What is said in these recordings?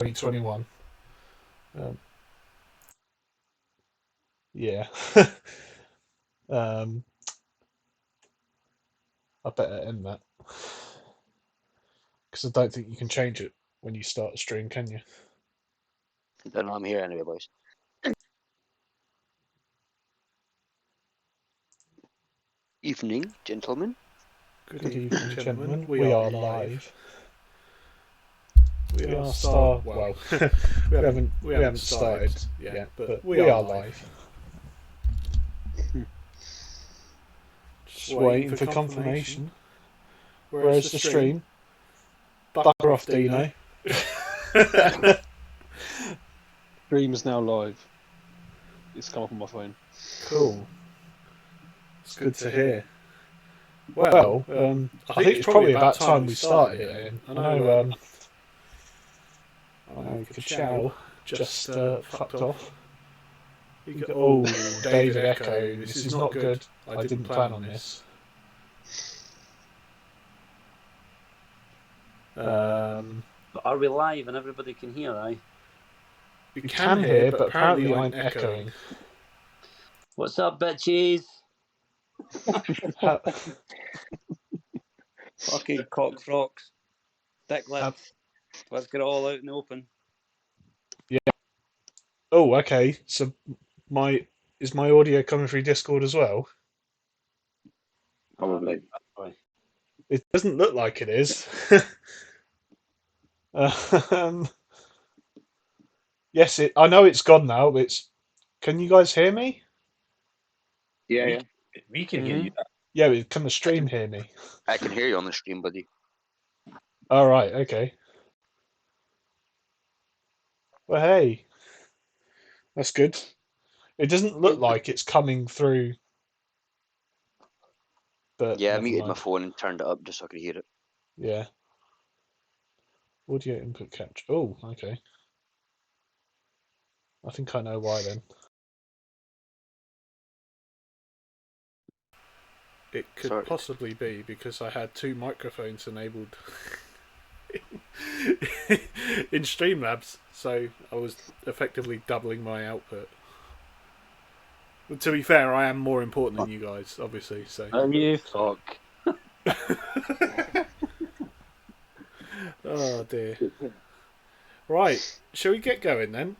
2021. Yeah. I better end that because I don't think you can change it when you start a stream, can you? I don't know, I'm here anyway, boys. Evening, gentlemen. Good evening, gentlemen. We are live. We are star. Well, we haven't started yet, but we are live. Just waiting for confirmation. Where's the stream? Bucker off, Dino. Stream is now live. It's come up on my phone. Cool. It's good to hear. Well, I think it's probably about time we started it. I know Kachow just fucked off. Oh, David Echo, this is not good. I didn't plan on this. But are we live and everybody can hear, aye? You can hear, but apparently I'm echoing. What's up, bitches? Fucking cock frocks. Dick lips. Let's get it all out in the open. Yeah. Oh, okay. So is my audio coming through Discord as well? Probably. It doesn't look like it is. Yes, I know it's gone now, but can you guys hear me? Yeah. We can hear you. Yeah, can the stream hear me? I can hear you on the stream, buddy. All right, okay. Well, hey, that's good. It doesn't look like it's coming through. But yeah, I muted my phone and turned it up just so I could hear it. Yeah. Audio input capture. Oh, okay. I think I know why then. It could possibly be because I had two microphones enabled in Streamlabs, so I was effectively doubling my output. But to be fair, I am more important than you guys, obviously. So. And you fuck. Oh dear. Right, shall we get going then?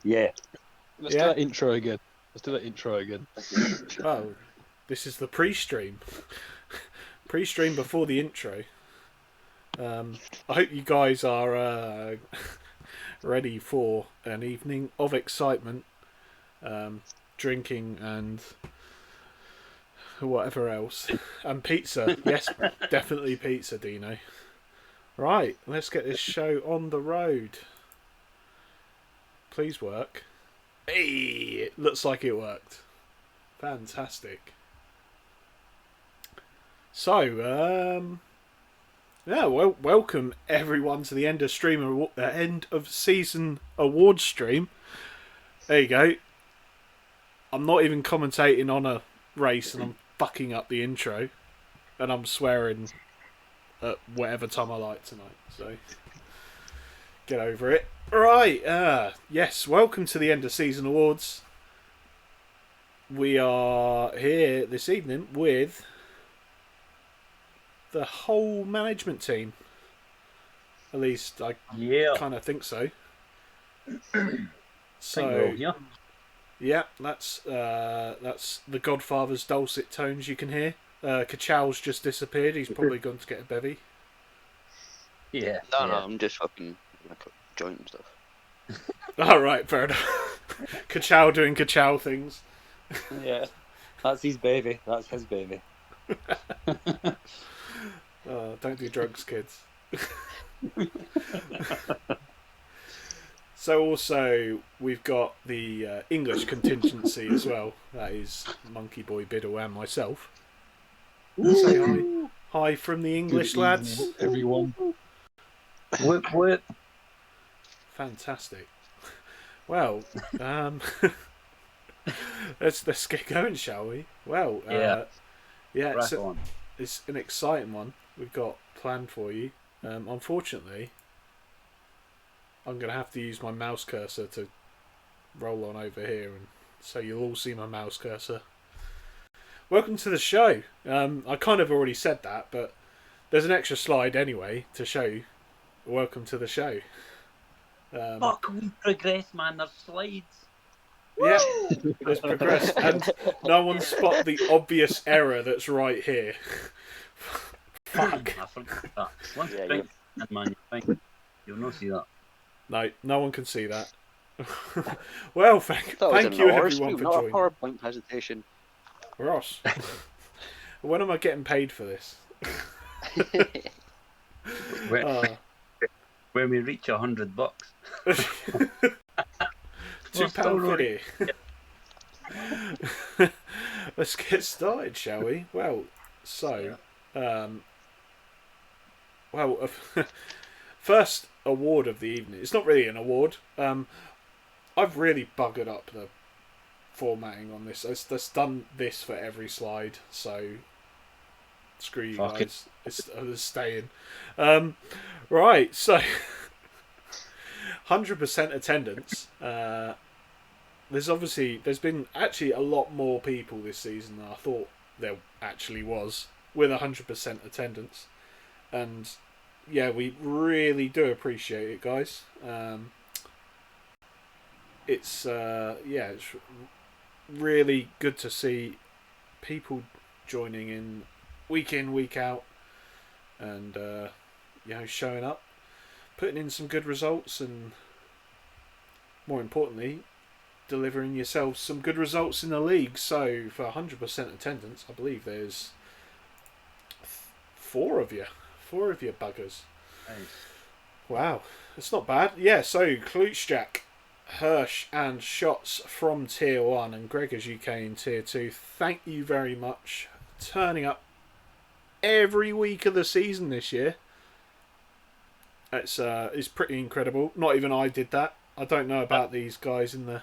Yeah. Let's do that intro again. Oh, this is the pre-stream. Pre-stream before the intro. I hope you guys are ready for an evening of excitement, drinking and whatever else. And pizza. Yes, definitely pizza, Dino. Right, let's get this show on the road. Please work. Hey, it looks like it worked. Fantastic. So, welcome everyone to the end of season award stream. There you go. I'm not even commentating on a race, and I'm fucking up the intro, and I'm swearing at whatever time I like tonight. So, get over it. Right. Yes. Welcome to the end of season awards. We are here this evening with the whole management team. At least I kind of think so. So yeah, that's the Godfather's dulcet tones you can hear. Kachow's just disappeared. He's probably gone to get a bevy. Yeah. No, I'm just fucking like a joint and stuff. All right, fair enough. Kachow doing Kachow things. Yeah, that's his baby. That's his baby. Don't do drugs, kids. So also we've got the English contingency as well. That is Monkey Boy Biddle and myself. Say hi. Hi from the English lads. Everyone. Whip whip. Fantastic. Well, let's get going, shall we? Well, it's an exciting one we've got planned for you. Unfortunately, I'm going to have to use my mouse cursor to roll on over here, and so you'll all see my mouse cursor. Welcome to the show. I kind of already said that, but there's an extra slide anyway to show you. Welcome to the show. Fuck, we progress, man. There's slides. Yeah, there's progress, and no one spot the obvious error that's right here. Fuck. I forgot that. Once Yeah, you think, man, you think you'll not see that. No one can see that. Well, thank you everyone for not joining. a PowerPoint presentation. Ross, when am I getting paid for this? When, when we reach $100. £2.50. Let's get started, shall we? Well, so, first award of the evening. It's not really an award. I've really buggered up the formatting on this. It's done this for every slide, so screw you Fuck guys. It's staying. Right, so 100% attendance. There's been actually a lot more people this season than I thought there actually was with 100% attendance, and yeah, we really do appreciate it, guys. It's really good to see people joining in, week out, and showing up, putting in some good results, and more importantly, delivering yourselves some good results in the league. So for 100% attendance, I believe there's four of you buggers. Nice. Wow, it's not bad. Yeah, so Klutschjack, Hirsch and Shots from Tier 1 and Gregor's UK in Tier 2, thank you very much for turning up every week of the season this year. It's pretty incredible. Not even I did that. I don't know about these guys in the...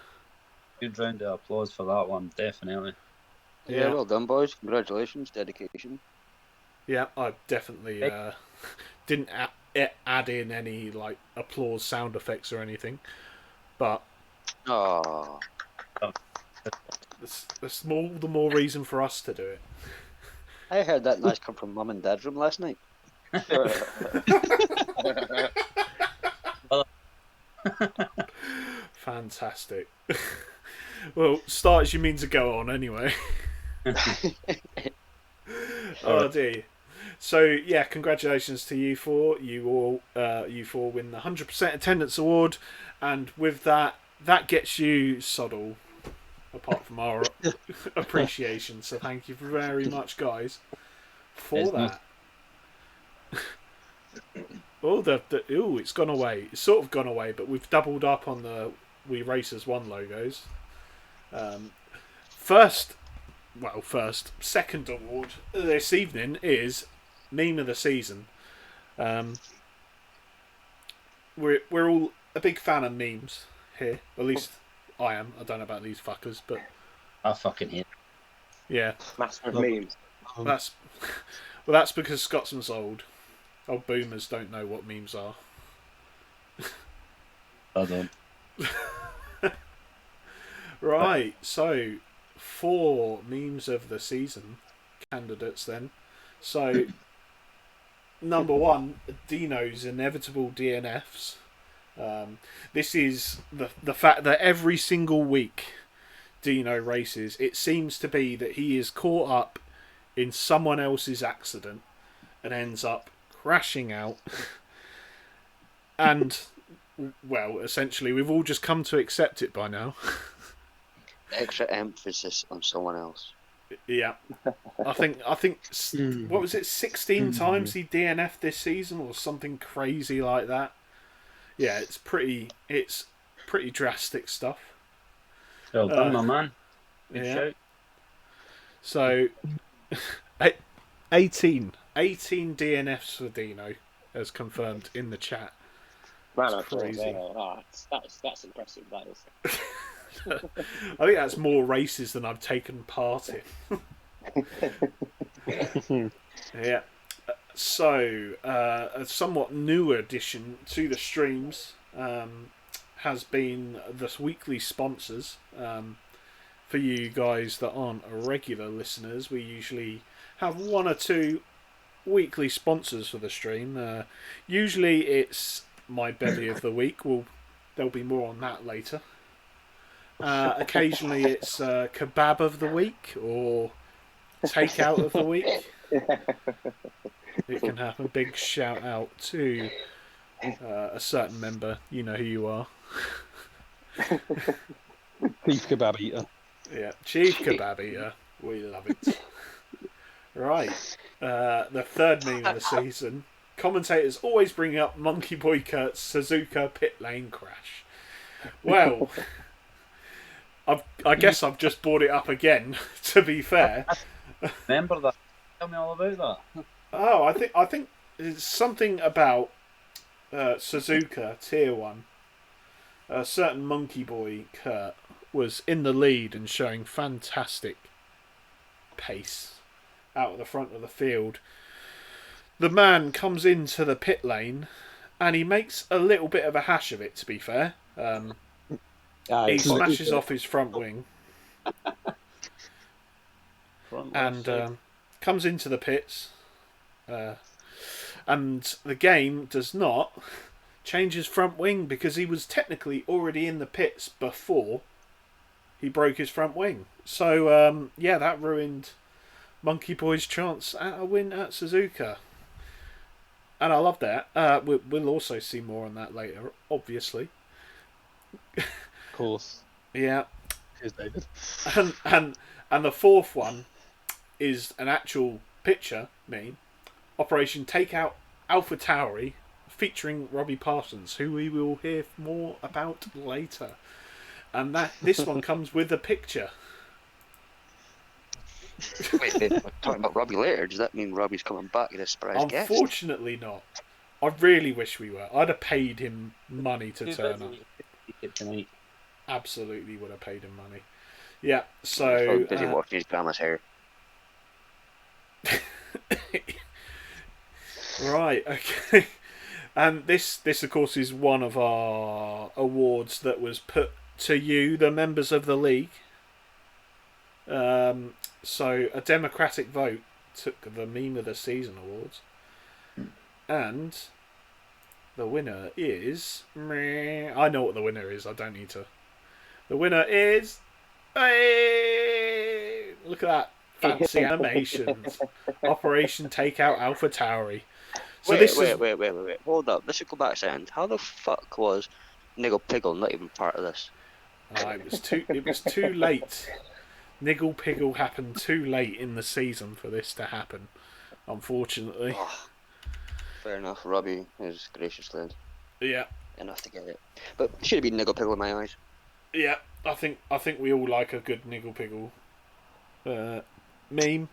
Good round of applause for that one, definitely. Yeah, well done, boys. Congratulations, dedication. Yeah, I definitely didn't add in any like applause sound effects or anything, but Oh, that's all the more reason for us to do it. I heard that noise come from Mum and Dad's room last night. Fantastic. Well, start as you mean to go on anyway. Oh dear. So yeah, congratulations to you four. You four win the 100% attendance award, and with that gets you Soddle. Apart from our appreciation, so thank you very much, guys, for that. It's gone away. It's sort of gone away, but we've doubled up on the We Racers 1 logos. Second award this evening is Meme of the Season. We're all a big fan of memes here, at least I am. I don't know about these fuckers, but I fucking hate it. Yeah, Master of memes. that's because Scotsman's old. Old boomers don't know what memes are. I don't. Right, so 4 memes of the season candidates then. So number 1, Dino's inevitable DNFs. This is the fact that every single week Dino races, it seems to be that he is caught up in someone else's accident and ends up crashing out. And, well, essentially, we've all just come to accept it by now. Extra emphasis on someone else. Yeah. I think what was it, 16 times he DNF'd this season or something crazy like that. Yeah, it's pretty drastic stuff. Well done, my man. Good shout. So 18 DNFs for Dino, as confirmed in the chat. Man, That's crazy. That's impressive. That is. I think that's more races than I've taken part in. Yeah. So, a somewhat new addition to the streams. has been the weekly sponsors. For you guys that aren't regular listeners, we usually have one or two weekly sponsors for the stream. Usually it's my belly of the week. There'll be more on that later. Occasionally it's kebab of the week or takeout of the week. It can happen. Big shout out to a certain member. You know who you are. Beef kebab eater. Yeah, Chief Kebab Eater. We love it. Right. The third meme of the season. Commentators always bring up Monkey Boy Kurt's Suzuka pit lane crash. Well, I guess I've just brought it up again, to be fair. Remember that? Tell me all about that. Oh, I think it's something about Suzuka Tier 1. A certain Monkey Boy Kurt was in the lead and showing fantastic pace out of the front of the field. The man comes into the pit lane and he makes a little bit of a hash of it, to be fair. He smashes off his front wing and comes into the pits. And the game does not change his front wing because he was technically already in the pits before he broke his front wing. So, yeah, that ruined Monkey Boy's chance at a win at Suzuka. And I love that. We'll also see more on that later, obviously. Of course. Yeah. Cheers, David. And the fourth one is an actual picture meme. Operation Takeout Alpha Tauri featuring Robbie Parsons, who we will hear more about later. And this one comes with a picture. Wait, we're talking about Robbie later. Does that mean Robbie's coming back as a surprise guest? Unfortunately not. I really wish we were. I'd have paid him money to turn up. Tonight. Absolutely would have paid him money. Yeah, He's so... so busy watching his grandma's hair. Right, okay. And this, of course, is one of our awards that was put to you, the members of the league. So a democratic vote took the Meme of the Season awards. And the winner is... I know what the winner is, I don't need to. The winner is... Hey! Look at that. Fancy animations. Operation Takeout Alpha Tauri. So Wait. Hold up. Let's go back a second. How the fuck was Niggle Piggle not even part of this? It was too late. Niggle Piggle happened too late in the season for this to happen, unfortunately. Oh, fair enough. Robbie is gracious lad. Yeah. Enough to get it. But it should have been Niggle Piggle in my eyes. Yeah, I think we all like a good Niggle Piggle meme.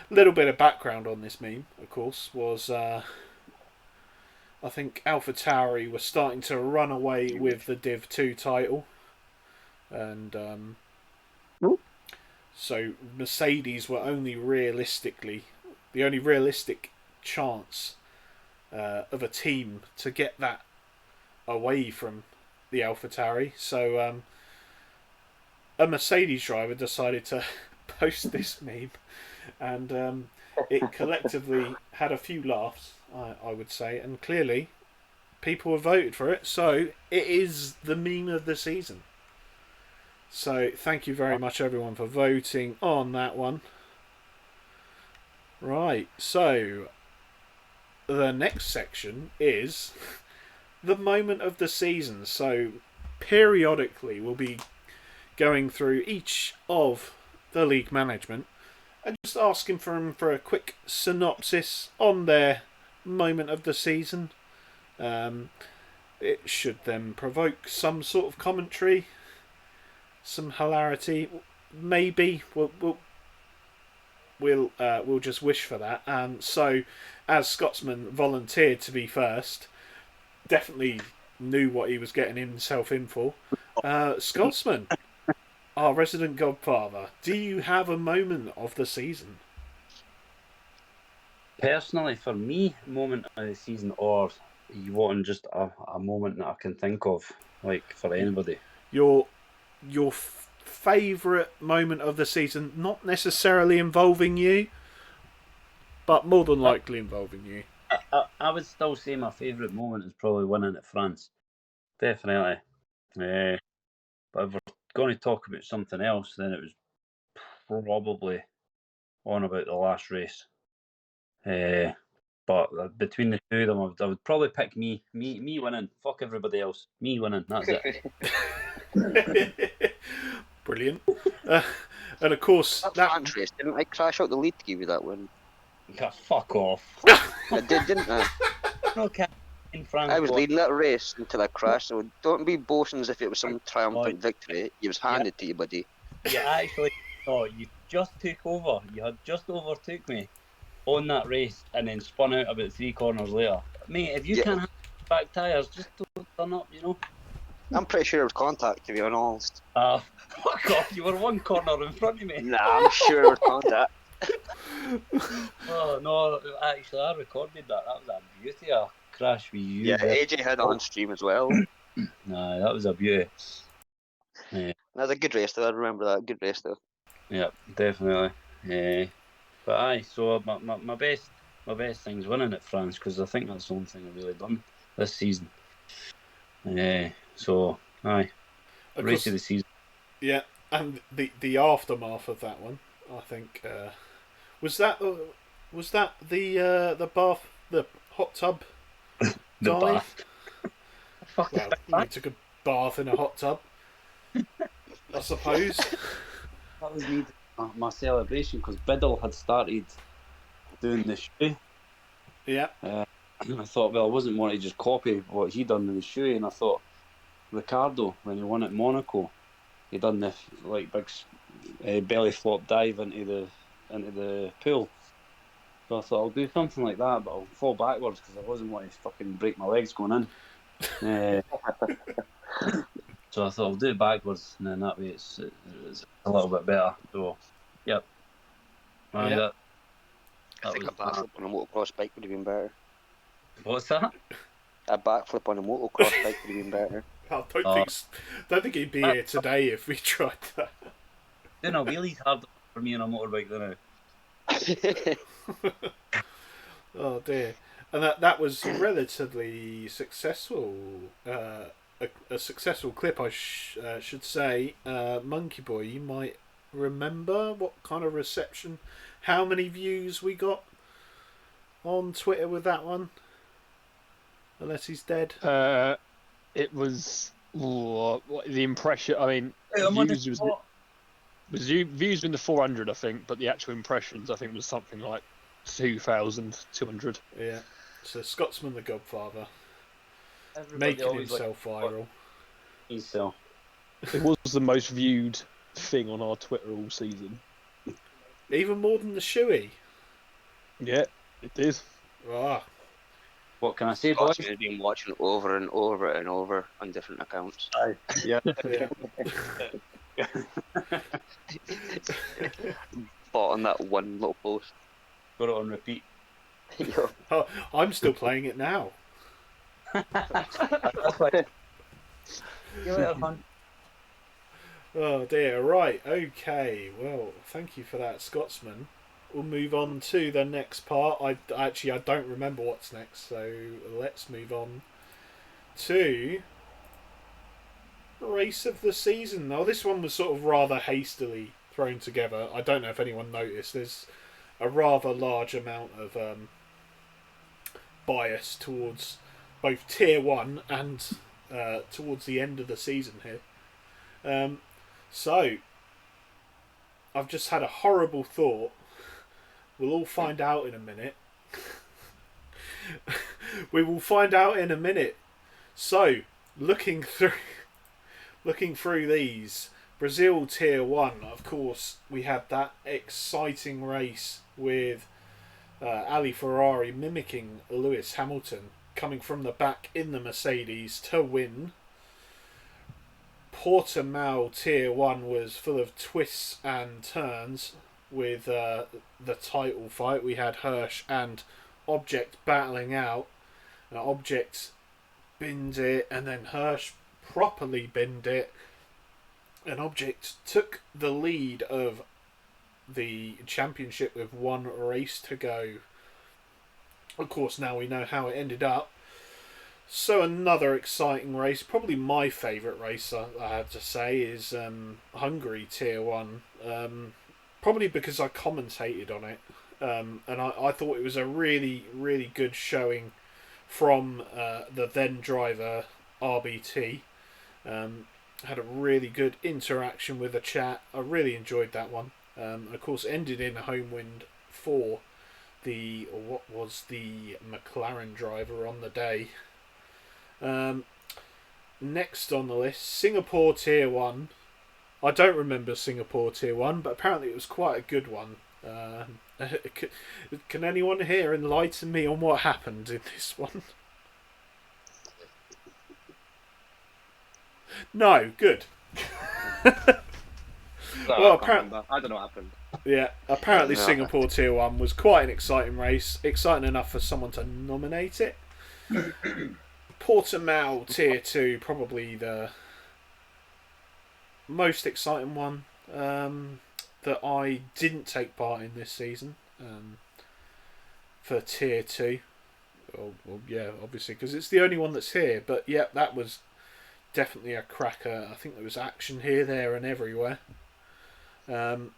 Little bit of background on this meme, of course, was I think Alpha Tauri was starting to run away with the Div 2 title, and so Mercedes were the only realistic chance of a team to get that away from the Alpha Tauri. So a Mercedes driver decided to post this meme, and it collectively had a few laughs, I would say, and clearly people have voted for it, so it is the meme of the season. So thank you very much everyone for voting on that one. Right, so the next section is the moment of the season. So periodically we'll be going through each of the league management and just asking for them for a quick synopsis on their moment of the season. It should then provoke some sort of commentary, some hilarity. Maybe we'll just wish for that. And so, as Scotsman volunteered to be first, definitely knew what he was getting himself in for. Scotsman, our resident godfather, do you have a moment of the season? Personally, for me, moment of the season, or you want just a moment that I can think of, like for anybody. Your favourite moment of the season, not necessarily involving you, but more than likely involving you. I would still say my favourite moment is probably winning at France. Definitely. But if we're going to talk about something else, then it was probably on about the last race. But between the two of them, I would probably pick me winning. Fuck everybody else. Me winning. That's it. Brilliant. And of course, That France race, didn't I crash out the lead to give you that win? Yeah, fuck off. I did, didn't I? Okay. In France, I was leading that race until I crashed, so don't be boasting as if it was some triumphant victory. It was handed to you, buddy. You actually, you just took over. You had just overtook me on that race and then spun out about 3 corners later. Mate, if you can't have back tyres, just don't turn up, you know? I'm pretty sure it was contact, to be honest. Fuck off, you were 1 corner in front of me. Nah, I'm sure it was contact. Oh, no, actually, I recorded that. That was a beauty, a crash with you. Yeah, AJ had it on stream as well. Nah, that was a beauty. That was a good race, though. I remember that. Good race, though. Yeah, definitely. But aye, so my best thing's winning at France, because I think that's the only thing I've really done this season. So aye, race of the season. Yeah, and the aftermath of that one, I think, was that the bath, the hot tub The dive? bath. Well, you took a bath in a hot tub, I suppose. That was me, my celebration, because Biddle had started doing the shoe. Yeah. I thought, well, I wasn't wanting to just copy what he done in the shoe, and I thought Ricardo, when he won at Monaco, he done the big belly flop dive into the pool. So I thought I'll do something like that, but I'll fall backwards because I wasn't wanting to fucking break my legs going in. So I thought I'll do it backwards, and then that way it's a little bit better. So, yep. Yeah. I think a backflip on a motocross bike would have been better. What's that? A backflip on a motocross bike would have been better. I don't think he'd be here today if we tried that. Doing a wheelie's hard for me on a motorbike than now. Oh dear. And that was relatively successful. A successful clip, I should say. Monkey Boy, you might remember what kind of reception, how many views we got on Twitter with that one? Unless he's dead. It was the impression. I mean, views in the 400, I think, but the actual impressions, I think, was something like 2,200. Yeah. So Scotsman the Godfather, making himself viral. So It was the most viewed thing on our Twitter all season. Even more than the shoey. Yeah, it did. Ah. what can I say, boys? Scotsman has been watching it over and over and over on different accounts. Yeah. Yeah. Bought on that one little post. Got it on repeat. Yo. Oh, I'm still playing it now. That's why. See you later, hon. Oh dear, right, okay, well, thank you for that, Scotsman. We'll move on to the next part. I don't remember what's next, so let's move on to race of the season. Now, this one was sort of rather hastily thrown together. I don't know if anyone noticed. There's a rather large amount of bias towards both Tier 1 and towards the end of the season here. So, I've just had a horrible thought. We'll all find out in a minute. We will find out in a minute. So, looking through these, Brazil Tier 1, of course, we had that exciting race with Ali Ferrari mimicking Lewis Hamilton, coming from the back in the Mercedes to win. Portimao Tier 1 was full of twists and turns with the title fight. We had Hirsch and Object battling out, Object binned it, and then Hirsch properly binned it. And Object took the lead of the championship with one race to go. Of course, now we know how it ended up. So another exciting race, probably my favourite race, I have to say, is Hungary Tier 1. Probably because I commentated on it. And I thought it was a really, really good showing from the then driver, RBT. Had a really good interaction with the chat. I really enjoyed that one. Of course, ended in a home win for the McLaren driver on the day. Next on the list, Singapore Tier 1. I don't remember Singapore Tier 1, but apparently it was quite a good one. Can anyone here enlighten me on what happened in this one? No, good. No, Well, I can't remember. I don't know what happened. Yeah, apparently Yeah. Singapore Tier 1 was quite an exciting race. Exciting enough for someone to nominate it. Portimao Tier 2, probably the most exciting one that I didn't take part in this season for Tier 2. Well, yeah, obviously, because it's the only one that's here. But yeah, that was definitely a cracker. I think there was action here, there, and everywhere. And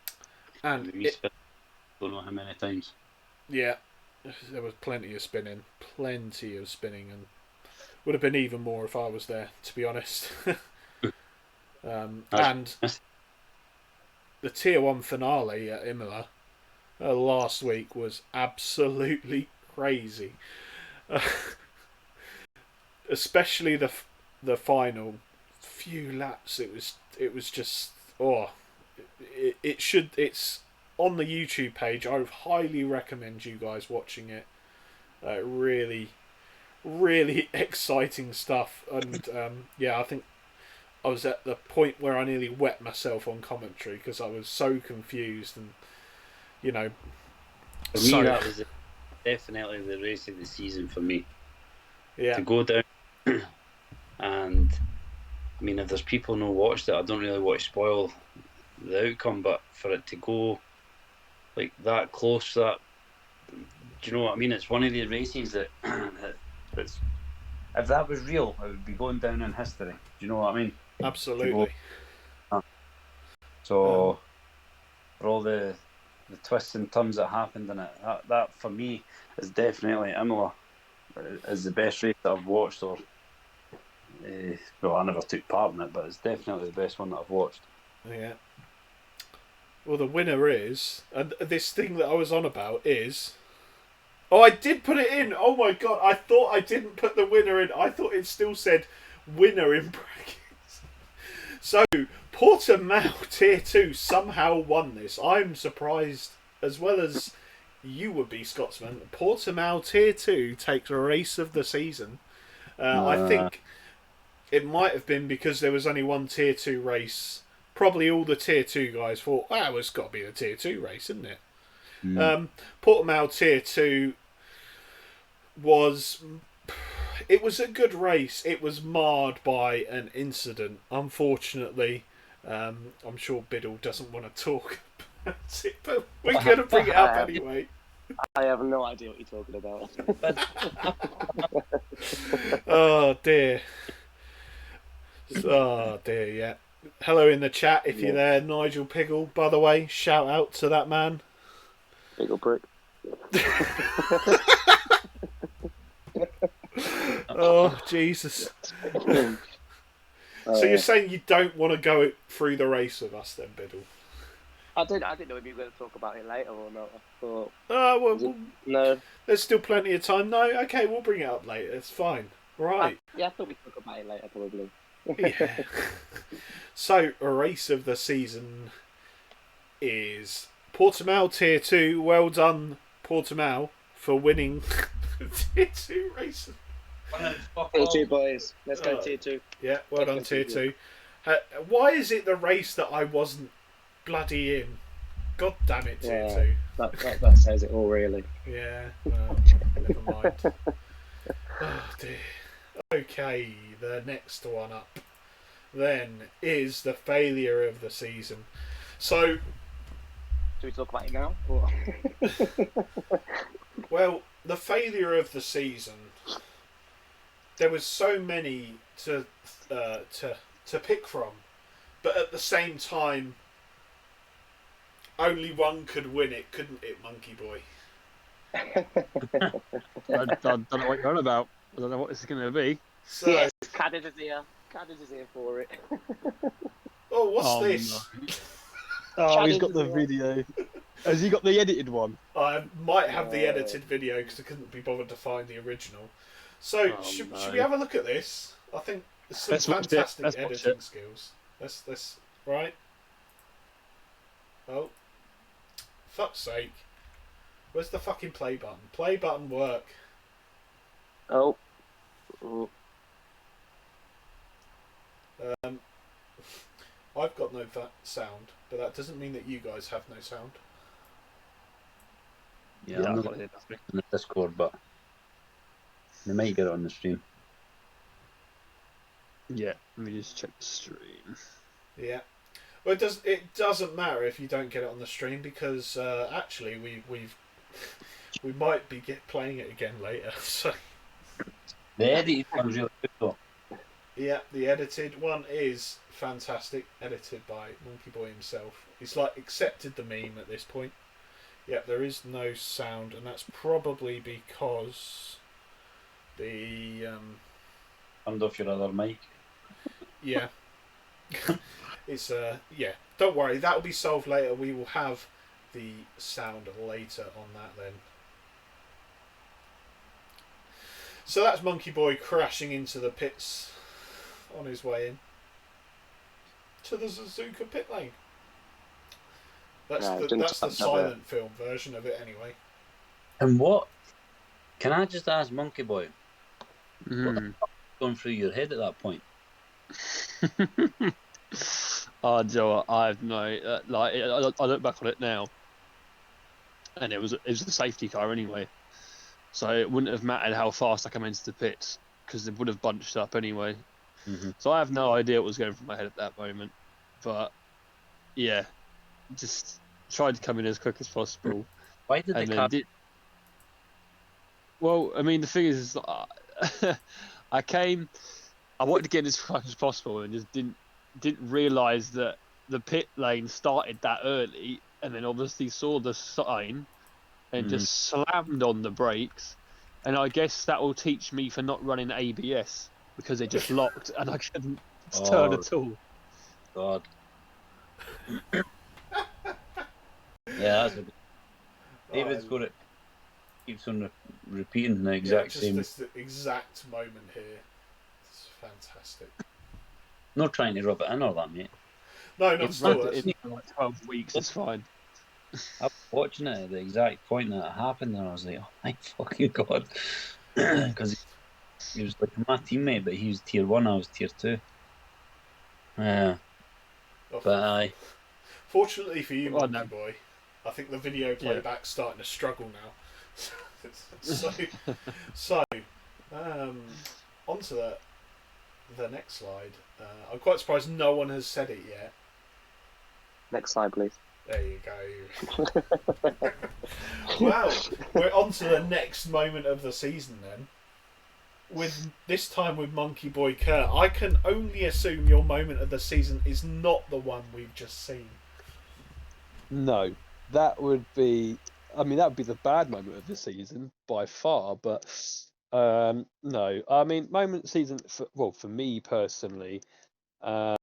Don't know how many times. yeah, there was plenty of spinning, and would have been even more if I was there, to be honest. And the Tier 1 finale at Imola last week was absolutely crazy. Especially the final few laps. It was just it's on the YouTube page. I would highly recommend you guys watching it. Really, really exciting stuff. And yeah, I think I was at the point where I nearly wet myself on commentary because I was so confused and For me, that was definitely the race of the season for me. Yeah. To go down and I mean, if there's people no watched it, I don't really want to spoil the outcome, but for it to go like that close, do you know what I mean? It's one of the races that it's, if that was real, it would be going down in history. Do you know what I mean? Absolutely. So for all the twists and turns that happened in it, that for me is definitely Imola is the best race that I've watched. Or well, I never took part in it, but it's definitely the best one that I've watched. Yeah. Well, the winner is, and this thing that I was on about is. Oh, I did put it in. Oh my god, I thought I didn't put the winner in. I thought it still said winner in brackets. So, Portimao Tier 2 somehow won this. I'm surprised, as well as you would be, Scotsman. Portimao Tier 2 takes a race of the season. I think it might have been because there was only one Tier 2 race. Probably all the Tier 2 guys thought, well, it's got to be a Tier 2 race, isn't it? Portimao Tier 2 was a good race. It was marred by an incident, unfortunately. I'm sure Biddle doesn't want to talk about it, but we're going to bring it up anyway. I have no idea what you're talking about. Oh dear. Oh dear, yeah. Hello in the chat if you're there, Nigel Piggle, by the way. Shout out to that man. Big old prick. Oh, Jesus. So you're saying you don't want to go through the race with us then, Biddle? I didn't know if you were going to talk about it later or not. I thought, Well, no. there's still plenty of time. No, okay, we'll bring it up later. It's fine. Right. Yeah, I thought we'd talk about it later, probably. Yeah. So, a race of the season is Portimao Tier 2. Well done, Portimao, for winning Tier 2 race. Tier 2, boys. Let's go Tier 2. Yeah, well done, Tier 2. Why is it the race that I wasn't bloody in? God damn it, Tier 2. That says it all, really. Yeah, well, never mind. Oh dear. Okay, the next one up then is the failure of the season. So, Should we talk about it now? Or... well, the failure of the season. There was so many to pick from, but at the same time, only one could win it, couldn't it, Monkey Boy? I don't know what you're on about. I don't know what this is going to be. So, Yes, Caddis is here. Caddis is here for it. oh, what's this? No. Oh, he's got the Challenge. video. Has he got the edited one? I might have the edited video because I couldn't be bothered to find the original. So, Oh, should no. we have a look at this? I think there's some Let's watch it. fantastic Let's watch editing it. skills. Let's right. Oh, fuck's sake! Where's the fucking play button? Play button work. Oh. Ooh. I've got no sound, but that doesn't mean that you guys have no sound. Yeah, I've I'm got not it in in. the Discord, but they might get it on the stream. Yeah, let me just check the stream. Yeah. Well, it doesn't matter if you don't get it on the stream because actually we might be playing it again later. So The edited one's really good though. yeah, the edited one is fantastic, edited by Monkey Boy himself. He's like accepted the meme at this point. Yeah, there is no sound, and that's probably because the Turned off your other mic. yeah. It's yeah. Don't worry, that will be solved later. We will have the sound later on that then. So that's Monkey Boy crashing into the pits on his way in to the Suzuka pit lane. That's No, the didn't that's the sound that silent film version of it anyway. And what? Can I just ask Monkey Boy, Mm. going through your head at that point? Oh, Joe, I have no like. I look back on it now, and it was a safety car anyway, so it wouldn't have mattered how fast I come into the pits because it would have bunched up anyway. Mhm. So I have no idea what was going through my head at that moment, but yeah, just tried to come in as quick as possible, Why did and the then car? did. Well, I mean, the thing is, I wanted to get in as fast as possible, and just didn't realise that the pit lane started that early, and then obviously saw the sign, and just slammed on the brakes, and I guess that will teach me for not running ABS because it just locked and I couldn't turn at all. God. Yeah, that's a good. David's got it. Keeps on repeating the exact just same. this exact moment here. It's fantastic. Not trying to rub it in or that, mate. No, not It's still. run That's, it for like 12 weeks. It's fine. I was watching it at the exact point that it happened, and I was like, "Oh my fucking god!" Because he was like my teammate, but he was tier 1, I was tier 2. Yeah, but fortunately for you, Oh, Monkey no. Boy, I think the video playback's starting to struggle now. so on to the next slide. I'm quite surprised no one has said it yet. Next slide, please. There you go. Well, we're on to the next moment of the season then. With this time with Monkey Boy Kurt, I can only assume your moment of the season is not the one we've just seen. No, that would be. I mean, that would be the bad moment of the season by far. But no, I mean, moment season. For me personally, I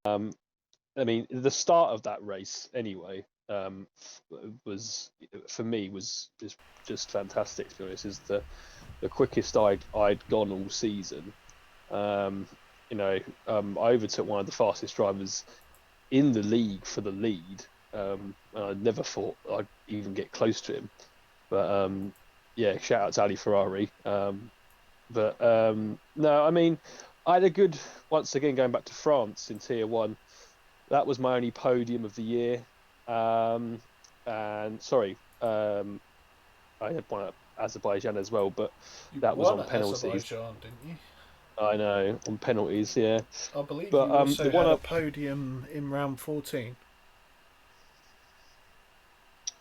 mean, the start of that race anyway was for me was just fantastic. To be honest, is the quickest I'd gone all season. I overtook one of the fastest drivers in the league for the lead. And I never thought I'd even get close to him. But yeah, shout out to Ali Ferrari. No, I mean, I had a good, once again, going back to France in Tier 1. That was my only podium of the year. I had one at Azerbaijan as well, but You that was won on at penalties. Azerbaijan, didn't you? I know, on penalties, yeah. I believe But, you also the one had a up- podium in round 14. I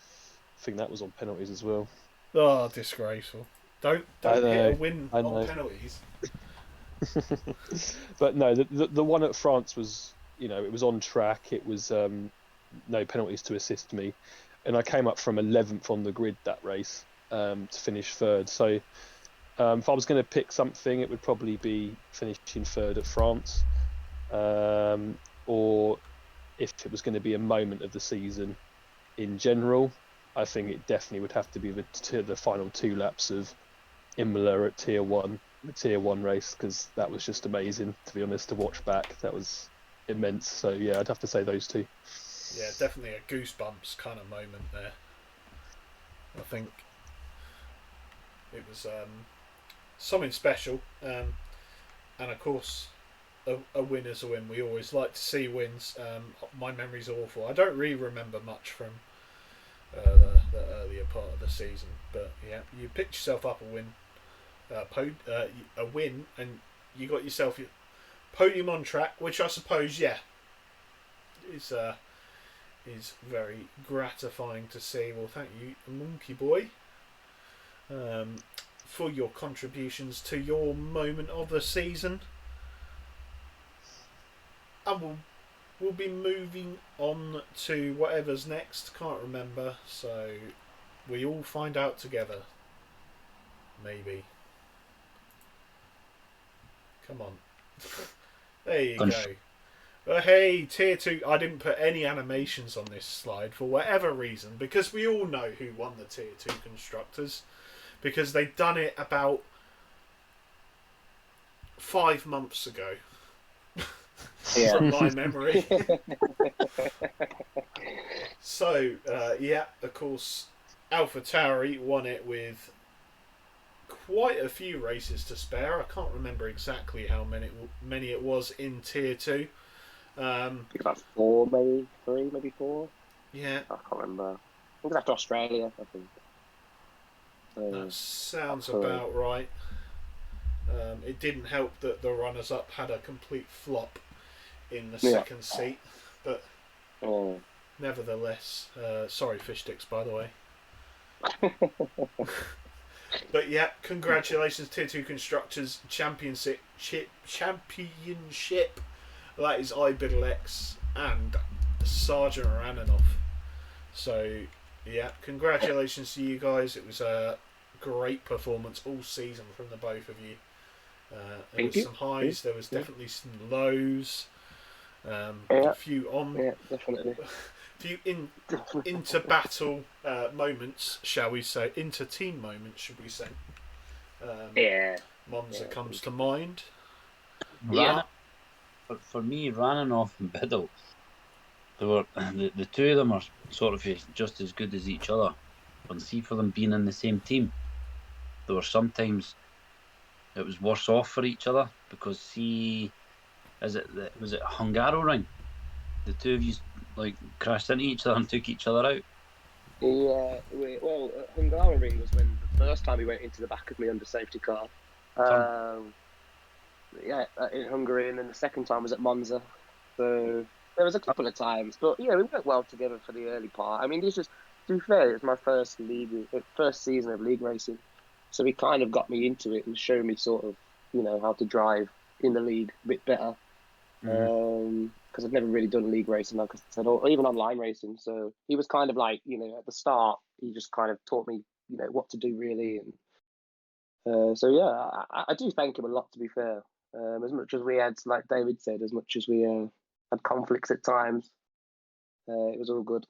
think that was on penalties as well. Oh, disgraceful. Don't I hit a know, win I on know. penalties. But no, the one at France was, it was on track. It was no penalties to assist me, and I came up from 11th on the grid that race to finish third. So if I was going to pick something, it would probably be finishing third at France, or if it was going to be a moment of the season in general, I think it definitely would have to be the final 2 laps of Imola at Tier 1, the Tier 1 race, because that was just amazing, to be honest, to watch back. That was immense. So yeah, I'd have to say those 2. Yeah, definitely a goosebumps kind of moment there. I think it was something special. And of course, a win is a win. We always like to see wins. My memory's awful. I don't really remember much from the earlier part of the season. But yeah, you picked yourself up a win. A win, and you got yourself your podium on track, which I suppose, is very gratifying to see. Well, thank you, Monkey Boy, for your contributions to your moment of the season. And we'll be moving on to whatever's next. Can't remember, so we all find out together. Maybe. Come on. There you go. Hey, Tier 2. I didn't put any animations on this slide for whatever reason, because we all know who won the Tier 2 Constructors. Because they'd done it about 5 months ago. Yeah. From my memory. So, of course, AlphaTauri won it with quite a few races to spare. I can't remember exactly how many it was in Tier 2. I think about 4, maybe 3, maybe 4. Yeah, I can't remember. I think it was after Australia, I think. that sounds absolutely. about right. It didn't help that the runners-up had a complete flop in the second seat, but nevertheless, sorry fish sticks, by the way. But yeah, congratulations, Tier 2 Constructors Championship. That is iBiddleX and Sergeant Rananoff. So yeah, congratulations to you guys. It was a great performance all season from the both of you. There was some highs, there was definitely some lows. A few definitely. A few inter battle moments, shall we say? Inter team moments, should we say? Monza comes to mind. Yeah. For me, Rananoff and Biddle, they were the 2 of them are sort of just as good as each other. And see, for them being in the same team, there were sometimes it was worse off for each other because was it Hungaroring? The 2 of you crashed into each other and took each other out. Yeah, Hungaroring was when the first time he went into the back of me under safety car. In Hungary, and then the second time was at Monza. So there was a couple of times, but yeah, we worked well together for the early part. I mean, to be fair, it was my first season of league racing, so he kind of got me into it and showed me sort of, how to drive in the league a bit better. Because I've never really done league racing, like I said, or even online racing. So he was kind of like, at the start, he just kind of taught me, what to do really. And so yeah, I do thank him a lot, to be fair. As much as we had, like David said, as much as we had conflicts at times, it was all good.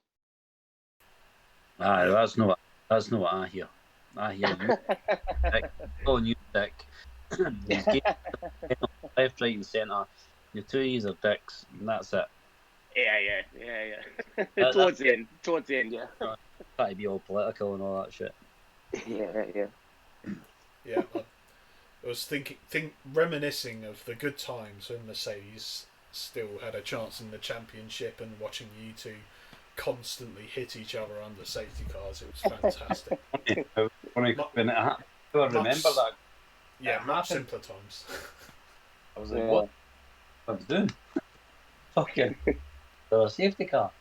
That's not what I hear. I hear you, Dick, calling you Dick. Left, right, and centre. The 2 of you are dicks, and that's it. Yeah. Towards the end, yeah. Try to be all political and all that shit. Yeah. Yeah, I was reminiscing of the good times when Mercedes still had a chance in the championship, and watching you 2 constantly hit each other under safety cars. It was fantastic. when it happened. I remember that. Yeah, It much happened. simpler times. I was like, Yeah. what I was doing? Fucking the safety car.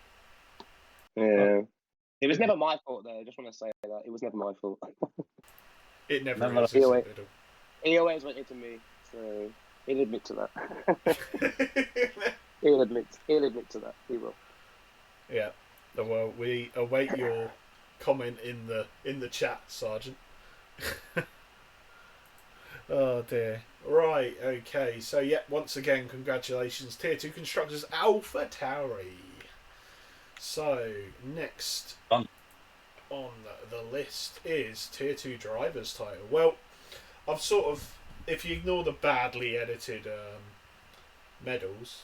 Yeah. It was never my fault, though. I just want to say that. It was never my fault. It never Never- is, is Anyway. it, He always went into me, so he'll admit to that. Biddle? He'll admit to that. He will. Yeah. Well, we await your comment in the chat, Sergeant. Oh dear. Right. Okay. So yeah, once again, congratulations, Tier 2 constructors Alpha Tauri. So next Done. on the list is Tier 2 drivers title. Well, I've sort of, if you ignore the badly edited medals,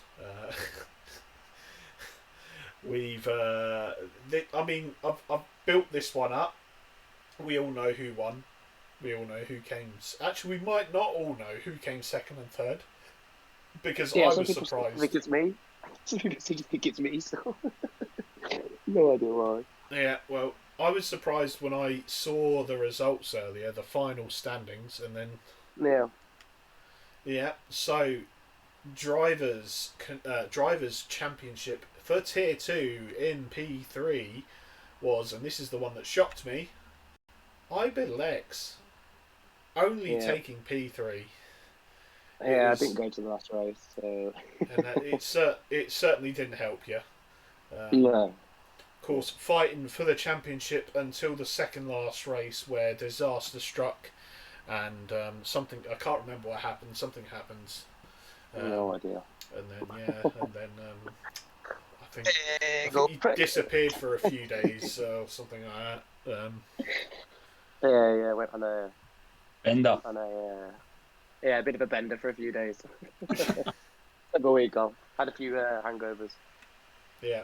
we've I've built this one up. We all know who won. We all know who came. Actually, we might not all know who came second and third, because I some was people surprised. think it's me. Some people think it's me, so no idea why. Yeah, well, I was surprised when I saw the results earlier, the final standings, and then Yeah. yeah. So drivers championship for Tier 2 in P3 was, and this is the one that shocked me, Iberlex only Yeah. taking P3. Yeah, I was- didn't go to the last race, so And it certainly didn't help you. no. Of course, fighting for the championship until the second last race, where disaster struck, and something, I can't remember what happened. Something happened, No idea. and then I think Go he prick. disappeared for a few days or something like that. Yeah, went on a Bender. a bit of a bender for a few days. Took a week off. Had a few hangovers. Yeah.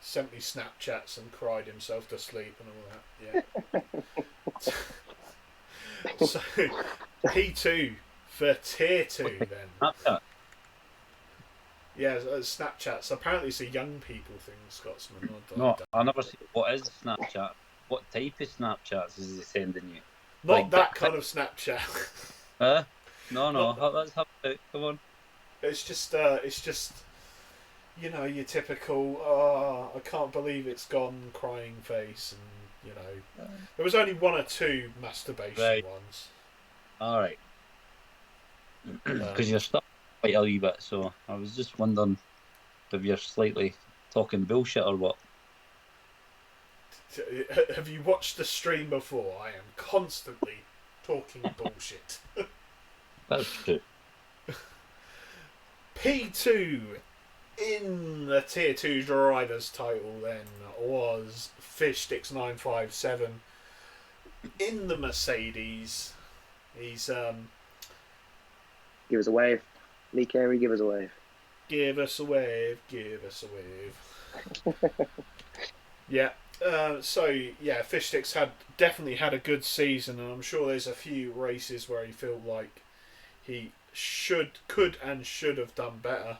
Sent me Snapchats and cried himself to sleep and all that. Yeah. So P2 for Tier 2 then. Snapchat. Yeah, Snapchats. Apparently it's a young people thing, Scotsman. No, I never see. What is Snapchat? What type of Snapchats is he sending you? Not like that that- kind of Snapchat. No. Not- Let's have it. Come on. It's just you know, your typical I can't believe it's gone crying face, and you know, there was only one or two masturbation Right. ones. All right. Because you're stuck quite a wee bit, so I was just wondering if you're slightly talking bullshit or what. Have you watched the stream before? I am constantly talking bullshit. That's true. P2 in the Tier 2 drivers title then was Fishsticks 957 in the Mercedes. He's Give us a wave. Lee Carey, give us a wave. give us a wave, give us a wave. Yeah. So yeah, Fishsticks definitely had a good season, and I'm sure there's a few races where he felt like he could and should have done better.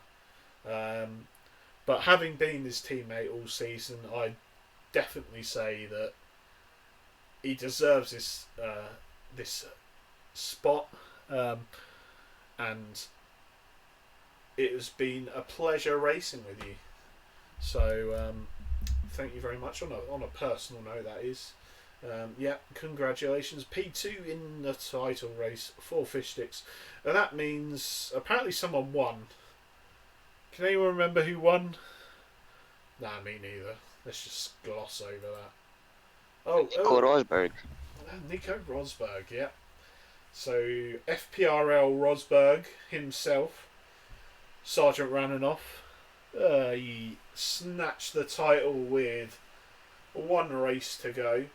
But having been his teammate all season, I definitely say that he deserves this spot, and it has been a pleasure racing with you. So thank you very much on a personal note, that is. Yeah, congratulations, P2 in the title race for Fishsticks, and that means apparently someone won. Can anyone remember who won? Nah, me neither. Let's just gloss over that. Nico Rosberg. Nico Rosberg, yeah. So FPRL Rosberg himself, Sergeant Rananoff, he snatched the title with one race to go.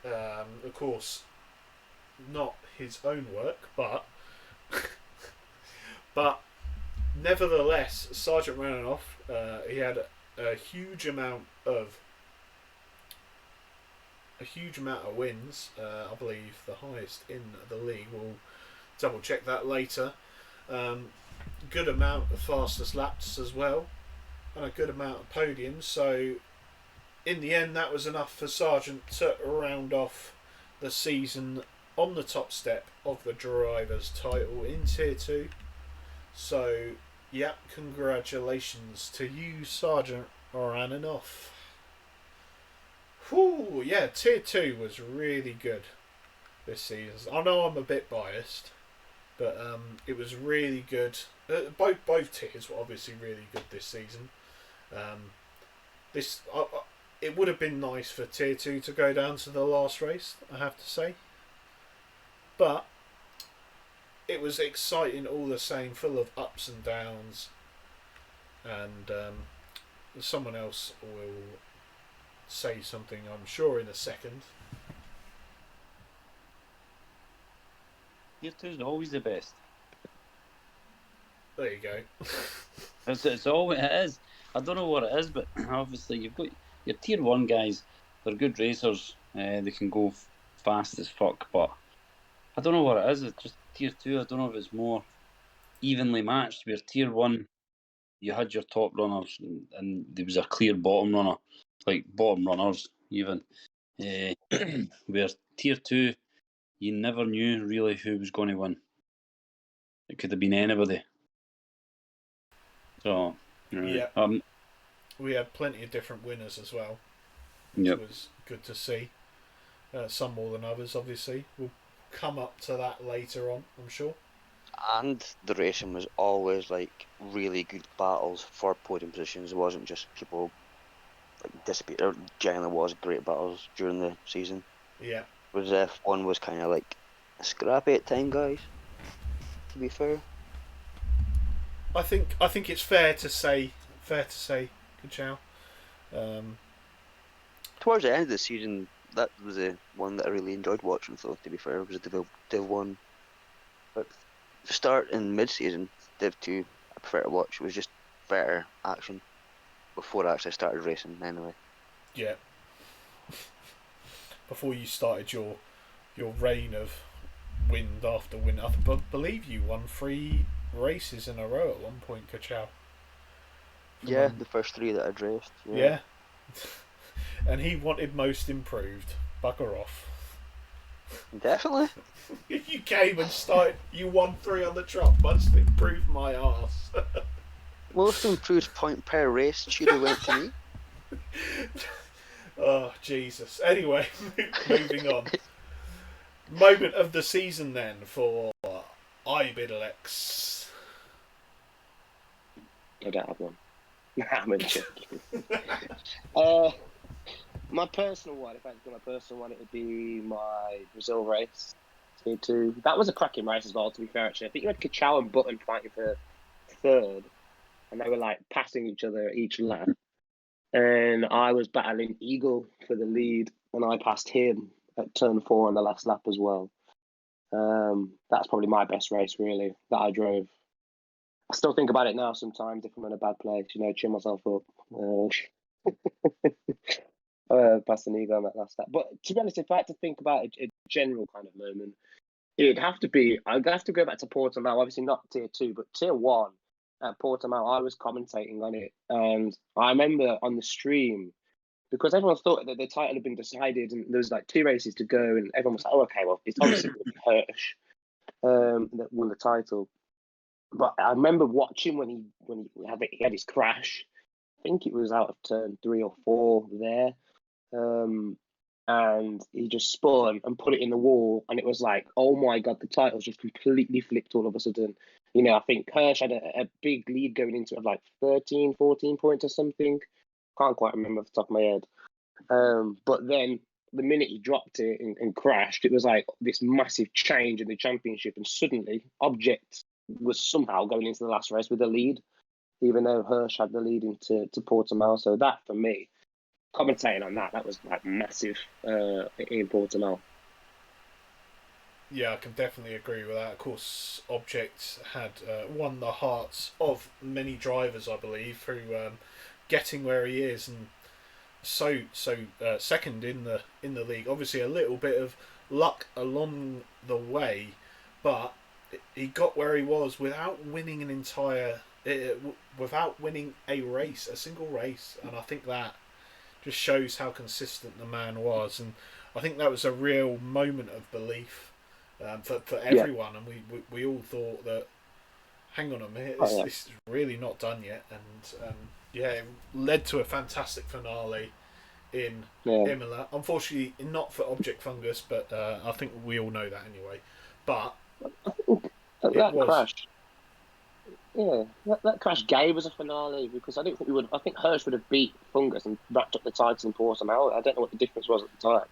Of course, not his own work, but nevertheless, Sergeant Rananoff, he had a huge amount of wins. I believe the highest in the league. We'll double check that later. Good amount of fastest laps as well, and a good amount of podiums. So in the end, that was enough for Sargent to round off the season on the top step of the Drivers' title in Tier 2. So, yeah, congratulations to you, Sergeant Oraninoff. Whew, yeah, Tier 2 was really good this season. I know I'm a bit biased, but it was really good. Both tiers were obviously really good this season. It would have been nice for Tier 2 to go down to the last race, I have to say. But it was exciting all the same, full of ups and downs. And someone else will say something, I'm sure, in a second. Tier 2 is always the best. There you go. It's all it is. I don't know what it is, but obviously you've got your Tier 1 guys. They're good racers. They can go fast as fuck, but I don't know what it is. It's just Tier 2. I don't know if it's more evenly matched. Where Tier 1, you had your top runners, and there was a clear bottom runner, like bottom runners even. Where Tier 2, you never knew really who was going to win. It could have been anybody. So, Yeah. We had plenty of different winners as well. Yep. It was good to see. Some more than others, obviously. We'll come up to that later on, I'm sure. And the racing was always like really good battles for podium positions. It wasn't just people like disappear. There generally was great battles during the season. Yeah. Was F1 was kind of like scrappy at time, guys. To be fair. I think it's fair to say, Kuchao. Towards the end of the season, that was the one that I really enjoyed watching. Though, to be fair, was Div 1. But start in mid-season, Div 2, I prefer to watch. It was just better action before I actually started racing. Anyway. Yeah. Before you started your reign of win after win, I believe you won 3 races in a row at one point, Kuchao. Yeah, the first 3 that I'd raced. Yeah. And he wanted most improved. Bugger off. Definitely. You came and started. You won 3 on the trot. Must improve my arse. Most improved point per race should have went to me. Oh Jesus. Anyway, moving on. Moment of the season then for Ibiddlex. I don't have one. I'm only joking. My personal one, if I had to do my personal one, it would be my Brazil race. Tier 2. That was a cracking race as well, to be fair, actually. I think you had Kuchao and Button fighting for third, and they were like passing each other at each lap. And I was battling Eagle for the lead, and I passed him at turn 4 on the last lap as well. That's probably my best race, really, that I drove. I still think about it now sometimes if I'm in a bad place, cheer myself up. Passing Eagle on that last lap. But to be honest, if I had to think about a general kind of moment, I'd have to go back to Portimao, obviously not Tier 2, but Tier 1 at Portimao. I was commentating on it, and I remember on the stream, because everyone thought that the title had been decided, and there was like 2 races to go, and everyone was like, "Oh, okay, well, it's obviously going to be Hirsch that won the title." But I remember watching when he had his crash. I think it was out of turn 3 or 4 there. And he just spun and put it in the wall, and it was like, oh my god, the title's just completely flipped all of a sudden. I think Hirsch had a big lead going into it of like 13, 14 points or something. Can't quite remember off the top of my head. But then the minute he dropped it and crashed, it was like this massive change in the championship, and suddenly Object was somehow going into the last race with a lead, even though Hirsch had the lead into Portimao. So that, for me, commentating on that was like massive in Portimao. Yeah, I can definitely agree with that. Of course, Object had won the hearts of many drivers, I believe, through getting where he is, and so second in the league. Obviously, a little bit of luck along the way, but he got where he was without winning without winning a single race, and I think that just shows how consistent the man was, and I think that was a real moment of belief for everyone, and we all thought that, hang on a minute, this is really not done yet, and it led to a fantastic finale in Imola. Unfortunately, not for Object Fungus, but I think we all know that anyway. But that crash. Yeah, that crash gave us a finale, because I don't think we would. I think Hirsch would have beat Fungus and wrapped up the title in Portimao. I don't know what the difference was at the time.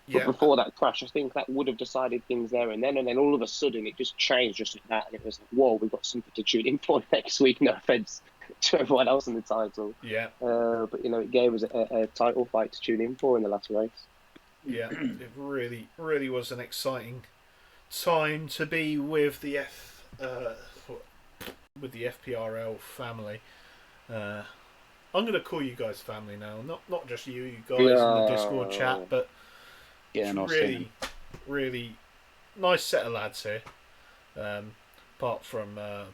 But before that crash, I think that would have decided things there and then all of a sudden it just changed just like that, and it was like, whoa, we've got something to tune in for next week. No offense to everyone else in the title. Yeah. But it gave us a title fight to tune in for in the last race. Yeah, it really, really was an exciting time to be with the FPRL family. I'm going to call you guys family now, not just you guys in the Discord chat, but really, really nice set of lads here. Apart from a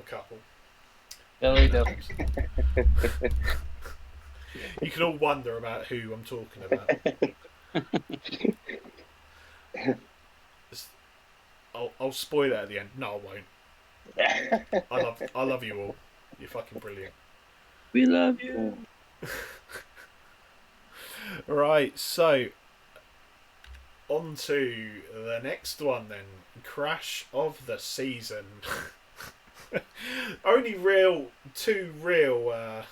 couple. Billy, You can all wonder about who I'm talking about. I'll spoil it at the end. No, I won't. I love you all. You're fucking brilliant. We love you. Right, so on to the next one then. Crash of the season. Only two real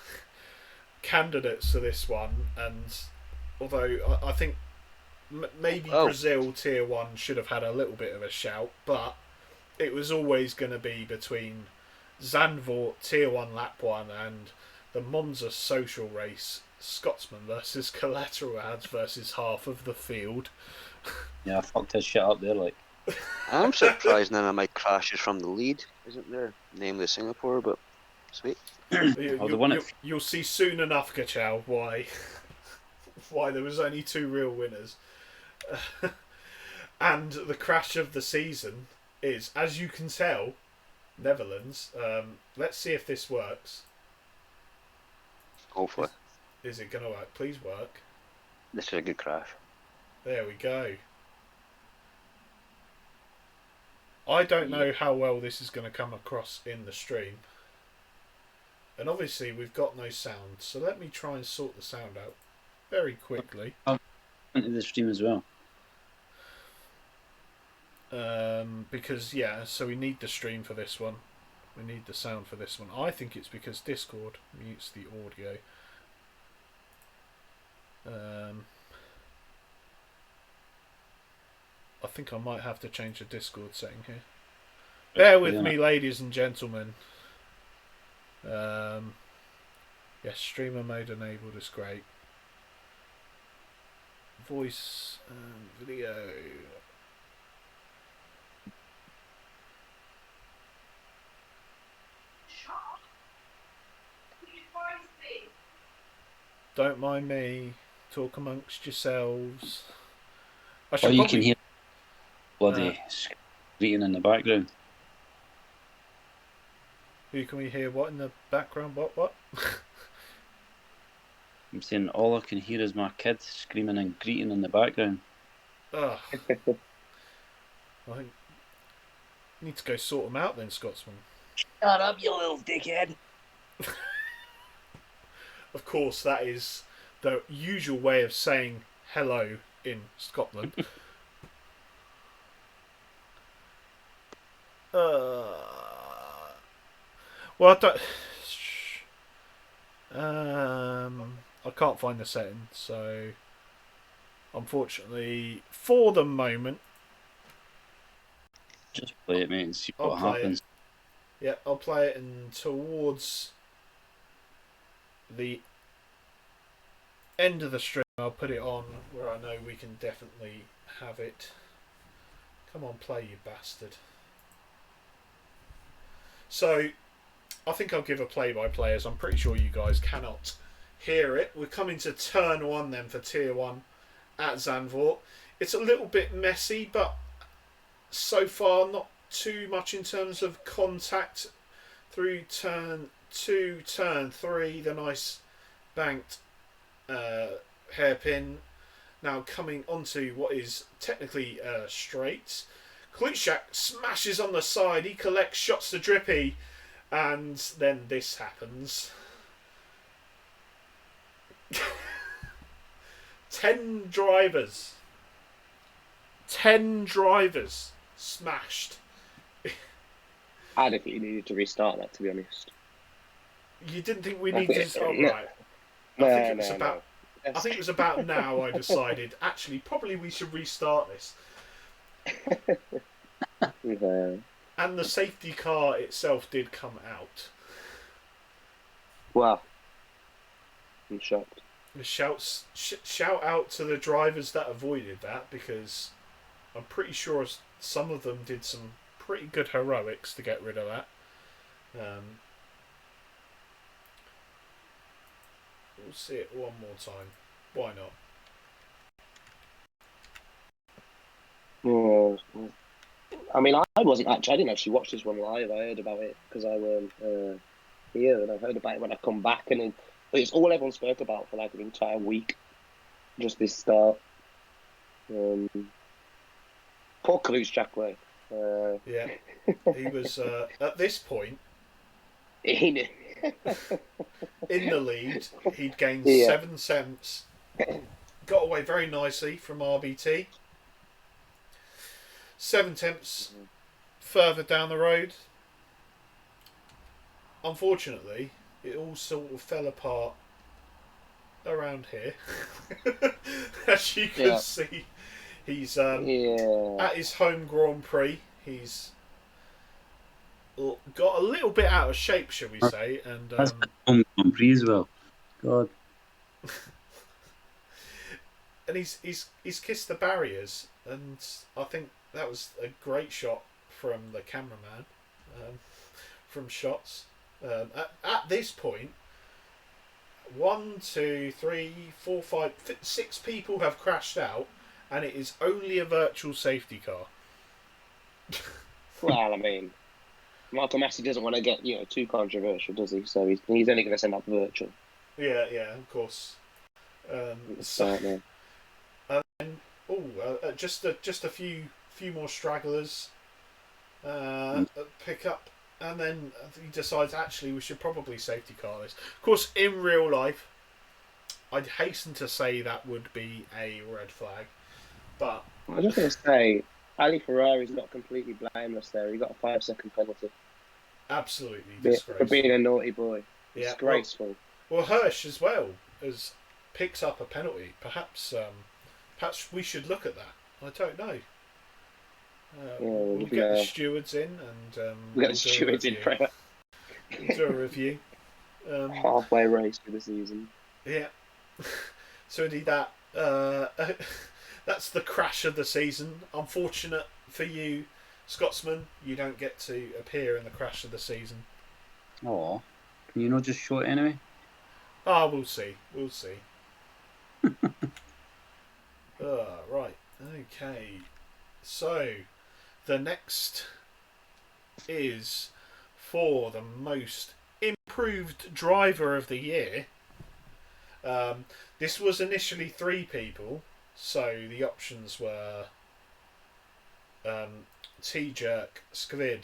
candidates for this one, and although I think maybe Brazil Tier 1 should have had a little bit of a shout, but it was always going to be between Zandvoort Tier 1 Lap 1 and the Monza social race, Scotsman versus Collateral Ads versus half of the field. Yeah, I fucked his shit up there, like. I'm surprised none of my crashes from the lead, isn't there? Namely Singapore, but sweet. You'll see soon enough, Kachow, why there was only two real winners. And the crash of the season is, as you can tell, Netherlands. Let's see if this works. Hopefully. Is it going to work? Please work. This is a good crash. There we go. I don't know how well this is going to come across in the stream. And obviously we've got no sound, so let me try and sort the sound out very quickly. Into the stream as well. Because, so we need the stream for this one. We need the sound for this one. I think it's because Discord mutes the audio. I think I might have to change the Discord setting here. Bear with me, ladies and gentlemen. Yes, streamer mode enabled is great. Voice and video. Don't mind me. Talk amongst yourselves. You can hear bloody screaming in the background. Who can we hear? What in the background? What? I'm saying all I can hear is my kids screaming and greeting in the background. Ugh. I think you need to go sort them out then, Scotsman. Shut up, you little dickhead. Of course, that is the usual way of saying hello in Scotland. Well, I can't find the setting, so unfortunately, for the moment, just play it, mate, and see what happens. Yeah, I'll play it, and towards the end of the stream, I'll put it on where I know we can definitely have it. Come on, play, you bastard. So, I think I'll give a play-by-play, as I'm pretty sure you guys cannot hear it. We're coming to turn 1 then for Tier 1 at Zandvoort. It's a little bit messy, but so far not too much in terms of contact through turn 2, turn 3, the nice banked hairpin. Now coming onto what is technically straight. Kluchak smashes on the side. He collects shots to Drippy, and then this happens. 10 drivers. 10 drivers smashed. I don't think you needed to restart that, to be honest. You didn't think we I needed think- to... Oh, no. right. No, I think it was no, about... no. I think it was about now I decided, actually, probably we should restart this. Yeah. And the safety car itself did come out. Wow. I'm shocked. Shout out to the drivers that avoided that, because I'm pretty sure some of them did some pretty good heroics to get rid of that. We'll see it one more time. Why not? Oh, I mean, I didn't actually watch this one live. I heard about it because I weren't here, and I heard about it when I come back, and it's all everyone spoke about for like an entire week. Just this start. Poor Kluchak, way. Yeah. He was, at this point, He knew. in the lead. He'd gained Yeah. 7 cents. Got away very nicely from RBT. 7 tenths further down the road. Unfortunately, it all sort of fell apart around here. As you can Yeah. see, he's Yeah. at his home Grand Prix. He's got a little bit out of shape, shall we say, and That's home Grand Prix as well. God. and he's kissed the barriers, and I think that was a great shot from the cameraman, from shots. At this point, 1, 2, 3, 4, 5, 6 people have crashed out, and it is only a virtual safety car. Well, I mean, Michael Massey doesn't want to get too controversial, does he? So he's only going to send out the virtual. Yeah, of course. Start now. Just a few more stragglers pick up, and then he decides actually we should probably safety car this. Of course, in real life, I'd hasten to say that would be a red flag, but I was just going to say, Ali Ferrari's not completely blameless there. He got a 5-second penalty absolutely for disgraceful. being a naughty boy. Yeah, Disgraceful. well, Hirsch as well picks up a penalty. Perhaps we should look at that. I don't know. We'll get the stewards in, and We'll get the stewards in for We'll do a review. halfway race for the season. Yeah. So indeed, that's the crash of the season. Unfortunate for you, Scotsman, you don't get to appear in the crash of the season. Oh, can you not just show it anyway? Ah, we'll see. We'll see. Right. Okay. So, the next is for the most improved driver of the year. This was initially 3 people, so the options were T-Jerk, Skvid,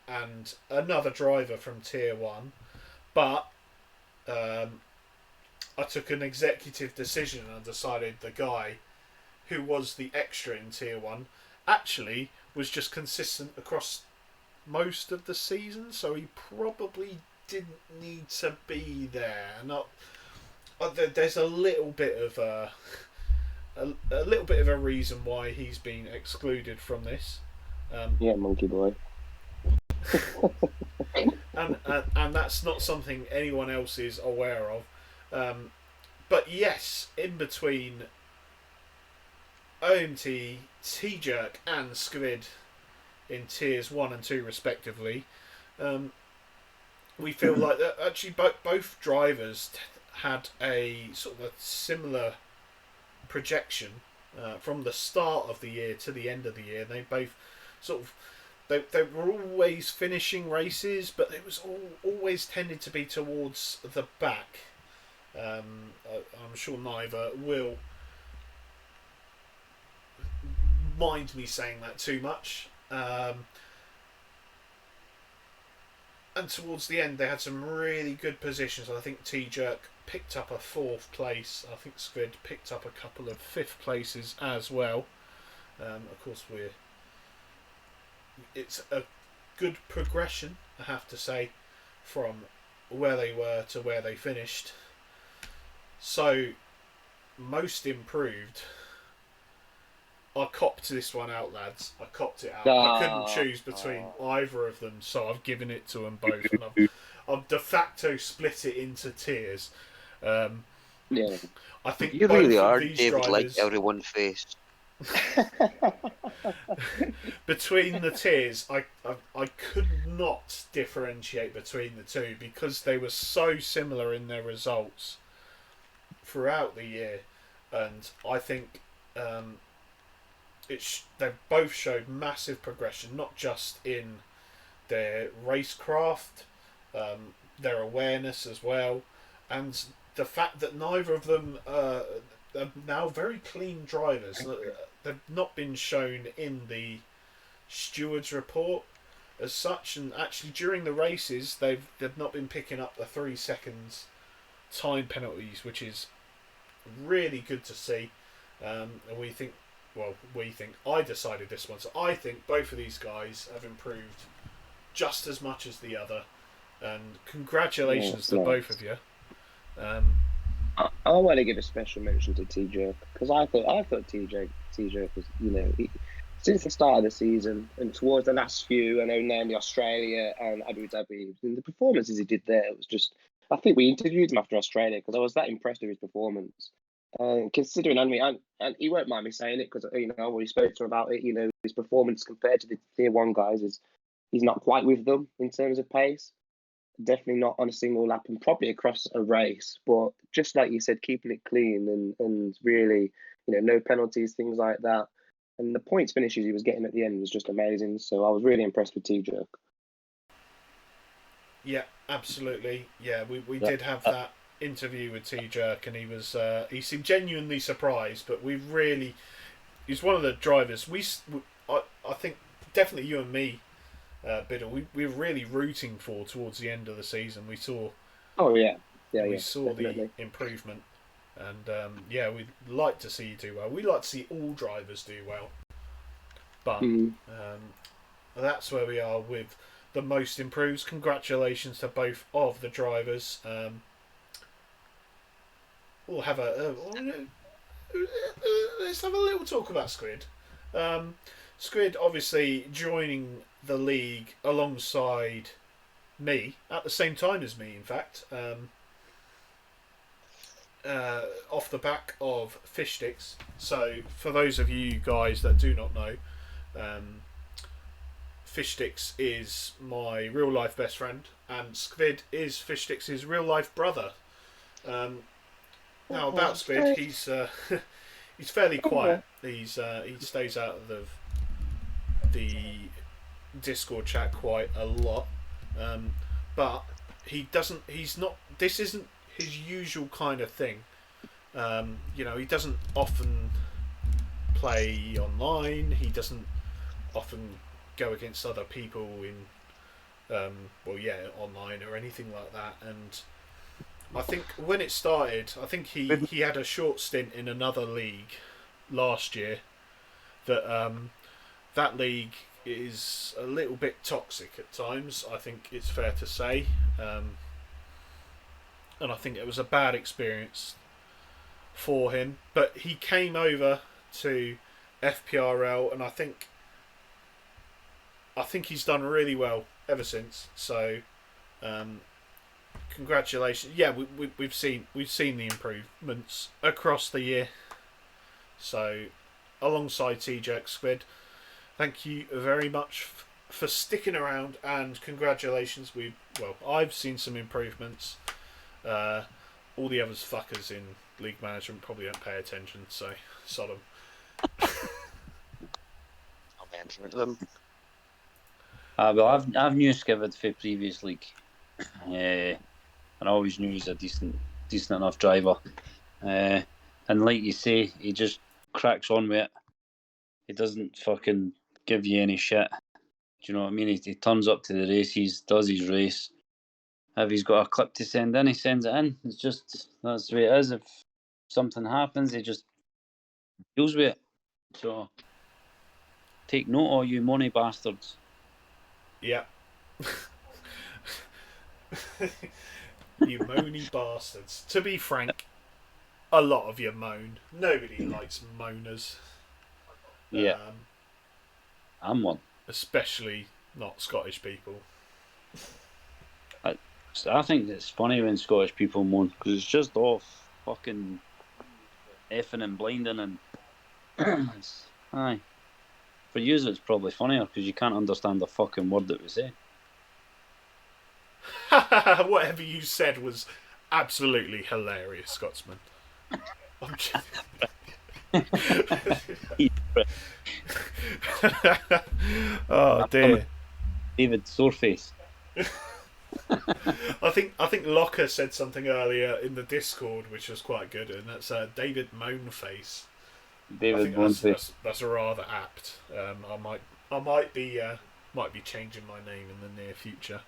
and another driver from Tier 1. But I took an executive decision and decided the guy who was the extra in Tier 1 actually was just consistent across most of the season, so he probably didn't need to be there. There's a little bit of a little bit of a reason why he's been excluded from this. Yeah, monkey boy. and that's not something anyone else is aware of. But yes, in between OMT, T-Jerk and Skvid in tiers 1 and 2 respectively, we feel like that actually both drivers had a sort of a similar projection from the start of the year to the end of the year. They both sort of they were always finishing races, but it was always tended to be towards the back. I'm sure neither will mind me saying that too much. And towards the end, they had some really good positions. I think T-Jerk picked up a 4th place. I think Squid picked up a couple of 5th places as well. Of course, it's a good progression, I have to say, from where they were to where they finished. So, most improved. I copped this one out, lads. I copped it out. I couldn't choose between either of them, so I've given it to them both. And I've de facto split it into tiers. Yeah. I think You both really of are these David, like drivers, everyone faced. between the tiers, I could not differentiate between the two because they were so similar in their results throughout the year, and I think they've both showed massive progression, not just in their racecraft, their awareness as well, and the fact that neither of them are now very clean drivers. They've not been shown in the stewards report as such, and actually during the races they've not been picking up the 3 seconds time penalties, which is really good to see. And I decided this one, so I think both of these guys have improved just as much as the other, and congratulations to both of you. I want to give a special mention to TJ because I thought TJ was, since the start of the season and towards the last few, I know namely Australia and Abu Dhabi, and the performances he did there, it was just. I think we interviewed him after Australia because I was that impressed with his performance. Considering, and he won't mind me saying it because we spoke to him about it. His performance compared to the tier 1 guys he's not quite with them in terms of pace. Definitely not on a single lap and probably across a race. But just like you said, keeping it clean and really, no penalties, things like that. And the points finishes he was getting at the end was just amazing. So I was really impressed with T-Jerk. Yeah, absolutely. Yeah, we did have that interview with T-Jerk, and he seemed genuinely surprised. But he's one of the drivers. I think definitely you and me, Biddle, we were really rooting for towards the end of the season. We saw. Oh yeah, we saw definitely the improvement, and we'd like to see you do well. We like to see all drivers do well, but that's where we are with the most improved. Congratulations to both of the drivers. We'll have let's have a little talk about Squid. Squid obviously joining the league alongside me at the same time as me, in fact, off the back of Fish Sticks. So for those of you guys that do not know, Fish Sticks is my real life best friend, and Squid is Fish Sticks' real life brother. Now about Squid, he's fairly quiet. He stays out of the Discord chat quite a lot, but he's not. This isn't his usual kind of thing. He doesn't often play online. He doesn't often go against other people in online or anything like that. And I think when it started, I think he had a short stint in another league last year that league is a little bit toxic at times, I think it's fair to say, and I think it was a bad experience for him, but he came over to FPRL, and I think he's done really well ever since. So congratulations. Yeah, we've seen the improvements across the year. So alongside T-Jerk, Squid, thank you very much for sticking around, and congratulations. I've seen some improvements. All the others fuckers in league management probably don't pay attention, so sod them. I'll mention them. I've knew Skivid for previous league, and I always knew he was a decent decent enough driver. And like you say, he just cracks on with it. He doesn't fucking give you any shit. Do you know what I mean? He turns up to the races, does his race. If he's got a clip to send in, he sends it in. It's just, that's the way it is. If something happens, he just deals with it. So, take note, all you money bastards. Yeah. You moany bastards. To be frank, a lot of you moan. Nobody likes moaners. Yeah. I'm one. Especially not Scottish people. I think it's funny when Scottish people moan, because it's just all fucking effing and blinding and... aye. For you, it's probably funnier, because you can't understand the fucking word that we say. Whatever you said was absolutely hilarious, Scotsman. I'm oh dear. David Soreface. I think Locker said something earlier in the Discord which was quite good, and that's David Moanface. David Moanface. That's rather apt. I might be changing my name in the near future.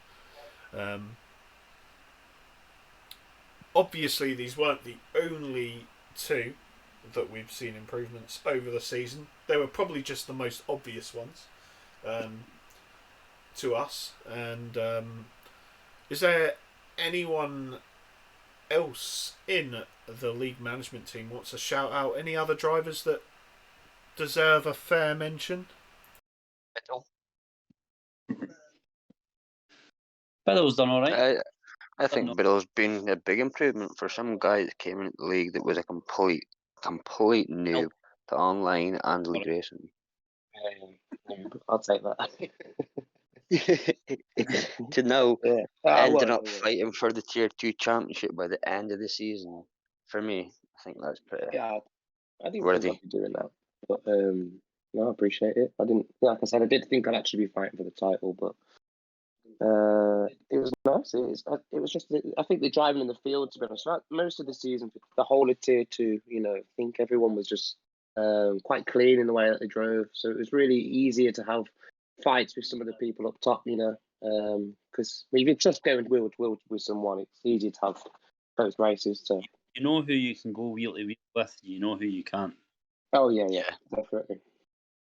Obviously, these weren't the only two that we've seen improvements over the season. They were probably just the most obvious ones to us. And is there anyone else in the league management team wants to shout out any other drivers that deserve a fair mention? Biddle's done all right. I think Biddle's been a big improvement for some guy that came into the league that was a complete noob to online and league racing. I'll take that. To know ending up yeah. fighting for the Tier 2 championship by the end of the season, for me, I think that's pretty Yeah, I didn't worthy. think I'd be doing that, but no, I appreciate it. I didn't, like I said, I did think I'd actually be fighting for the title, but it was nice. It was just, I think the driving in the field, to be honest, most of the season, the whole of Tier 2, I think everyone was just quite clean in the way that they drove, so it was really easier to have fights with some of the people up top, because if you're just going wheel to wheel with someone, it's easier to have those races. So you know who you can go wheel to wheel with, you know who you can't. Oh yeah, definitely.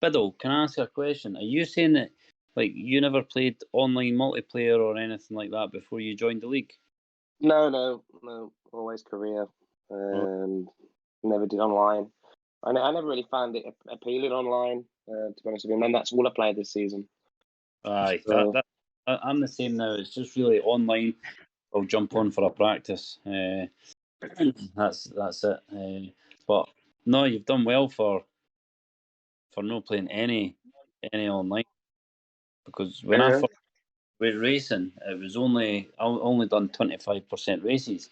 Biddle, can I ask you a question? Are you saying that you never played online multiplayer or anything like that before you joined the league? No. Always career. Never did online. I never really found it appealing online, to be honest with you. And that's all I played this season. Aye, So, I'm the same now. It's just really online. I'll jump on for a practice. That's it. But no, you've done well for not playing any online, because when I first went racing, it was I only done 25% races,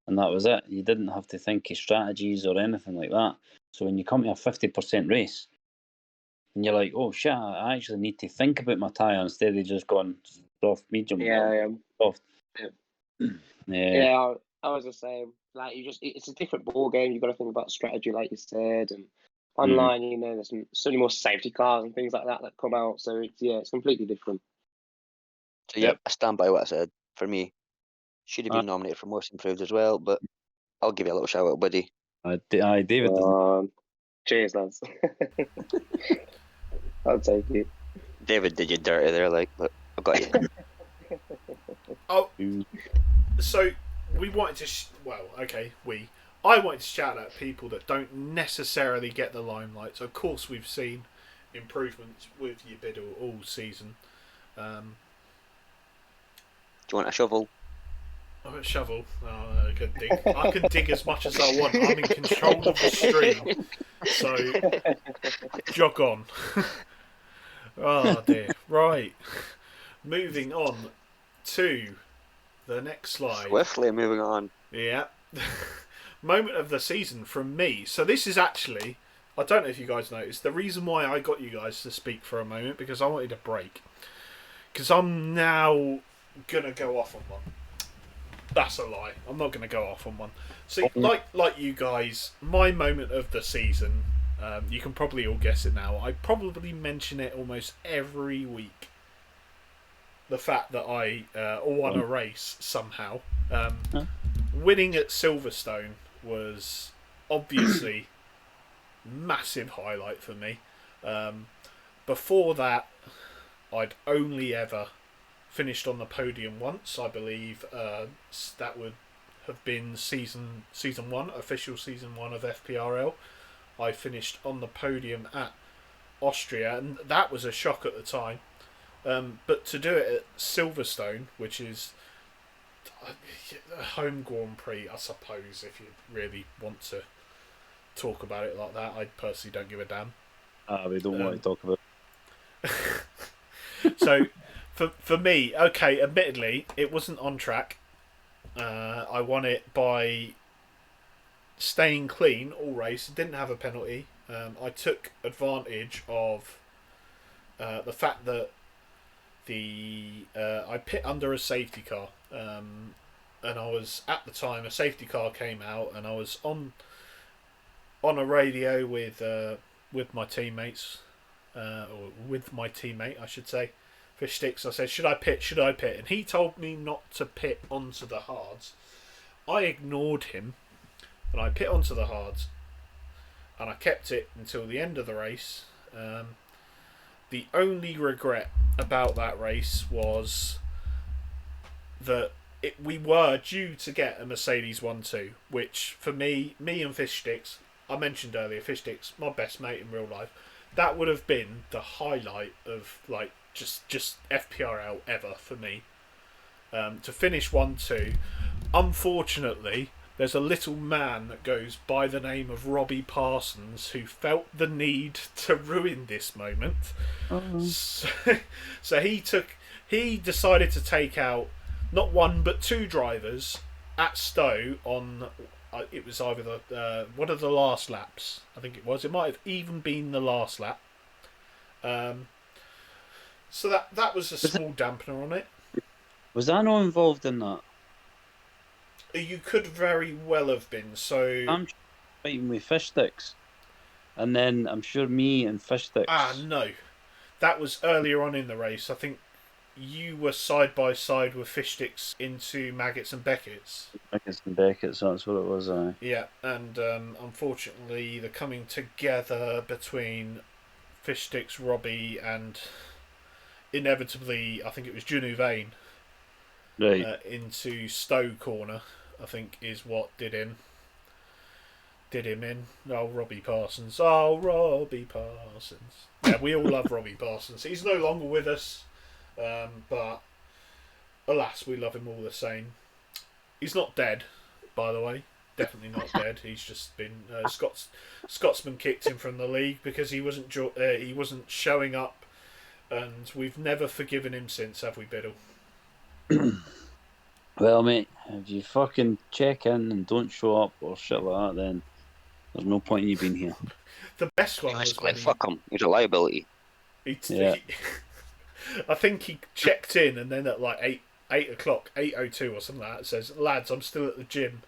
and that was it. You didn't have to think of strategies or anything like that. So when you come to a 50% race, and you're like, oh shit, I actually need to think about my tyre instead of just going soft, medium, soft. Yeah, I was the same. It's a different ball game. You've got to think about strategy, like you said, and online, there's so many more safety cars and things like that come out. So it's completely different. So yeah, I stand by what I said. For me, should have been nominated for most improved as well, but I'll give you a little shout out, buddy. David. Cheers, lads. I'll take it. David did you dirty there, but I got you. Oh, so we wanted to. I wanted to shout out people that don't necessarily get the limelight. So of course we've seen improvements with your Biddle all season. Do you want a shovel? Oh, a shovel. Oh, I can dig. I can dig as much as I want. I'm in control of the stream. So jog on. Oh dear. Right. Moving on to the next slide. Swiftly moving on. Yeah. Moment of the season from me. So this is actually, I don't know if you guys noticed, the reason why I got you guys to speak for a moment, because I wanted a break. Because I'm now going to go off on one. That's a lie. I'm not going to go off on one. See, like you guys, my moment of the season, you can probably all guess it now. I probably mention it almost every week. The fact that I won a race somehow. Winning at Silverstone was obviously massive highlight for me. Before that, I'd only ever finished on the podium once. I believe that would have been season 1, official season 1 of FPRL. I finished on the podium at Austria, and that was a shock at the time. But to do it at Silverstone, which is a home Grand Prix, I suppose, if you really want to talk about it like that, I personally don't give a damn. We don't want to talk about it. So, for me, okay, admittedly, it wasn't on track. I won it by staying clean all race. Didn't have a penalty. I took advantage of the fact that I pit under a safety car, and I was at the time a safety car came out, and I was on a radio with my teammates, or with my teammate, I should say, Fish Sticks. I said, should I pit? And he told me not to pit onto the hards. I ignored him, and I pit onto the hards, and I kept it until the end of the race. The only regret about that race was that we were due to get a Mercedes 1-2, which for me and Fish Sticks, I mentioned earlier, Fish Sticks, my best mate in real life, that would have been the highlight of like just FPRL ever for me. To finish 1-2. Unfortunately, there's a little man that goes by the name of Robbie Parsons who felt the need to ruin this moment. So he decided to take out not one but two drivers at Stowe on it was either one of the last laps, I think it was. It might have even been the last lap. So that was a small dampener on it. Was I not involved in that? You could very well have been. So I'm fighting with Fish Sticks, and then I'm sure me and Fish Sticks. No, that was earlier on in the race. I think you were side by side with Fish Sticks into Maggots and Beckett's. That's what it was. Yeah, and unfortunately, the coming together between Fish Sticks, Robbie, and inevitably, I think it was Junu Vane, right, into Stowe corner, I think is what did him in. Oh, Robbie Parsons. Yeah, we all love Robbie Parsons. He's no longer with us, but alas, we love him all the same. He's not dead, by the way. Definitely not dead. He's just been Scotsman kicked him from the league because he wasn't showing up, and we've never forgiven him since, have we, Biddle? Well, mate, if you fucking check in and don't show up or shit like that, then there's no point in you being here. The best one was when fuck him. He's a liability. I think he checked in, and then at like 8 o'clock, 8:02 or something like that, says, "Lads, I'm still at the gym,"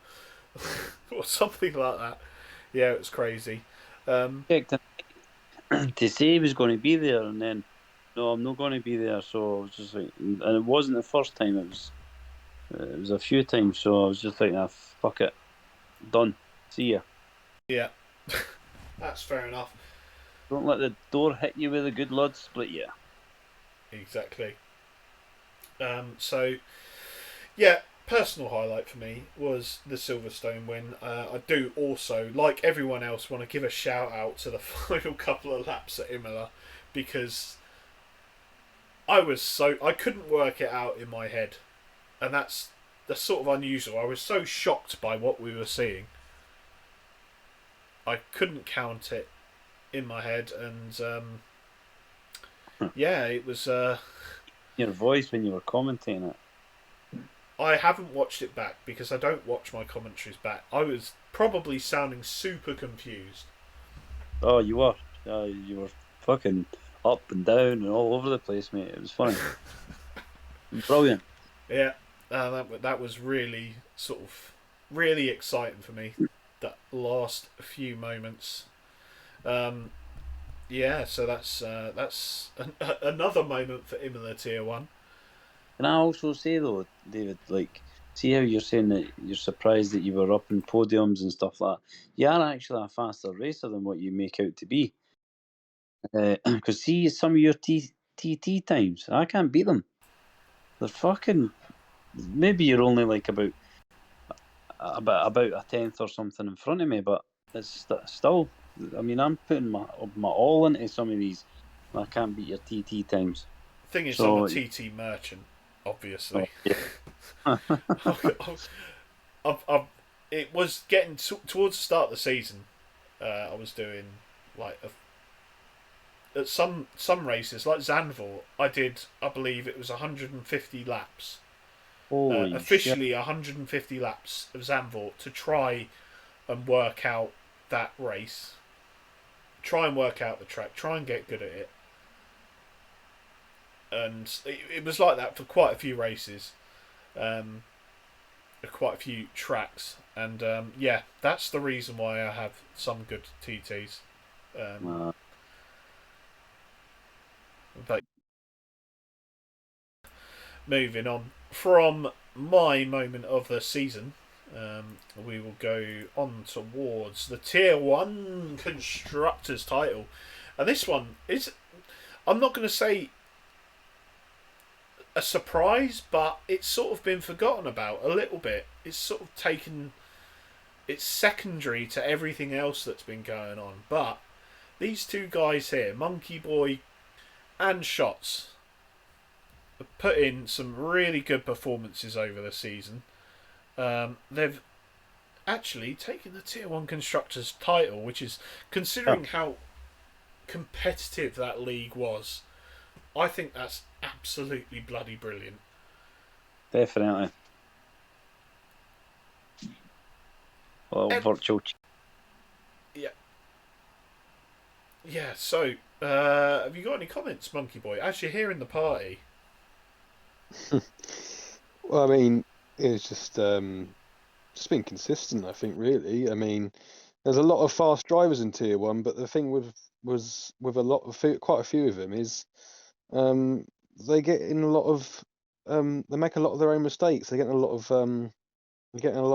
or something like that. Yeah, it was crazy. Checked in to say he was going to be there, and then no, I'm not going to be there. So I was just like, and it wasn't the first time. It was a few times. So I was just like, fuck it, done. See ya. Yeah, that's fair enough. Don't let the door hit you with a good Lord split you. Exactly. So, yeah, personal highlight for me was the Silverstone win. I do also, like everyone else, want to give a shout out to the final couple of laps at Imola, because I couldn't work it out in my head, and that's sort of unusual. I was so shocked by what we were seeing. I couldn't count it in my head, and yeah, it was. Your voice when you were commentating it. I haven't watched it back because I don't watch my commentaries back. I was probably sounding super confused. Oh, you were. You were fucking up and down and all over the place, mate. It was funny. Brilliant. Yeah. that was really sort of really exciting for me. That last few moments. Yeah, so that's another moment for Imola Tier 1. Can I also say though, David, like, see how you're saying that you're surprised that you were up in podiums and stuff like that. You are actually a faster racer than what you make out to be. Because see some of your TT times, I can't beat them. They're fucking. Maybe you're only like about a tenth or something in front of me, but it's still. I mean, I'm putting my all into some of these. And I can't beat your TT times. Thing is, So- I'm a TT merchant, obviously. Oh, It was getting towards the start of the season. I was doing like at some races, like Zandvoort, I believe it was 150 laps. Holy Officially 150 laps of Zandvoort to try and work out that race. Try and work out the track. Try and get good at it. And it was like that for quite a few races. Quite a few tracks. And yeah, that's the reason why I have some good TTs. But moving on from my moment of the season, we will go on towards the Tier 1 Constructors title. And this one is, I'm not going to say a surprise, but it's sort of been forgotten about a little bit. It's sort of taken, it's secondary to everything else that's been going on. But these two guys here, Monkey Boy and Shots, have put in some really good performances over the season. They've actually taken the Tier 1 Constructors title, which is, considering how competitive that league was, I think that's absolutely bloody brilliant. Definitely. Well, virtual. Yeah, so, have you got any comments, Monkey Boy? As you're here in the party. Well, I mean, it's just been consistent, I think, really. I mean, there's a lot of fast drivers in Tier 1, but the thing with quite a few of them is they get in a lot of they make a lot of their own mistakes. They're getting a lot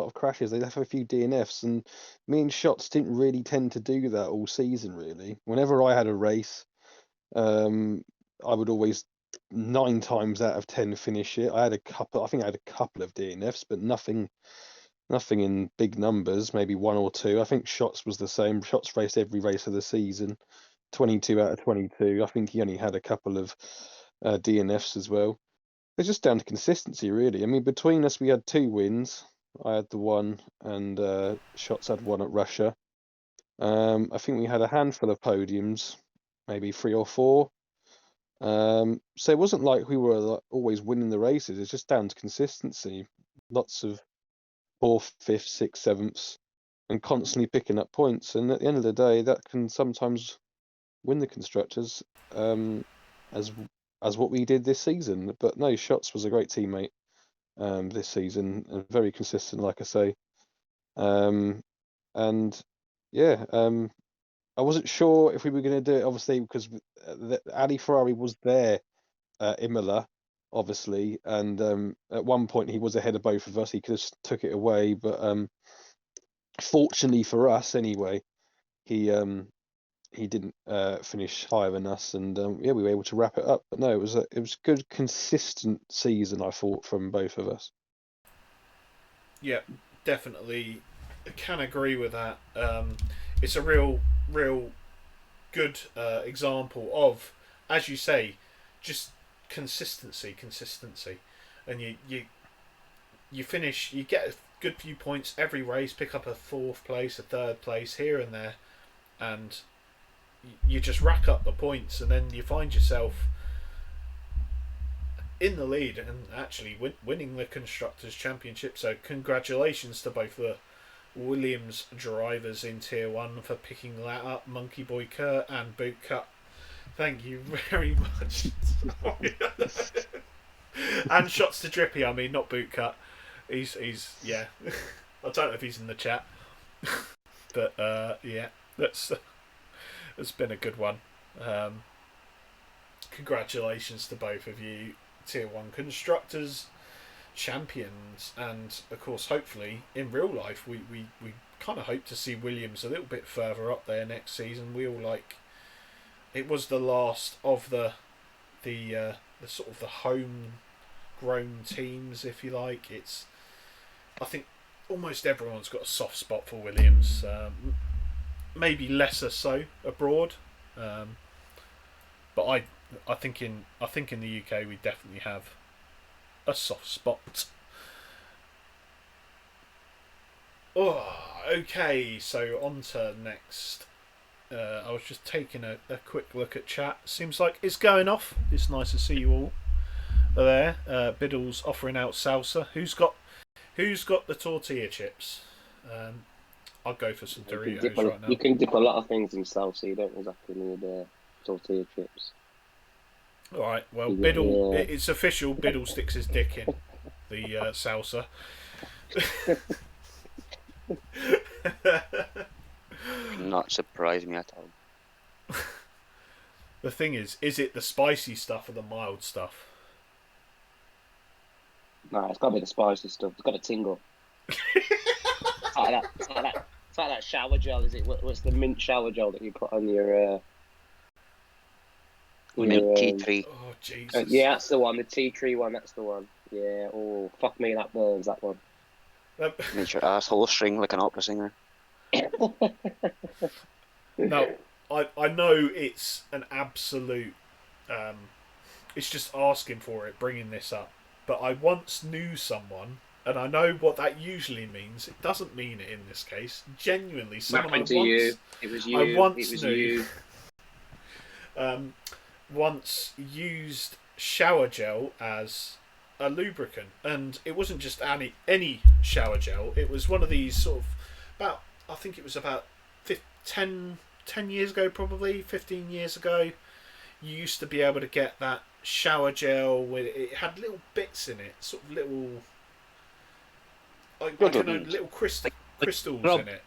of crashes. They have a few DNFs, and me and Shots didn't really tend to do that all season. Really, whenever I had a race, I would always 9 times out of 10 finish it. I think I had a couple of DNFs, but nothing in big numbers. Maybe 1 or 2. I think Shots was the same. Shots raced every race of the season, 22 out of 22. I think he only had a couple of DNFs as well. It's just down to consistency, really. I mean, between us, we had 2 wins. I had the 1, and Shots had 1 at Russia. I think we had a handful of podiums, maybe 3 or 4. So it wasn't like we were always winning the races. It's just down to consistency. Lots of 4th, 5th, 6th, 7ths, and constantly picking up points. And at the end of the day, that can sometimes win the constructors, as what we did this season. But no, Shots was a great teammate this season, and very consistent, like I say. And yeah, I wasn't sure if we were going to do it, obviously, because Ali Ferrari was there at Imola, obviously, and at one point he was ahead of both of us. He could have took it away, but fortunately for us, anyway, he didn't finish higher than us, and yeah, we were able to wrap it up. But no, it was a good, consistent season, I thought, from both of us. Yeah, definitely can agree with that. It's a real good example of, as you say, just consistency, and you finish, you get a good few points every race, pick up a 4th place, a 3rd place here and there, and you just rack up the points, and then you find yourself in the lead and actually winning the Constructors' Championship. So congratulations to both the Williams drivers in Tier 1 for picking that up, Monkey Boy Kurt and Boot Cut. Thank you very much. And shots to Drippy, I mean, not boot cut. He's yeah. I don't know if he's in the chat, but yeah, that's it's been a good one. Congratulations to both of you, Tier 1 constructors, champions, and of course, hopefully, in real life, we kind of hope to see Williams a little bit further up there next season. We all it was the last of the sort of the homegrown teams, if you like. I think almost everyone's got a soft spot for Williams. Maybe lesser so abroad, but I think in the UK we definitely have a soft spot. Oh, okay. So on to next. I was just taking a quick look at chat. Seems like it's going off. It's nice to see you all there. Biddle's offering out salsa. Who's got the tortilla chips? I'll go for some Doritos right now. You can dip a lot of things in salsa. You don't exactly need tortilla chips. All right. Well, Yeah. Biddle. It's official. Biddle sticks his dick in the salsa. Not surprise me at all. The thing is it the spicy stuff or the mild stuff? Nah, it's got to be the spicy stuff. It's got to tingle. It's like that shower gel. Is it? What's the mint shower gel that you put on your? Mint tea tree. Oh Jesus! Yeah, that's the one. The tea tree one. That's the one. Yeah. Oh, fuck me, that burns. That one. Makes your asshole string like an opera singer. No, I know it's an absolute. It's just asking for it, bringing this up. But I once knew someone, and I know what that usually means. It doesn't mean it in this case. Genuinely, someone I once, you. It was you. I once it was knew. you. Once used shower gel as a lubricant, and it wasn't just any shower gel. It was one of these sort of I think it was about 10 years ago, probably 15 years ago. You used to be able to get that shower gel with it had little bits in it, sort of little I don't know, little crystals in it,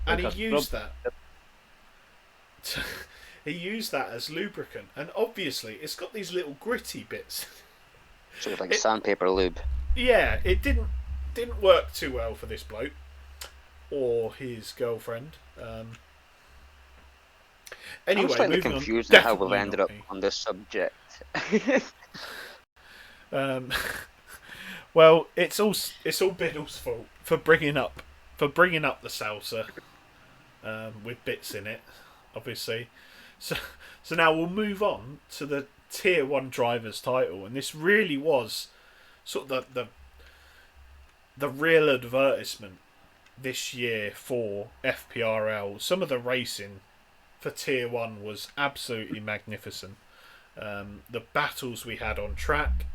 and he used that. He used that as lubricant, and obviously it's got these little gritty bits. Sort of like sandpaper lube. Yeah, it didn't work too well for this bloke or his girlfriend. Anyway, I'm slightly moving confused on. at how we've Definitely ended not up me. on this subject. Well, it's all Biddle's fault for bringing up the salsa with bits in it, obviously. So now we'll move on to the Tier 1 drivers title, and this really was sort of the real advertisement this year for FPRL. Some of the racing for Tier 1 was absolutely magnificent. The battles we had on track,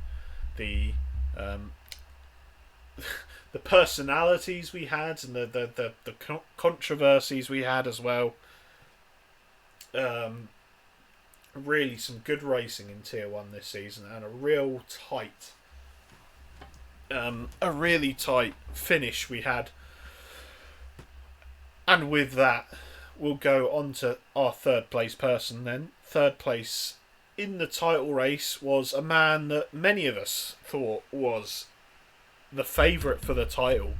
the personalities we had, and the controversies we had as well. Really some good racing in Tier 1 this season, and a really tight finish we had. And with that, we'll go on to our third place person then. Third place in the title race was a man that many of us thought was the favourite for the title,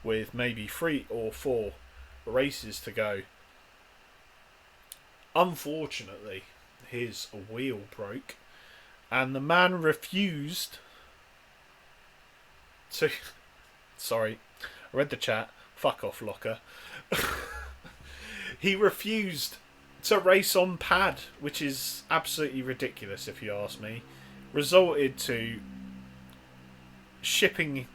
with maybe 3 or 4 races to go. Unfortunately, his wheel broke, and the man refused to... Sorry, I read the chat. Fuck off, Locker. He refused to race on pad, which is absolutely ridiculous if you ask me. Resulted to shipping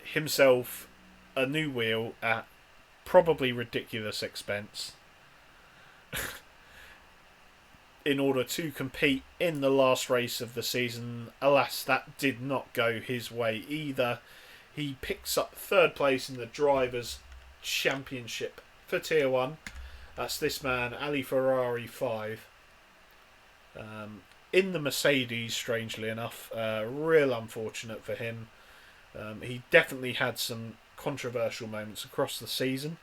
himself a new wheel at probably ridiculous expense in order to compete in the last race of the season. Alas, that did not go his way either. He picks up third place in the Drivers' Championship for Tier 1. That's this man, Ali Ferrari 5. in the Mercedes, strangely enough. Real unfortunate for him. He definitely had some controversial moments across the season.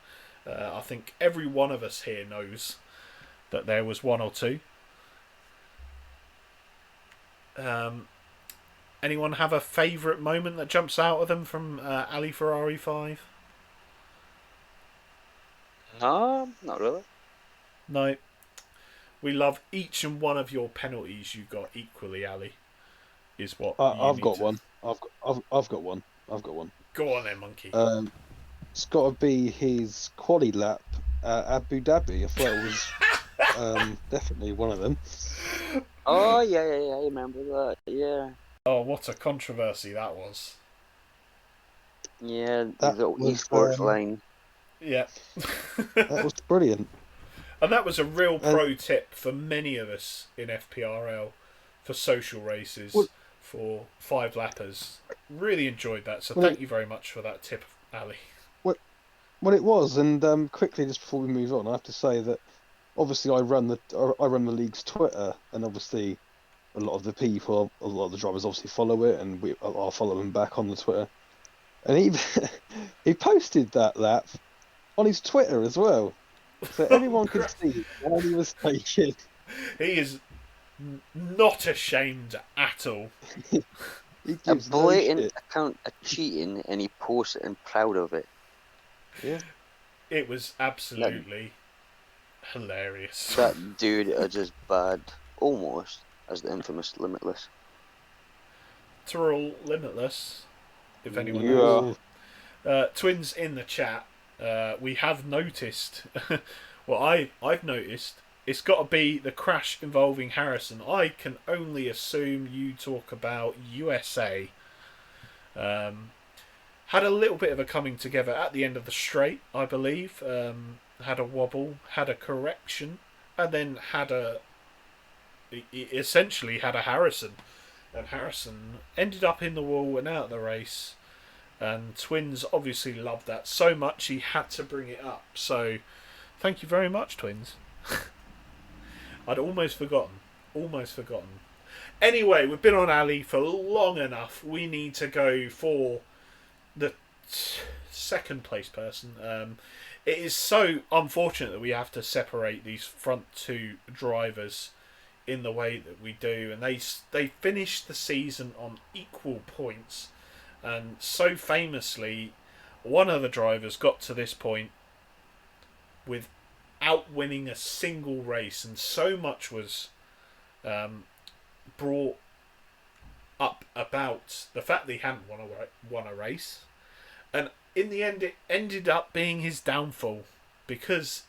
I think every one of us here knows that there was one or two. Anyone have a favourite moment that jumps out of them from Ali Ferrari 5? No, not really. No. We love each and one of your penalties you got equally, Ali. Is what I've need got to- one. I've got one. I've got one. Go on then, monkey. It's got to be his quali lap at Abu Dhabi. I thought it was definitely one of them. Oh yeah, I remember that. Yeah, Oh, what a controversy that was. yeah, the That little was, esports line. Yeah. That was brilliant. And that was a real pro tip for many of us in FPRL for social races, Well- for 5 lappers. Really enjoyed that. So Well, thank you very much for that tip, Ali. Well, it was, and quickly just before we move on, I have to say that obviously I run the league's Twitter, and obviously a lot of the drivers obviously follow it, and I'll follow them back on the Twitter. And he he posted that lap on his Twitter as well, so everyone could see how he was taking. He is not ashamed at all. He A gives no blatant shit. account of cheating, and he posts it and proud of it. Yeah. It was absolutely hilarious. That dude is as bad, almost, as the infamous Limitless. Tyrrell Limitless, if anyone Yeah. knows. Twins in the chat, we have noticed, well, I've noticed, it's got to be the crash involving Harrison. I can only assume you talk about USA. Had a little bit of a coming together at the end of the straight, I believe. Had a wobble, had a correction, and then essentially had a Harrison. And Harrison ended up in the wall and out of the race. And Twins obviously loved that so much he had to bring it up. So thank you very much, Twins. I'd almost forgotten. Anyway, we've been on Ali for long enough. We need to go for the second place person. It is so unfortunate that we have to separate these front two drivers in the way that we do, and they finished the season on equal points, and so famously one of the drivers got to this point without winning a single race, and so much was brought up about the fact that he hadn't won a race, and in the end it ended up being his downfall, because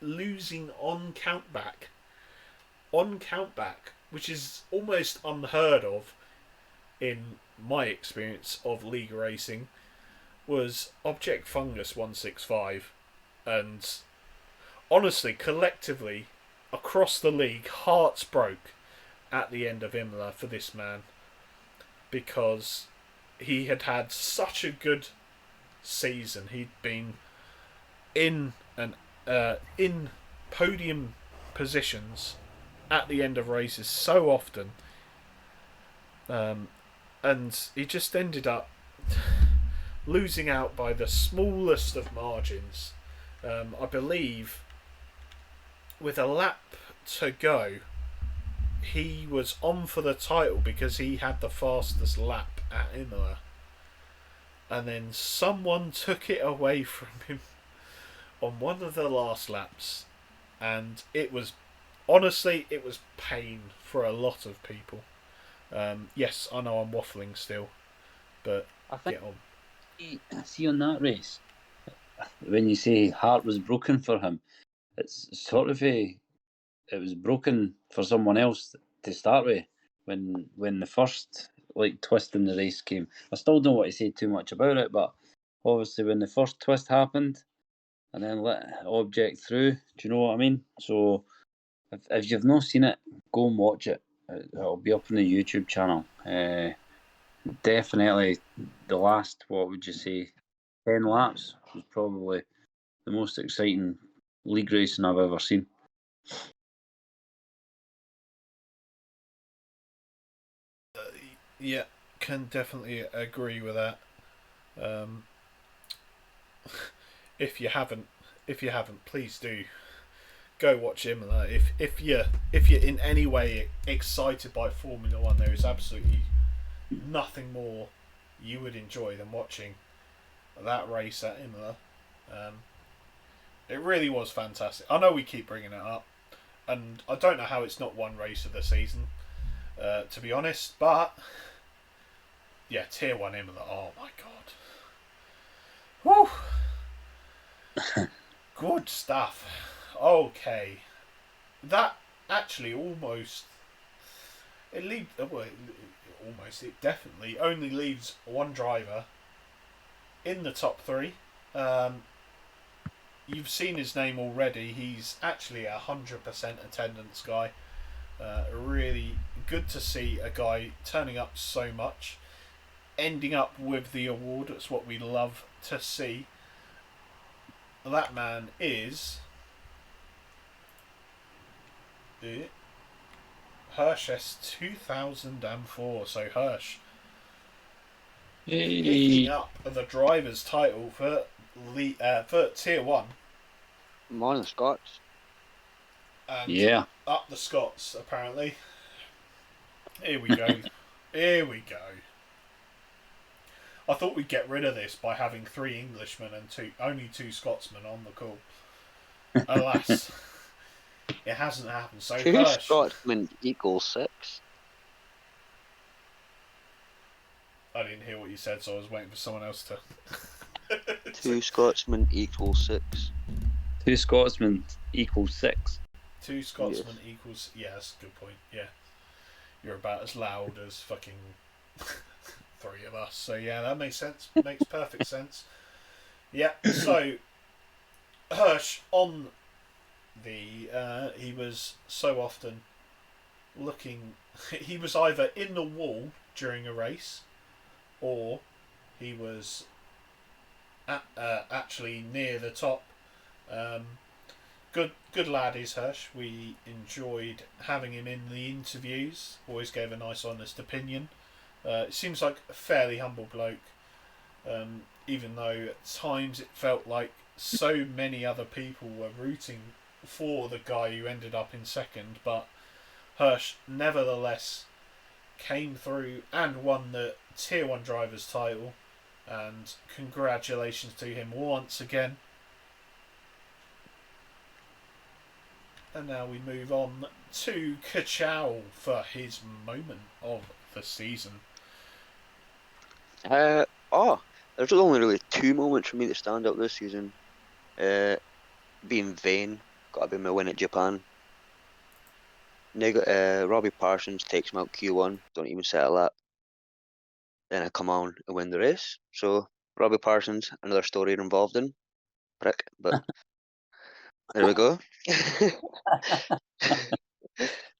losing on countback, which is almost unheard of in my experience of league racing, was Object Fungus 165. And honestly, collectively across the league, hearts broke at the end of Imola for this man, because he had such a good season. He'd been in podium positions at the end of races so often, and he just ended up losing out by the smallest of margins. I believe with a lap to go, he was on for the title because he had the fastest lap at Imola, and then someone took it away from him on one of the last laps, and it was pain for a lot of people. Yes, I know I'm waffling still, but I think get on. see on that race, when you say heart was broken for him, it's sort of it was broken for someone else to start with. When the first twist in the race came, I still don't want to say too much about it, but obviously when the first twist happened, and then let Object through, do you know what I mean? So if you've not seen it, go and watch it. It'll be up on the YouTube channel. Definitely the last, what would you say, 10 laps was probably the most exciting league racing I've ever seen. Yeah, can definitely agree with that. Um, if you haven't, please do go watch Imola. If you're in any way excited by Formula One, there is absolutely nothing more you would enjoy than watching that race at Imola. Um, it really was fantastic. I know we keep bringing it up, and I don't know how it's not one race of the season, to be honest. But yeah, Tier 1 Imola. Oh my god. Woo! Good stuff. Okay. That actually almost. It definitely only leaves one driver in the top three. You've seen his name already. He's actually a 100% attendance guy. Really good to see a guy turning up so much, ending up with the award. That's what we love to see. That man is Hirsch S 2004. So Hirsch picking up the driver's title for Tier 1. More than Scots. And Yeah. up the Scots, apparently. Here we go. Here we go. I thought we'd get rid of this by having 3 Englishmen and only 2 Scotsmen on the call. Alas, it hasn't happened. So 2 Hirsch, Scotsmen equals 6. I didn't hear what you said, so I was waiting for someone else to. 2 Scotsmen equals 6. 2 Scotsmen equals 6. 2 Scotsmen equals. Yeah, that's a good point. Yeah, you're about as loud as fucking 3 of us. So yeah, that makes sense. Makes perfect sense. Yeah. So Hirsch on the. He was so often looking. He was either in the wall during a race, or he was actually near the top. Good lad is Hirsch. We enjoyed having him in the interviews. Always gave a nice, honest opinion. It seems like a fairly humble bloke. Even though at times it felt like so many other people were rooting for the guy who ended up in second, but Hirsch nevertheless came through and won the Tier 1 driver's title. And congratulations to him once again. And now we move on to Kachow for his moment of the season. There's only really 2 moments for me that stand out this season. Being vain, gotta be my win at Japan. Robbie Parsons takes him out Q1, don't even settle that. Then I come on and win the race. So Robbie Parsons, another story involved in. Prick, but there we go.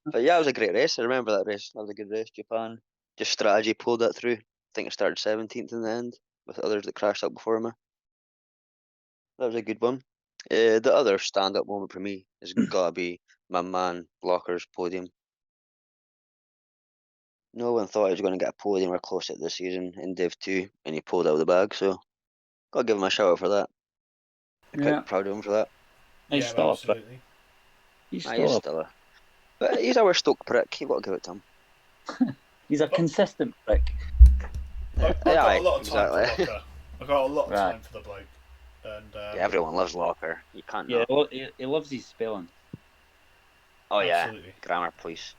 But yeah, it was a great race. I remember that race. That was a good race. Japan. Just strategy pulled that through. I think I started 17th in the end, with others that crashed out before me. That was a good one. The other stand-up moment for me has got to be my man Blocker's podium. No one thought he was going to get a podium or close it this season in Div 2, and he pulled out of the bag, so got to give him a shout out for that. I'm quite proud of him for that. He's Yeah, still absolutely. He's He's still still a... But he's our Stoke prick, you've got to give it to him. He's a consistent prick. I've got a lot of time exactly. for Locker. I've got a lot of Right. time for the bloke. And Yeah, everyone loves Locker. You can't Yeah, not. well, he loves his spelling. Oh yeah, absolutely. grammar please.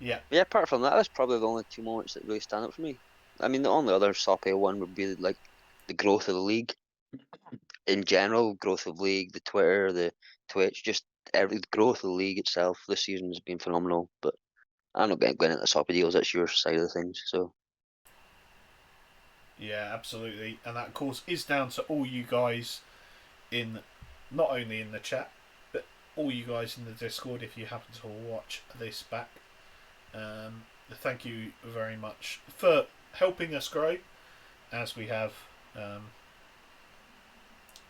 Yeah. Yeah, apart from that, that's probably the only 2 moments that really stand out for me. I mean, the only other soppy one would be like the growth of the league. In general, growth of league, the Twitter, the Twitch, just the growth of the league itself this season has been phenomenal. But I'm not going into the soppy deals, that's your side of the things. So Yeah, absolutely. And that, of course, is down to all you guys not only in the chat, but all you guys in the Discord if you happen to watch this back. Thank you very much for helping us grow as we have.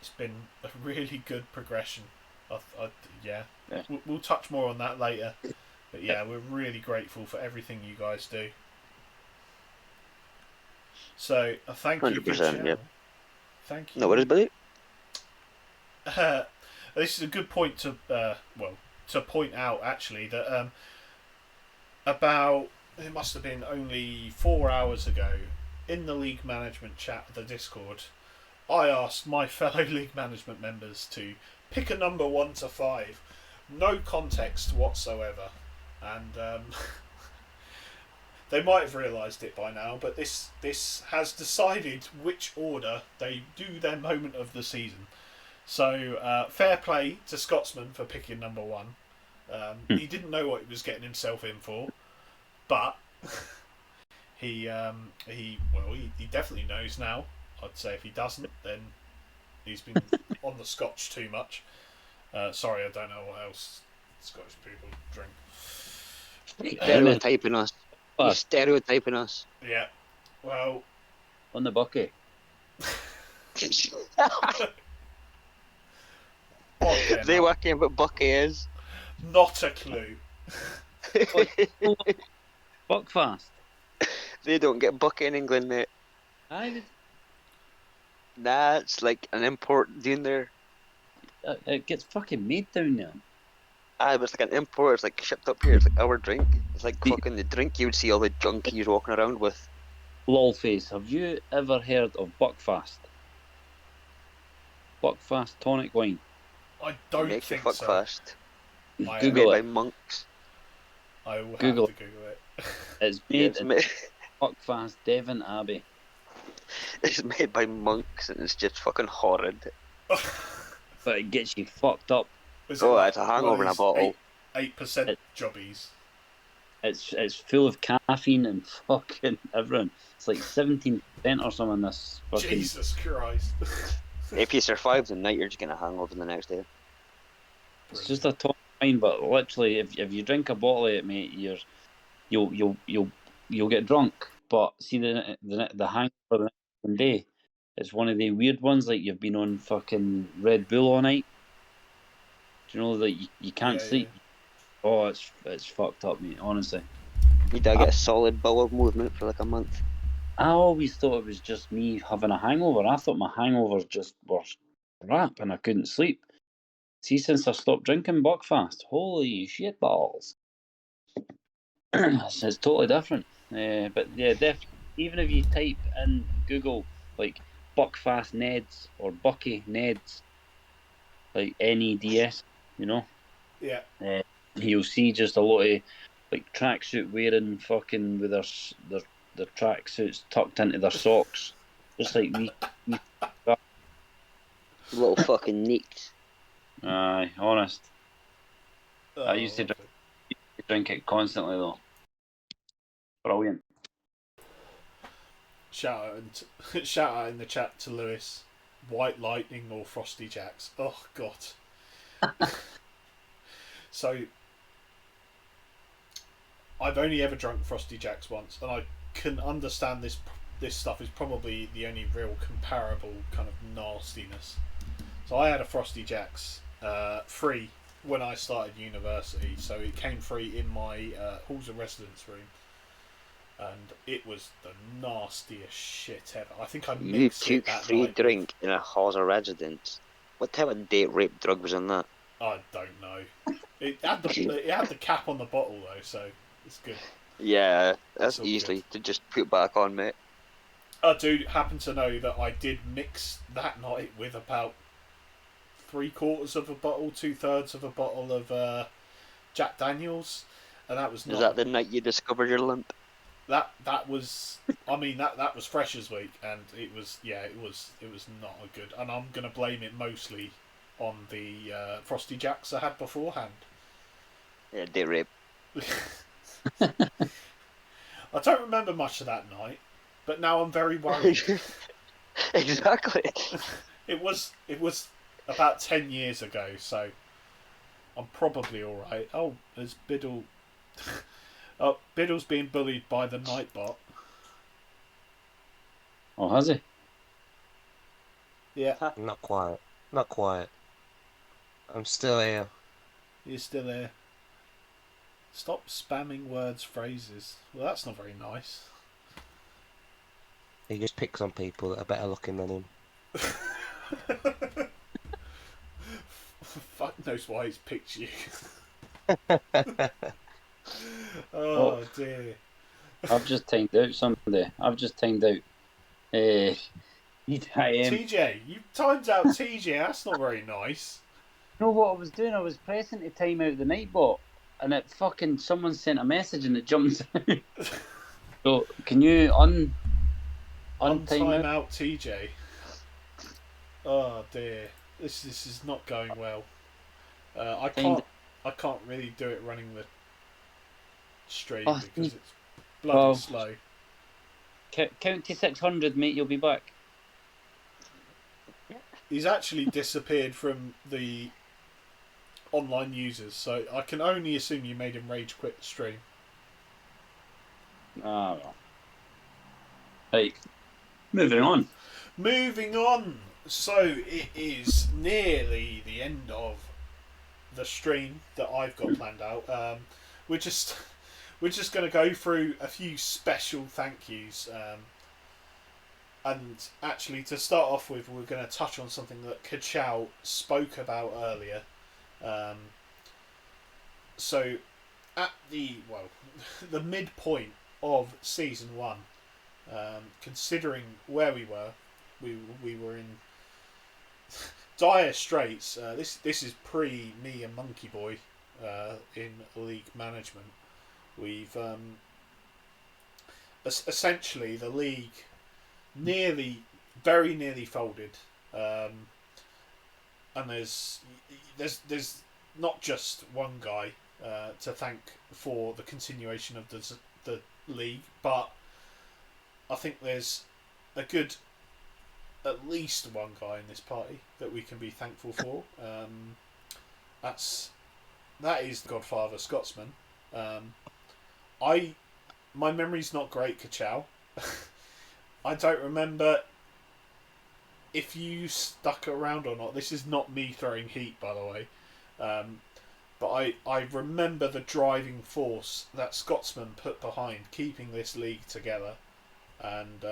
It's been a really good progression. Yeah. We'll touch more on that later. But yeah, we're really grateful for everything you guys do. So thank you, good 100%, shout. yep. Thank you. No worries, buddy. This is a good point to to point out actually that about it must have been only 4 hours ago in the league management chat of the Discord, I asked my fellow league management members to pick a number 1 to 5, no context whatsoever, and they might have realised it by now, but this has decided which order they do their moment of the season. So fair play to Scotsman for picking number 1. He didn't know what he was getting himself in for, but he definitely knows now. I'd say if he doesn't, then he's been on the Scotch too much. Sorry, I don't know what else Scottish people drink. Stereotyping us. You're stereotyping us. Yeah. Well, On the bucket. They working what Bucky is. Not a clue. Buckfast. They don't get Bucky in England, mate. Nah, it's like an import down there. It gets fucking made down there. It's like an import. It's like shipped up here. It's like our drink. It's like fucking the drink you would see all the junkies walking around with. Lolface, have you ever heard of Buckfast? Buckfast tonic wine. I don't Makes you think fuck so. fast. Google Made it. by monks. I will Google have to Google it. It's Yeah, made it's, in made, Buckfast Devon Abbey. it's made by monks and it's just fucking horrid. But it gets you fucked up. Was it Oh, like it's a hangover in a one of these bottle. 8% jobbies. It's full of caffeine and fucking everything. It's like 17% or something. This fucking Jesus Christ. If you survive the night, you're just gonna hangover the next day. it's just a tonic wine, but literally, if you drink a bottle of it, mate, you'll get drunk. But see the hangover the next day. It's one of the weird ones, like you've been on fucking Red Bull all night. Do you know that you can't Yeah, sleep? Oh, it's fucked up, mate. Honestly, You gotta get a solid bowel movement for like a month. I always thought it was just me having a hangover. I thought my hangovers just were crap and I couldn't sleep. See, since I stopped drinking Buckfast, holy shit balls! it's totally different. But yeah, even if you type in Google like Buckfast Neds or Bucky Neds, like NEDS, you know, Yeah. you'll see just a lot of like tracksuit wearing fucking with their tracksuits tucked into their socks, just like me. Little fucking neeks. Aye, honest. Oh, I used to drink it constantly though. Brilliant. Shout out in the chat to Lewis. White Lightning or Frosty Jacks. Oh god. So I've only ever drunk Frosty Jacks once, and I can understand this stuff is probably the only real comparable kind of nastiness. So I had a Frosty Jacks free when I started university, so it came free in my halls of residence room, and it was the nastiest shit ever. I think I You mixed it took that free night. drink in a house of residence. What type of date rape drug was in that? I don't know. It had the cap on the bottle though, so it's good. Yeah, It's that's all easily to just put back on, mate. I do happen to know that I did mix that night with about 3/4 of a bottle, 2/3 of a bottle of Jack Daniels, and that was not. Is that the night you discovered your limp? That was. I mean that was Freshers Week, and it was not a good. And I'm gonna blame it mostly on the Frosty Jacks I had beforehand. Yeah, date rape. I don't remember much of that night, but now I'm very worried. Exactly. It was about 10 years ago, so I'm probably all right. Oh, there's Biddle. Oh, Biddle's being bullied by the Nightbot. Oh, has he? Yeah, Not quiet. Not quiet. I'm still here. he's still there. Stop spamming words, phrases. Well, that's not very nice. He just picks on people that are better looking than him. Fuck knows why he's picked you. Oh Oh. dear. I've just timed out somebody. I've just timed out. I am. TJ, you timed out TJ. That's not very nice. You know what I was doing? I was pressing to time out the Nightbot, and it fucking someone sent a message and it jumped out. So can you untime Untime out? out TJ. Oh dear. This is not going well. I can't really do it running the stream Oh, because it's bloody well, slow. Count to 600, mate. You'll be back. He's actually disappeared from the online users, so I can only assume you made him rage quit the stream. Ah, well. Right. Moving on. Moving on. So it is nearly the end of the stream that I've got planned out. We're just going to go through a few special thank yous. And actually, to start off with, we're going to touch on something that Kachow spoke about earlier. So, at the the midpoint of season 1, considering where we were in dire straits. This is pre me and Monkey Boy in league management. We've essentially the league very nearly folded, and there's not just one guy to thank for the continuation of the league, but I think there's a good at least one guy in this party that we can be thankful for. That is the Godfather Scotsman. My memory's not great, Kachow. I don't remember if you stuck around or not. This is not me throwing heat, by the way. But I remember the driving force that Scotsman put behind keeping this league together. And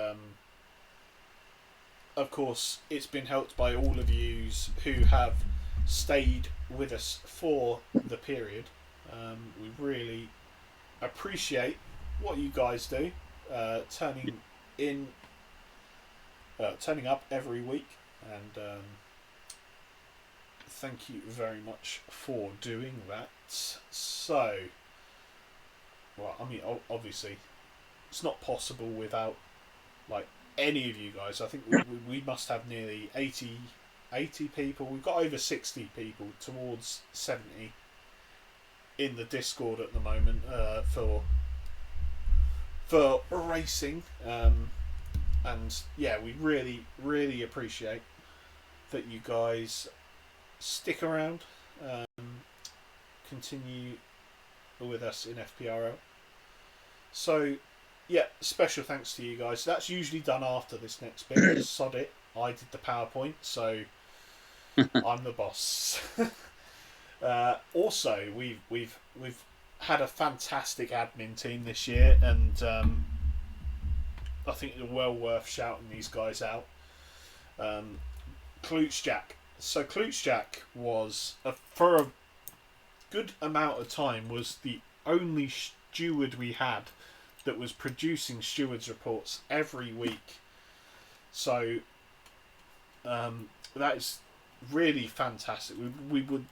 of course, it's been helped by all of yous who have stayed with us for the period. We really appreciate what you guys do, turning up every week, and thank you very much for doing that. So, well, I mean, obviously, it's not possible without any of you guys. I think we must have nearly 80 people. We've got over 60 people, towards 70 in the Discord at the moment for racing. And yeah, we really appreciate that you guys stick around, continue with us in FPRL. So yeah, special thanks to you guys. That's usually done after this next bit. Sod it, I did the PowerPoint, so I'm the boss. Also, we've had a fantastic admin team this year, and I think it's well worth shouting these guys out. Klutschjack. So Klutschjack was for a good amount of time was the only steward we had that was producing stewards reports every week. So that is really fantastic. We would,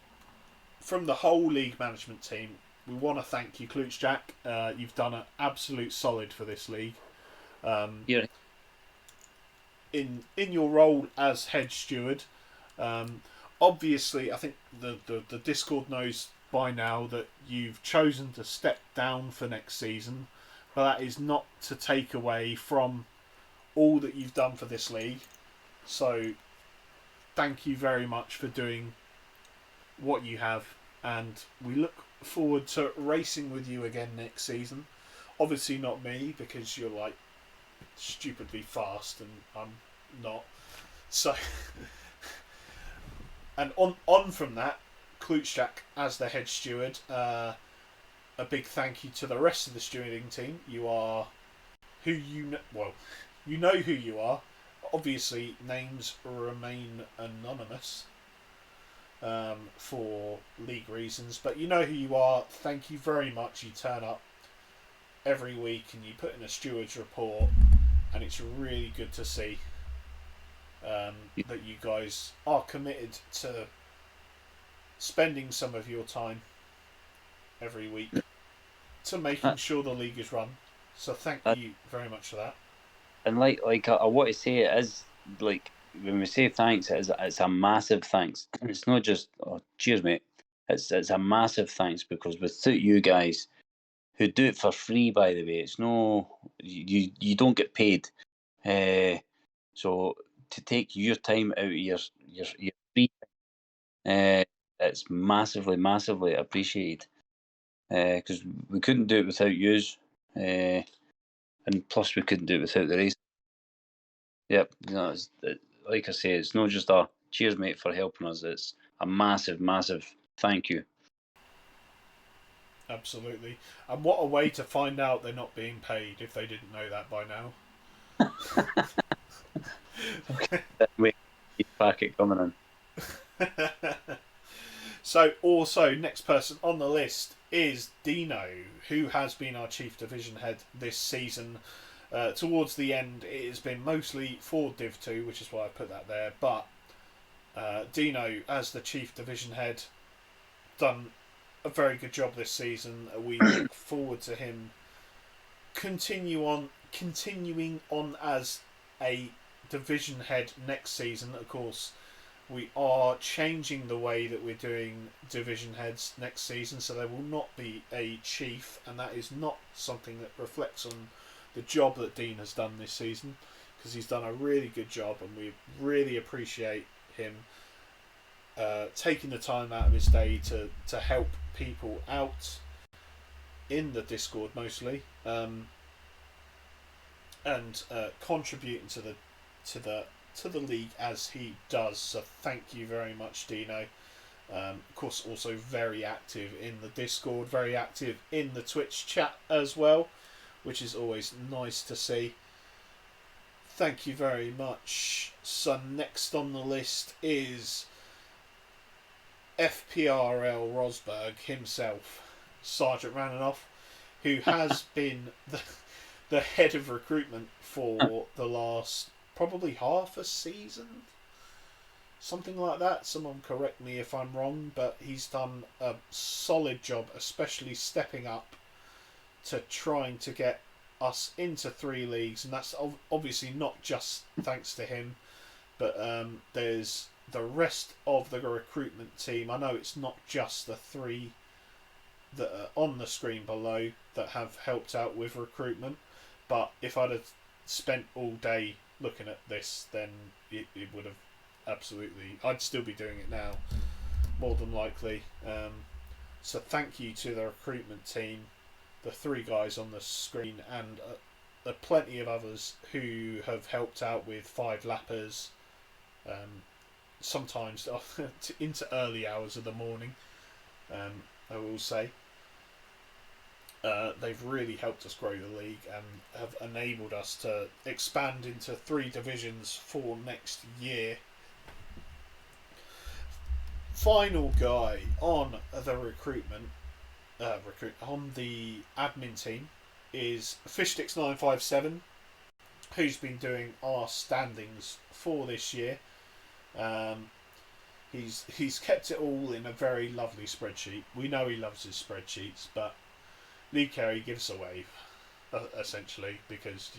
from the whole league management team, we want to thank you, Klutschjack. You've done an absolute solid for this league. Yeah. In your role as head steward, obviously, I think the Discord knows by now that you've chosen to step down for next season, but that is not to take away from all that you've done for this league. So, thank you very much for doing what you have, and we look forward to racing with you again next season. Obviously not me, because you're stupidly fast and I'm not. So and on from that, Klutschjack as the head steward, a big thank you to the rest of the stewarding team. You are who you know. Well, you know who you are. Obviously, names remain anonymous for league reasons, but you know who you are. Thank you very much. You turn up every week and you put in a steward's report, and it's really good to see that you guys are committed to spending some of your time every week to making sure the league is run. So thank you very much for that. And I want to say, it is like, when we say thanks, it's a massive thanks. It's not just, oh, cheers, mate. It's a massive thanks, because without you guys, who do it for free, by the way, it's no, you don't get paid. So to take your time out of your free, it's massively appreciated. Because we couldn't do it without yous, and plus we couldn't do it without the race. Yep, like I say, it's not just a cheers, mate, for helping us. It's a massive thank you. Absolutely. And what a way to find out they're not being paid if they didn't know that by now. Wait, keep packet coming in. So, also, next person on the list is Dino, who has been our Chief Division Head this season. Towards the end, it has been mostly for Div 2, which is why I put that there. But Dino, as the Chief Division Head, done a very good job this season. We look forward to him continuing on as a division head next season. Of course, we are changing the way that we're doing division heads next season, so there will not be a chief, and that is not something that reflects on the job that Dean has done this season, because he's done a really good job, and we really appreciate him taking the time out of his day to help people out in the Discord mostly, and contributing to the league as he does. So thank you very much, Dino. Of course, also very active in the Discord, very active in the Twitch chat as well, which is always nice to see. Thank you very much. So next on the list is FPRL Rosberg himself, Sergeant Rananoff, who has been the head of recruitment for the last probably half a season, something like that. Someone correct me if I'm wrong, but he's done a solid job, especially stepping up to trying to get us into 3 leagues, and that's obviously not just thanks to him, but there's the rest of the recruitment team. I know it's not just the 3 that are on the screen below that have helped out with recruitment, but if I'd have spent all day looking at this, then it would have absolutely, I'd still be doing it now, more than likely. So thank you to the recruitment team, the 3 guys on the screen, and plenty of others who have helped out with 5 lappers, sometimes into early hours of the morning. I will say they've really helped us grow the league and have enabled us to expand into 3 divisions for next year. Final guy on the recruitment on the admin team is Fishtix957, who's been doing our standings for this year. He's kept it all in a very lovely spreadsheet. We know he loves his spreadsheets, but League Carry gives away essentially, because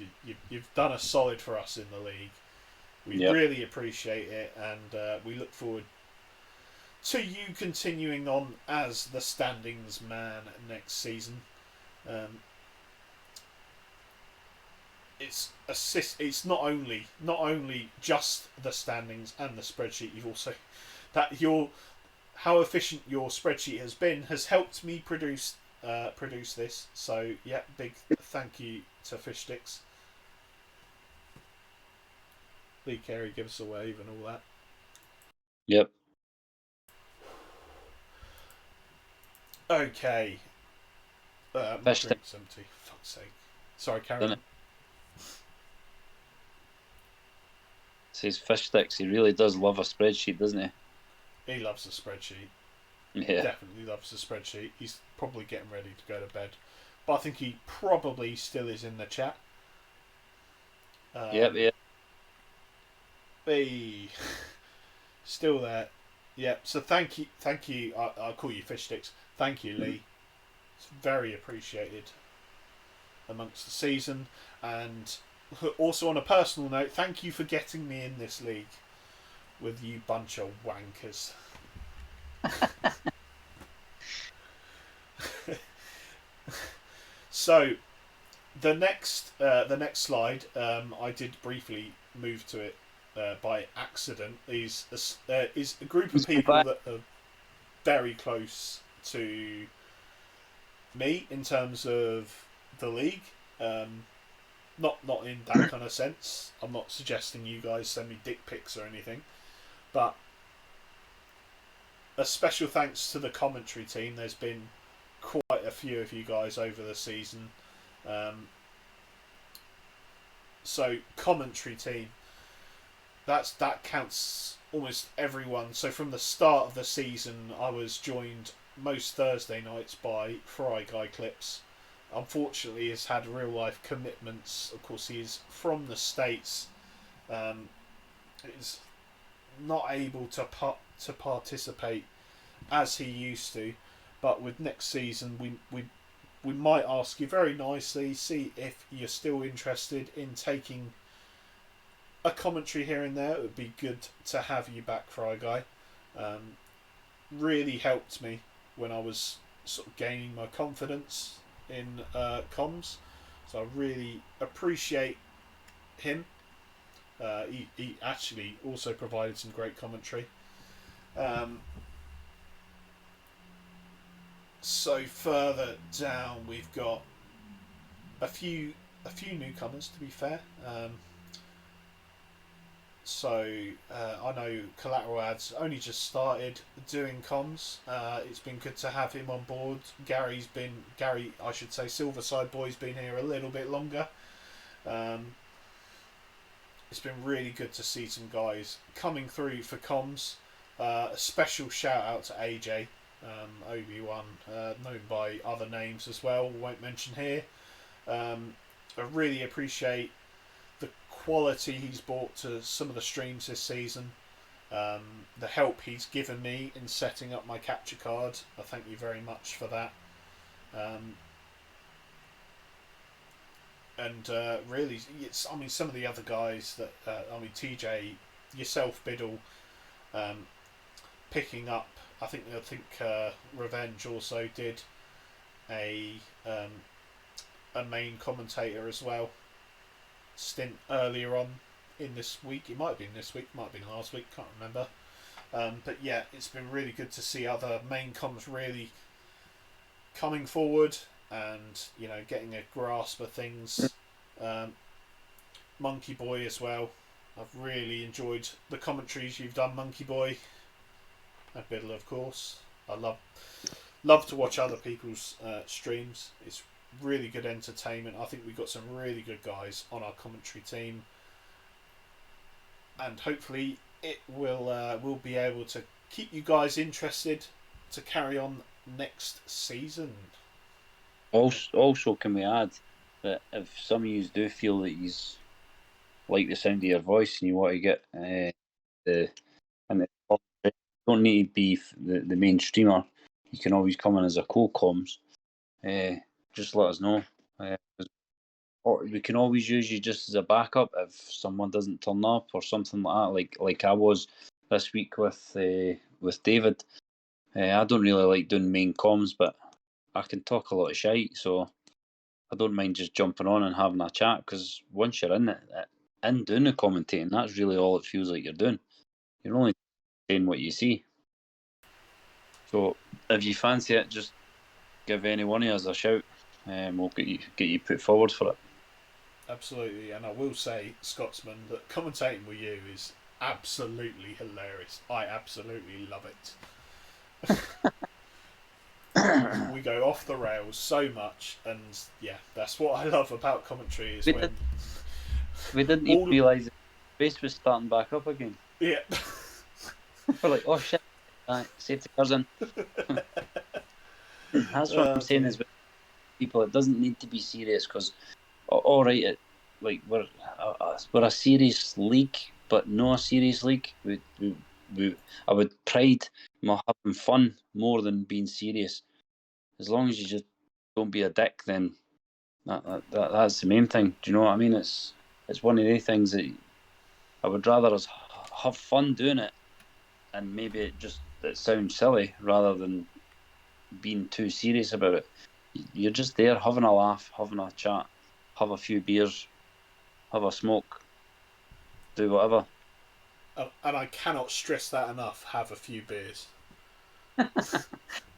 you've done a solid for us in the league. We really appreciate it, and we look forward to you continuing on as the standings man next season. It's not only just the standings and the spreadsheet. You've also how efficient your spreadsheet has helped me produce this. So yeah, big thank you to Fishtix. Lee Carey, give us a wave and all that. Yep. Okay. My Fish stick, drink's empty. Fuck's sake. Sorry, Karen. Didn't says fish sticks. He really does love a spreadsheet, doesn't he? He loves the spreadsheet. Yeah. Definitely loves the spreadsheet. He's probably getting ready to go to bed. But I think he probably still is in the chat. Yep. Hey. Still there. Yep. So thank you. I'll call you fish sticks. Thank you, Lee. It's very appreciated amongst the season. And also on a personal note, thank you for getting me in this league with you bunch of wankers. So the next slide, I did briefly move to it by accident. Is a group of people that are very close to me in terms of the league. Not in that kind of sense. I'm not suggesting you guys send me dick pics or anything, but a special thanks to the commentary team. There's been quite a few of you guys over the season. So commentary team, that counts almost everyone. So from the start of the season, I was joined most Thursday nights by Fry Guy Clips. Unfortunately, he's had real life commitments. Of course, he's from the States. Is not able to participate as he used to. But with next season, we might ask you very nicely, see if you're still interested in taking a commentary here and there. It would be good to have you back, Fry Guy. Really helped me when I was sort of gaining my confidence in comms. So I really appreciate him. He actually also provided some great commentary. So further down, we've got a few newcomers. To be fair, I know Collateral Ads only just started doing comms. It's been good to have him on board. Gary, I should say, Silverside Boy's been here a little bit longer. It's been really good to see some guys coming through for comms. A special shout out to AJ. Obi-Wan, known by other names as well, won't mention here. I really appreciate the quality he's brought to some of the streams this season, the help he's given me in setting up my capture card. I thank you very much for that. Really, some of the other guys that, TJ, yourself, Biddle, picking up. I think Revenge also did a main commentator as well stint earlier on in this week. It might have been this week, might have been last week, can't remember. But yeah, it's been really good to see other main comms really coming forward and getting a grasp of things. Monkey Boy as well. I've really enjoyed the commentaries you've done, Monkey Boy. And Biddle, of course. I love to watch other people's streams. It's really good entertainment. I think we've got some really good guys on our commentary team, and hopefully it will be able to keep you guys interested to carry on next season. Also, can we add that if some of you do feel that you like the sound of your voice and you want to get don't need to be the main streamer. You can always come in as a co-comms. Just let us know. We can always use you just as a backup if someone doesn't turn up or something like that. Like I was this week with David. I don't really like doing main comms, but I can talk a lot of shite, so I don't mind just jumping on and having a chat. Because once you're in it, in doing the commentating, that's really all it feels like you're doing. You're only saying what you see. So if you fancy it, just give any one of us a shout, and we'll get you put forward for it. Absolutely, and I will say, Scotsman, that commentating with you is absolutely hilarious. I absolutely love it. we go off the rails so much, and yeah, that's what I love about commentary is We when We didn't all even realise the race was starting back up again. yeah. We're like, oh shit, safety car's in. That's what I'm saying is with people, it doesn't need to be serious because, all right, we're a serious league, but no a serious league. I would pride my having fun more than being serious. As long as you just don't be a dick, then that's the main thing. Do you know what I mean? It's one of the things that I would rather us have fun doing it, and maybe it sounds silly rather than being too serious about it. You're just there having a laugh, having a chat, have a few beers, have a smoke, do whatever. And I cannot stress that enough. Have a few beers.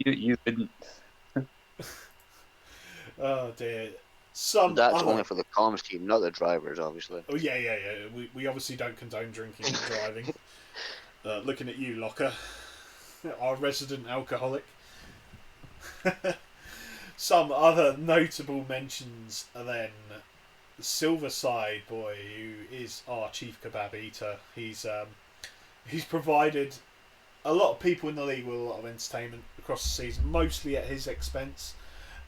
You wouldn't. Oh dear. That's only for the comms team, not the drivers, obviously. Oh yeah. We obviously don't condone drinking and driving. Looking at you, Locker, our resident alcoholic. Some other notable mentions are then Silverside boy, who is our chief kebab eater. He's provided a lot of people in the league with a lot of entertainment across the season, mostly at his expense.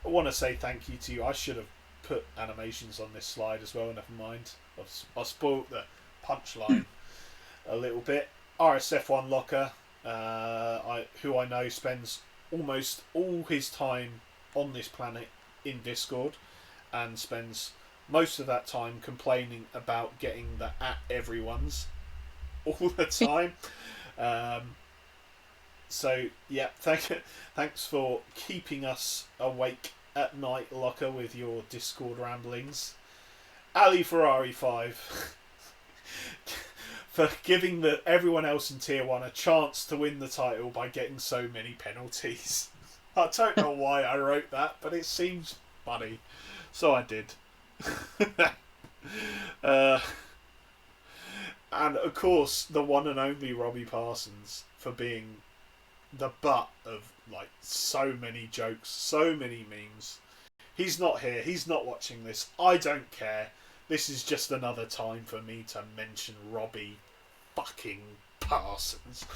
I want to say thank you to you. I should have put animations on this slide as well. Never mind. I spoilt the punchline a little bit. RSF1 Locker, who I know spends almost all his time on this planet in Discord, and spends most of that time complaining about getting the at everyone's all the time. So yeah, thanks for keeping us awake at night, Locker, with your Discord ramblings. Ali Ferrari 5 for giving everyone else in Tier 1 a chance to win the title by getting so many penalties. I don't know why I wrote that, but it seems funny, so I did. And of course, the one and only Robbie Parsons for being the butt of like so many jokes, so many memes. He's not here. He's not watching this. I don't care. This is just another time for me to mention Robbie fucking Parsons.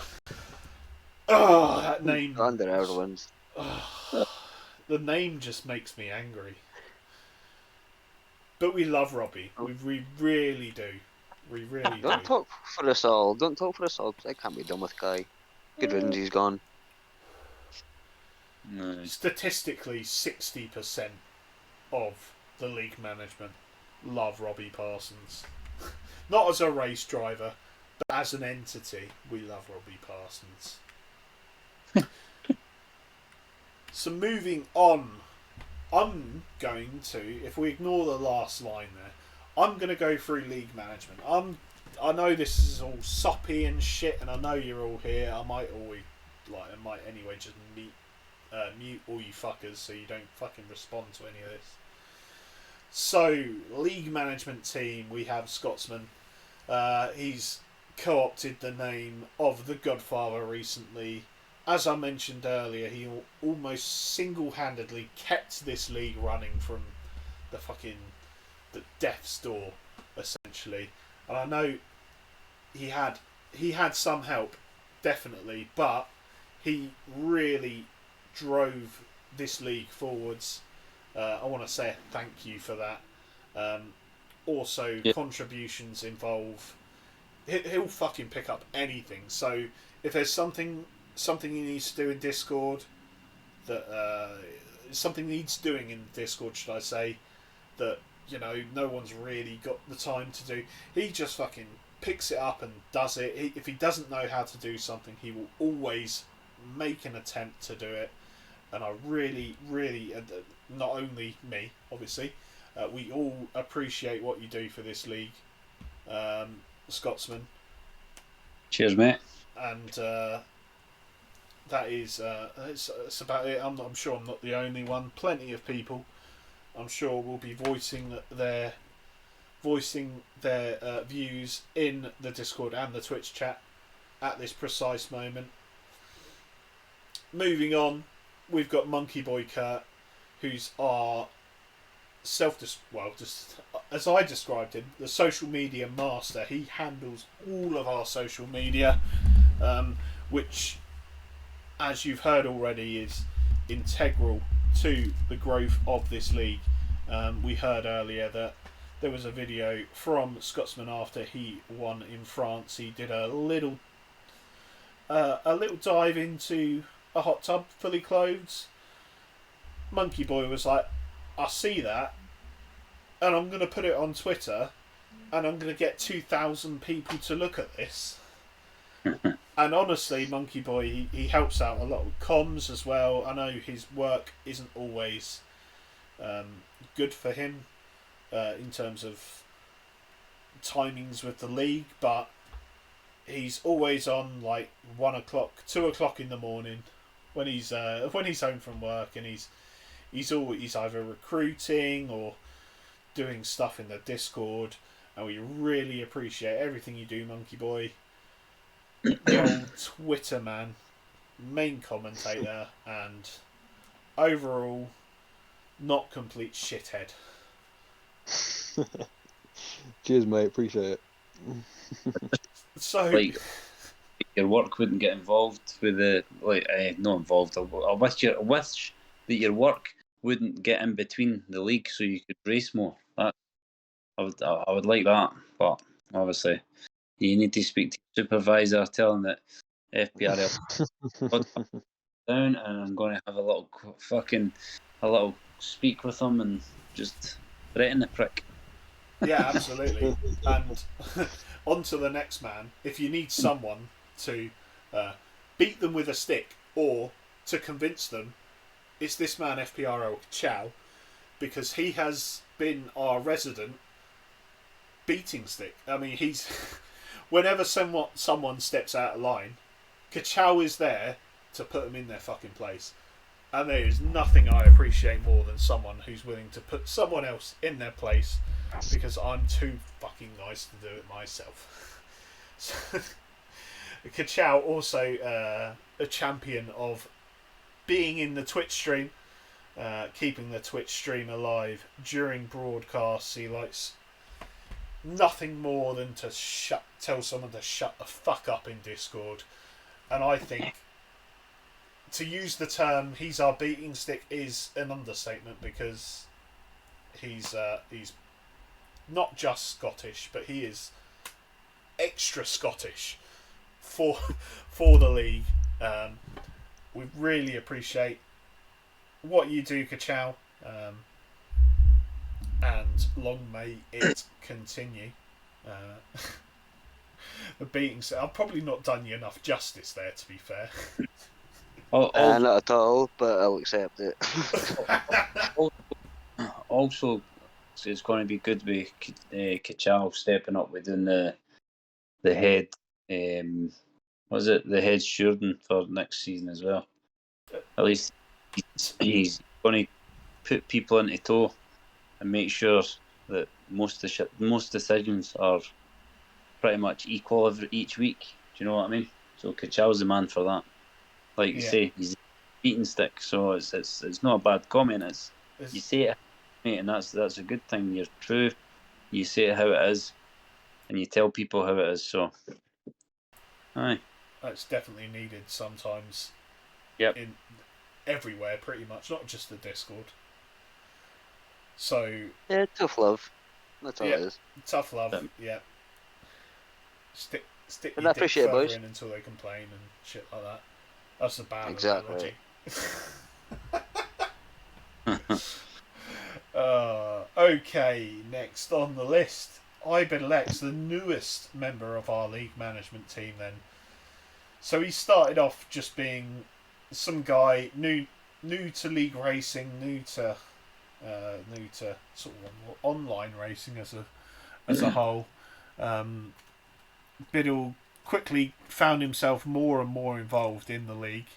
Oh, that name. Under everyone's. The name just makes me angry. But we love Robbie. We really do. We really do. Don't talk for us all. Don't talk for us all. I can't be done with Guy. Good riddance, he's gone. No. Statistically, 60% of the league management love Robbie Parsons. Not as a race driver, but as an entity, we love Robbie Parsons. So moving on, I'm going to, if we ignore the last line there, I'm going to go through league management. I know this is all soppy and shit, and I know you're all here. I might anyway just mute all you fuckers so you don't fucking respond to any of this. So, league management team, we have Scotsman. He's co-opted the name of the Godfather recently. As I mentioned earlier, he almost single-handedly kept this league running from the death's door, essentially. And I know he had some help, definitely, but he really drove this league forwards. I want to say a thank you for that. Also, contributions involve. He'll fucking pick up anything. So if there's something he needs to do in Discord, something needs doing in Discord, should I say, that no one's really got the time to do, he just fucking picks it up and does it. If he doesn't know how to do something, he will always make an attempt to do it. And I really, really, not only me, obviously, we all appreciate what you do for this league, Scotsman. Cheers, mate. And that is it's about it. I'm sure I'm not the only one. Plenty of people, I'm sure, will be voicing their views in the Discord and the Twitch chat at this precise moment. Moving on, we've got Monkey Boy Kurt, who's our just as I described him, the social media master. He handles all of our social media, which, as you've heard already, is integral to the growth of this league. We heard earlier that there was a video from Scotsman after he won in France. He did a little dive into a hot tub fully clothed. Monkey Boy was like, I see that, and I'm going to put it on Twitter, and I'm going to get 2,000 people to look at this. And honestly, Monkey Boy, he helps out a lot with comms as well. I know his work isn't always good for him in terms of timings with the league, but he's always on like 1 o'clock, 2 o'clock in the morning when he's home from work, and he's either recruiting or doing stuff in the Discord, and we really appreciate everything you do, Monkey Boy. The old Twitter man, main commentator, and overall not complete shithead. Cheers, mate. Appreciate it. So, Like, your work wouldn't get involved with the not involved. I wish that your work wouldn't get in between the league, so you could race more. That I would like that, but obviously you need to speak to your supervisor, tell him that FPRL down, and I'm going to have a little speak with him and just threaten the prick. yeah, absolutely. And on to the next man. If you need someone to beat them with a stick or to convince them, it's this man, FPRL Chow, because he has been our resident beating stick. I mean, he's whenever someone steps out of line, Kachow is there to put them in their fucking place. And there is nothing I appreciate more than someone who's willing to put someone else in their place, because I'm too fucking nice to do it myself. So, Kachow also a champion of being in the Twitch stream, keeping the Twitch stream alive during broadcasts. He likes nothing more than to tell someone to shut the fuck up in Discord. And I think to use the term "he's our beating stick" is an understatement, because he's not just Scottish, but he is extra Scottish for the league. We really appreciate what you do, Kachow, and long may it continue. The beating stick. I've probably not done you enough justice there, to be fair. Not at all, but I'll accept it. Also, it's going to be good with Kachow stepping up within the head. Was it the head stewarding for next season as well? At least he's going to put people into tow and make sure that most decisions are pretty much equal each week. Do you know what I mean? So Kachow's the man for that. Like you say, he's a beating stick, so it's not a bad comment. You say it, mate, and that's a good thing. You're true. You say it how it is, and you tell people how it is. So, aye, that's definitely needed sometimes. Yep. In everywhere, pretty much, not just the Discord. So yeah, tough love. That's all it is. Tough love. Yeah. Stick And your I dick appreciate it, further boys. in until they complain and shit like that. That's a bad Exactly. analogy. Okay, next on the list, Iben Lex, the newest member of our league management team. Then, so he started off just being some guy new to league racing, new to sort of online racing as a whole. Biddle quickly found himself more and more involved in the league.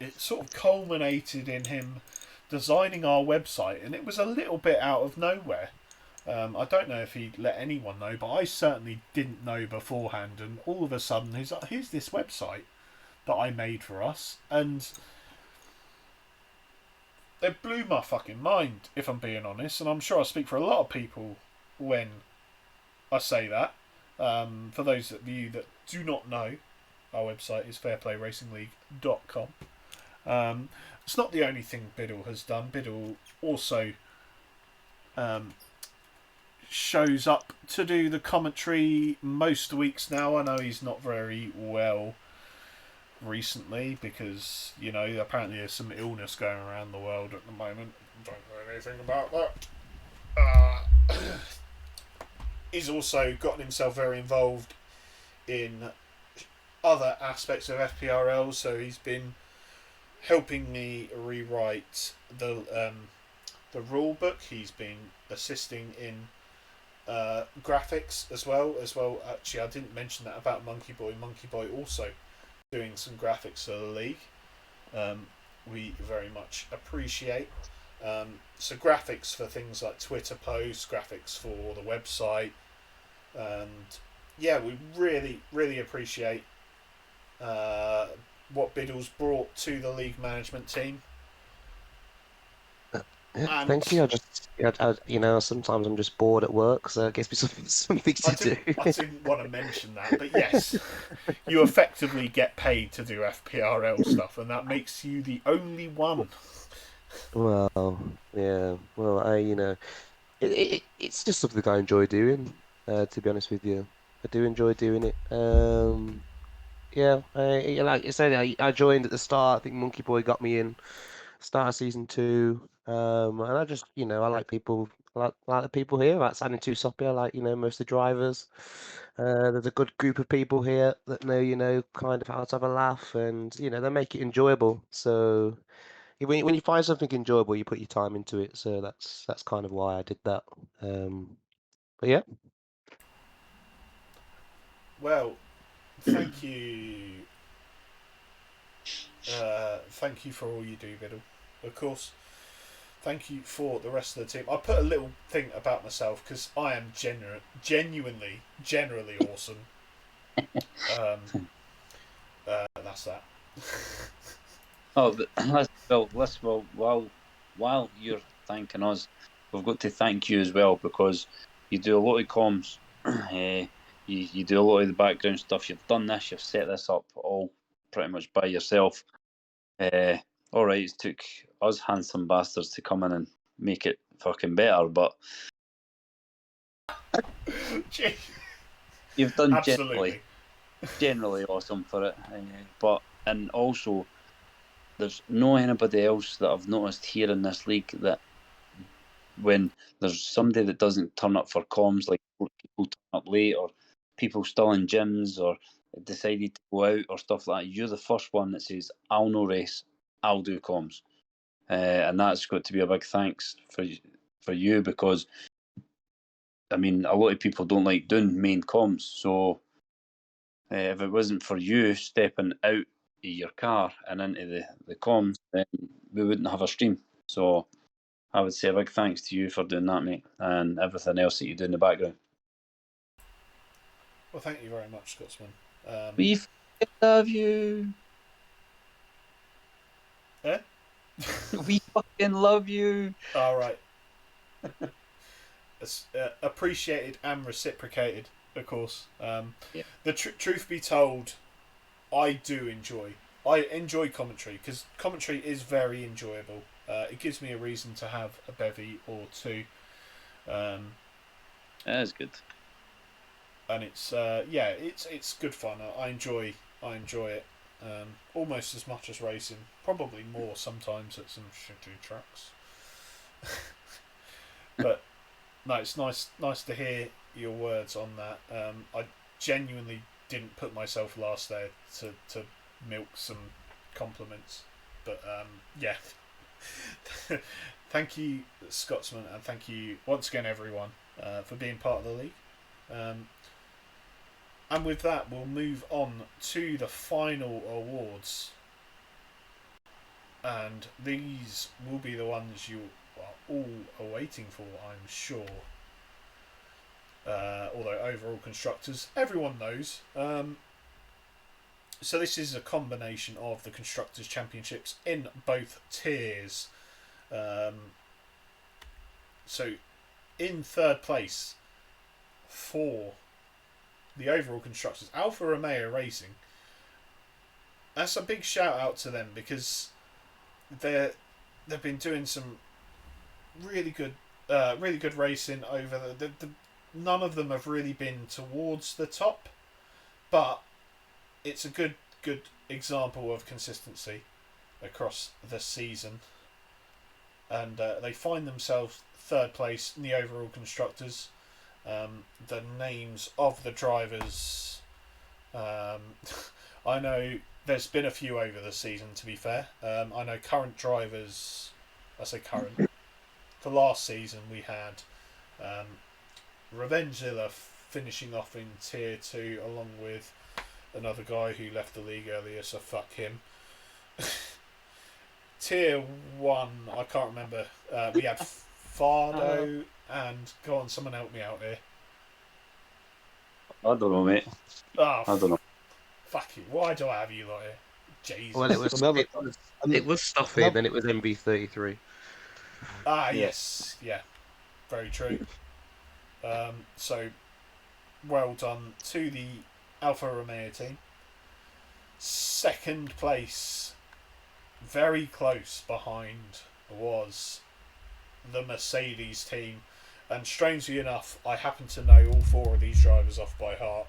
It sort of culminated in him designing our website, and it was a little bit out of nowhere. I don't know if he let anyone know, but I certainly didn't know beforehand, and all of a sudden he's like, here's this website that I made for us, and it blew my fucking mind, if I'm being honest, and I'm sure I speak for a lot of people when I say that. For those of you that do not know, our website is fairplayracingleague.com. It's not the only thing Biddle has done. Biddle also shows up to do the commentary most weeks now. I know he's not very well recently because, you know, apparently there's some illness going around the world at the moment. Don't know anything about that. He's also gotten himself very involved in other aspects of FPRL, so he's been helping me rewrite the rule book. He's been assisting in graphics as well. Actually, I didn't mention that about Monkey Boy. Monkey Boy also doing some graphics for the league. We very much appreciate. So graphics for things like Twitter posts, graphics for the website, and yeah, we really appreciate what Biddle's brought to the league management team. Yeah, And thank you. You know, sometimes I'm just bored at work, so it gives me something to do. I didn't want to mention that, but yes, you effectively get paid to do FPRL stuff, and that makes you the only one. Well, yeah. Well, it's just something I enjoy doing. To be honest with you, I do enjoy doing it. Yeah. Like I said, I joined at the start. I think Monkey Boy got me in start of season 2. And I just, I like people. I like the people here. I like Sandy Tusopi. I like, most of the drivers. There's a good group of people here that know, kind of how to have a laugh, and they make it enjoyable. So when you find something enjoyable, you put your time into it. So that's kind of why I did that. But yeah. Well, thank you. Thank you for all you do, Biddle. Of course, thank you for the rest of the team. I put a little thing about myself because I am generally awesome. That's that. Oh, but while you're thanking us, we've got to thank you as well because you do a lot of comms. You do a lot of the background stuff. You've done this. You've set this up all pretty much by yourself. All right, it took us handsome bastards to come in and make it fucking better, but you've done Absolutely. generally awesome for it. And also, there's no anybody else that I've noticed here in this league that when there's somebody that doesn't turn up for comms, like people turn up late or people still in gyms or decided to go out or stuff like that, you're the first one that says, I'll no race, I'll do comms. And that's got to be a big thanks for you because, I mean, a lot of people don't like doing main comms. So if it wasn't for you stepping out of your car and into the comms, then we wouldn't have a stream. So I would say a big thanks to you for doing that, mate, and everything else that you do in the background. Well, thank you very much, Scotsman. We fucking love you. Eh? We fucking love you. All right. It's appreciated and reciprocated, of course. Yeah. The truth be told, I enjoy commentary because commentary is very enjoyable. It gives me a reason to have a bevy or two. That is good. And it's good fun. I enjoy it almost as much as racing. Probably more sometimes at some shitty tracks. But no, it's nice to hear your words on that. I genuinely didn't put myself last there to milk some compliments, but yeah. Thank you, Scotsman, and thank you once again, everyone, for being part of the league. And with that, we'll move on to the final awards. And these will be the ones you are all are waiting for, I'm sure. Although overall constructors, everyone knows. So this is a combination of the Constructors' Championships in both tiers. So in third place for the overall Constructors, Alfa Romeo Racing. That's a big shout out to them because they've been doing some really good racing over the none of them have really been towards the top, but it's a good example of consistency across the season, and they find themselves third place in the overall Constructors. The names of the drivers, I know there's been a few over the season, to be fair. I know current drivers, I say current, for last season we had Revengezilla finishing off in Tier 2 along with another guy who left the league earlier, so fuck him. Tier 1, I can't remember. We had Fardo and... Go on, someone help me out here. I don't know, mate. Oh, I don't know. fuck you. Why do I have you lot here? Jesus. Well, it was Stuffy, another- then it was MB33. Ah, yes. Yeah. Very true. So, well done to the Alfa Romeo team. Second place, very close behind, was the Mercedes team. And strangely enough, I happen to know all four of these drivers off by heart.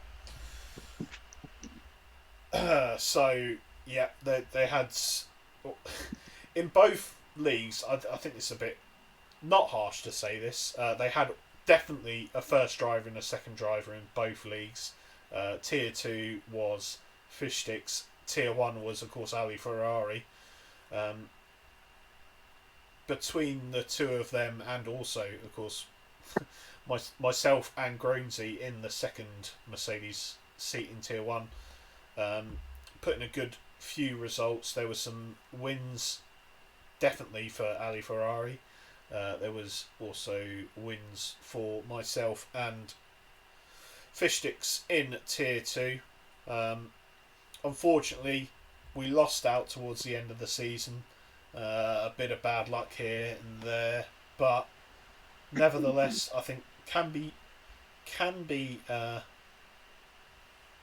So, yeah, they had... In both leagues, I think it's a bit not harsh to say this, they had definitely a first driver and a second driver in both leagues. Tier 2 was Fishsticks. Tier 1 was, of course, Ali Ferrari. Between the two of them, and also, of course, myself and Groansy in the second Mercedes seat in Tier 1, putting a good few results. There were some wins, definitely for Ali Ferrari. There was also wins for myself and Fishsticks in Tier 2. Unfortunately, we lost out towards the end of the season. A bit of bad luck here and there, but nevertheless, I think can be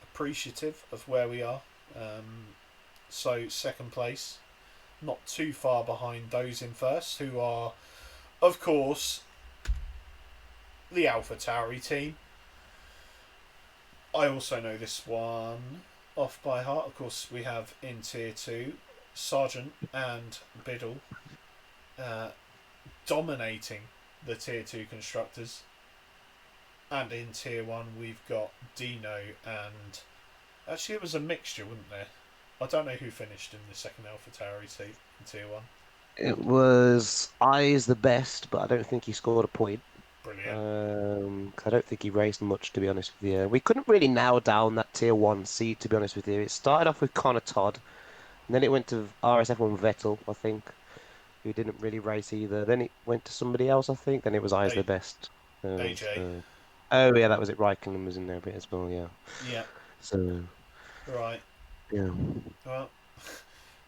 appreciative of where we are. So second place, not too far behind those in first, who are, of course, the AlphaTauri team. I also know this one off by heart. Of course, we have in Tier 2 Sargent and Biddle dominating the Tier 2 constructors. And in Tier 1 we've got Dino and... Actually, it was a mixture, wasn't there? I don't know who finished in the second AlphaTauri team in Tier 1. It was Eyes the best, but I don't think he scored a point. Brilliant. 'Cause I don't think he raced much, to be honest with you. We couldn't really nail down that Tier 1 seat, to be honest with you. It started off with Connor Todd, and then it went to RSF1 Vettel, I think, who didn't really race either. Then it went to somebody else, I think. Then it was Eyes the best. AJ. Oh, yeah, that was it. Raikkonen was in there a bit as well, yeah. Yeah. So, Right. yeah. Well,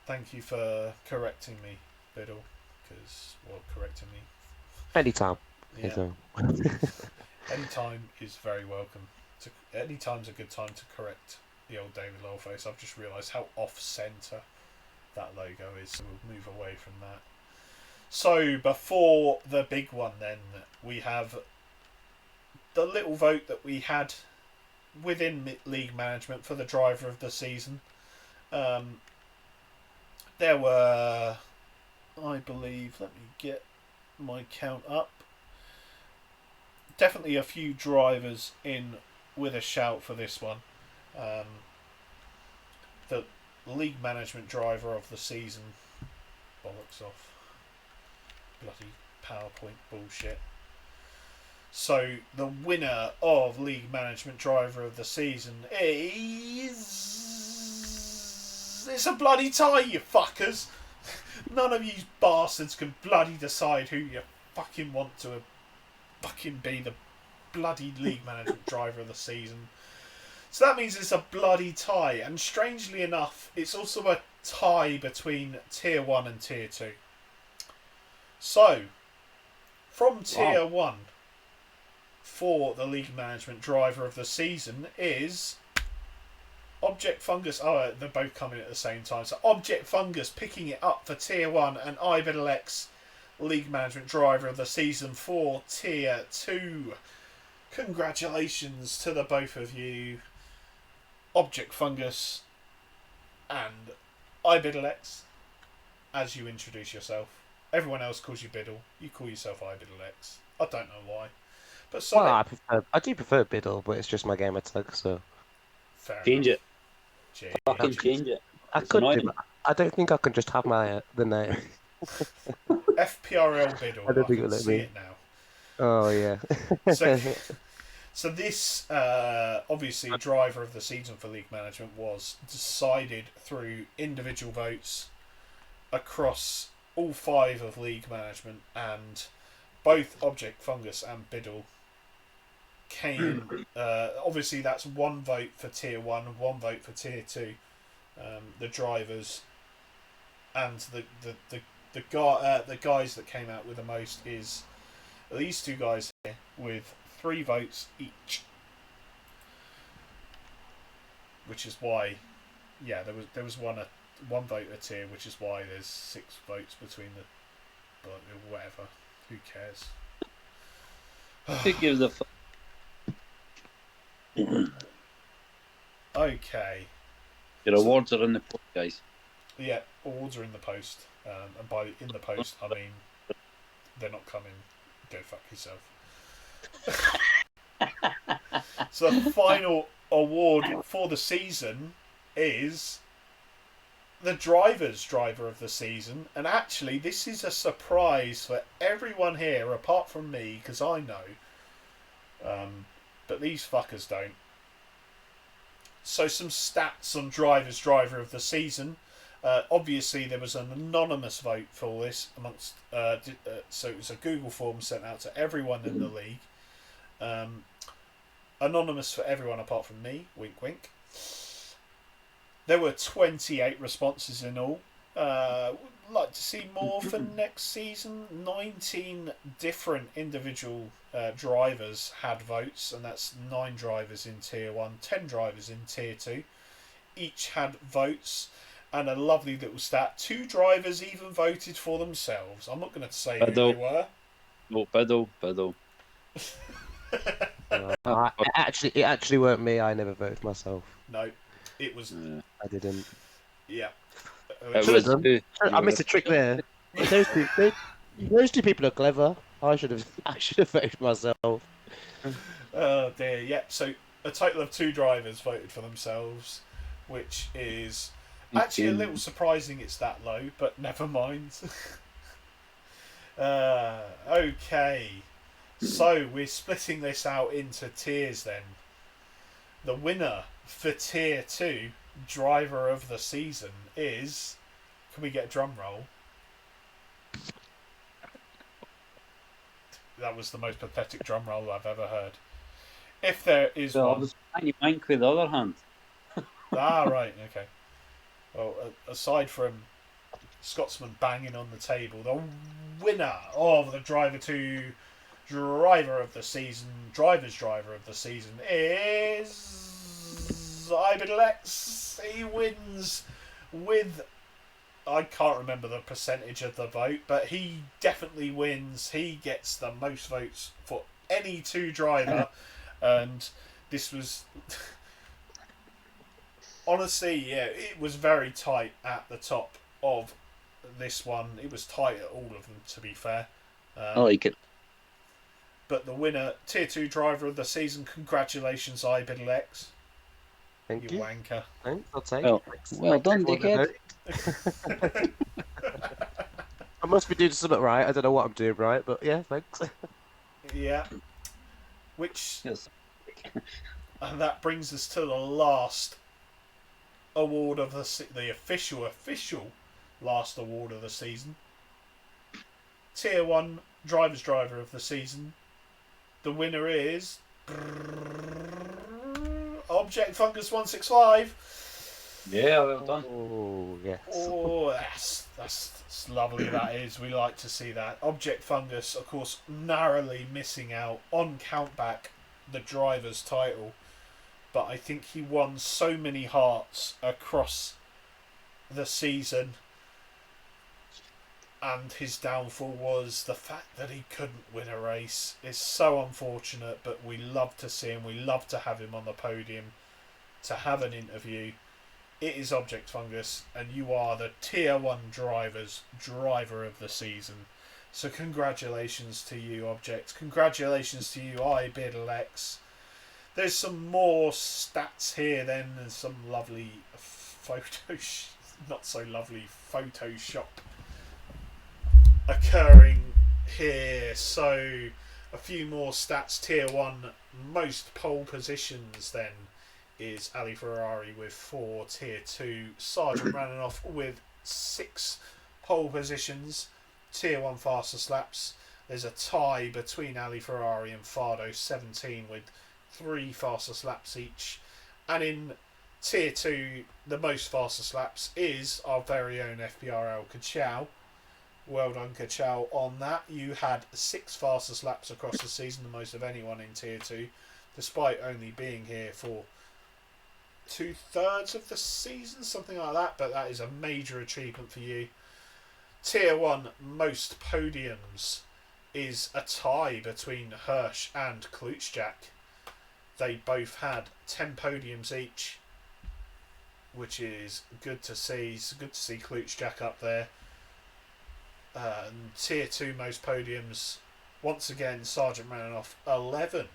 thank you for correcting me, Biddle. Correcting me. Anytime. Yeah. Anytime. Any time is very welcome. Any time's a good time to correct the old David Lawface. I've just realised how off-centre that logo is, so we'll move away from that. So, before the big one then, we have the little vote that we had within league management for the driver of the season. There were, I believe, let me get my count up, definitely a few drivers in with a shout for this one. The league management driver of the season, bollocks off, bloody PowerPoint bullshit. So the winner of league management driver of the season is... It's a bloody tie, you fuckers. None of you bastards can bloody decide who you fucking want to fucking be the bloody league management driver of the season. So that means it's a bloody tie, and strangely enough, it's also a tie between Tier 1 and Tier 2. So, from Tier 1 for the League Management Driver of the Season is Object Fungus. Oh, they're both coming at the same time. So Object Fungus picking it up for Tier 1 and iBiddleX League Management Driver of the Season for Tier 2. Congratulations to the both of you, Object Fungus and iBiddleX, as you introduce yourself. Everyone else calls you Biddle. You call yourself iBiddleX. I don't know why. But sorry. Well, I do prefer Biddle, but it's just my game of tag, so... Fair Change enough. it. Fucking change it. I It's could annoying. do, but I don't think I can just have my the name. FPRL Biddle. I don't think can it'll let see me. it now. Oh, yeah. So this, obviously, driver of the season for League Management was decided through individual votes across all 5 of League Management, and both Object Fungus and Biddle came. Obviously, that's 1 vote for Tier 1 and 1 vote for Tier 2. The drivers and the guys that came out with the most is these 2 guys here with 3 votes each, which is why, yeah, there was one vote a tier, which is why there's 6 votes between the, but whatever, who cares? Who gives a fuck? Okay, Your awards are in the post, guys. yeah, awards are in the post, and by in the post I mean they're not coming. Go fuck yourself. So the final award for the season is the Driver's Driver of the Season, and actually this is a surprise for everyone here apart from me, because I know, but these fuckers don't. So some stats on Driver's Driver of the Season. Obviously there was an anonymous vote for this amongst so it was a Google form sent out to everyone in the league, anonymous for everyone apart from me, wink wink. There were 28 responses in all. Would like to see more for next season. 19 different individual drivers had votes, and that's 9 drivers in Tier 1, 10 drivers in Tier 2. Each had votes. And a lovely little stat: 2 drivers even voted for themselves. I'm not going to say who they were. No, Biddle. It actually weren't me. I never voted myself. No, it was. I didn't. Yeah. It Should've was done. who? I missed a trick there. Those two people are clever. I should have voted myself. Oh dear. Yeah. So a total of 2 drivers voted for themselves, which is actually a little surprising. It's that low, but never mind. Okay. So we're splitting this out into tiers then. The winner for Tier 2 Driver of the Season is... Can we get a drum roll? That was the most pathetic drum roll I've ever heard. If there is Well, I one... was trying to wank with the other hand. Ah, right, okay. Well, aside from Scotsman banging on the table, the winner of the Driver 2 Driver of the Season, Driver's Driver of the Season is iBiddleX. He wins with, I can't remember the percentage of the vote, but he definitely wins. He gets the most votes for any 2 driver, and this was honestly, yeah, it was very tight at the top of this one. It was tight at all of them, to be fair. I like it. But the winner, Tier 2 Driver of the Season, congratulations, iBiddleX. Thank You you. wanker. Thanks, I'll take Well, it. Thanks. well done, Thanks for the dickhead. vote. I must be doing something right. I don't know what I'm doing right, but yeah, thanks. Yeah. Which, Yes. and that brings us to the last award of the official last award of the season. Tier 1 Driver's Driver of the Season. The winner is Object Fungus 165. Yeah, well done. Oh, yes. Oh, that's lovely. That is. We like to see that. Object Fungus, of course, narrowly missing out on Countback, the driver's title, but I think he won so many hearts across the season. And his downfall was the fact that he couldn't win a race. It's so unfortunate, but we love to see him. We love to have him on the podium, to have an interview. It is Object Fungus, and you are the Tier 1 driver of the season. So congratulations to you, Object. Congratulations to you, iBidlex. There's some more stats here then, and some lovely not so lovely Photoshop occurring here. So a few more stats. Tier 1 most pole positions then is Ali Ferrari with 4. Tier 2 Sergeant Rananoff with 6 pole positions. Tier 1 fastest laps, there's a tie between Ali Ferrari and Fardo, 17 with 3 fastest laps each. And in Tier 2 the most fastest laps is our very own FPRL Kachow. Well done, Kachow, on that. You had 6 fastest laps across the season, the most of anyone in Tier 2, despite only being here for 2/3 of the season, something like that, but that is a major achievement for you. Tier 1 most podiums is a tie between Hirsch and Klutschak. They both had 10 podiums each, which is good to see. It's good to see Klutschak up there. Tier 2 most podiums, once again, Sergeant Rananoff, 11.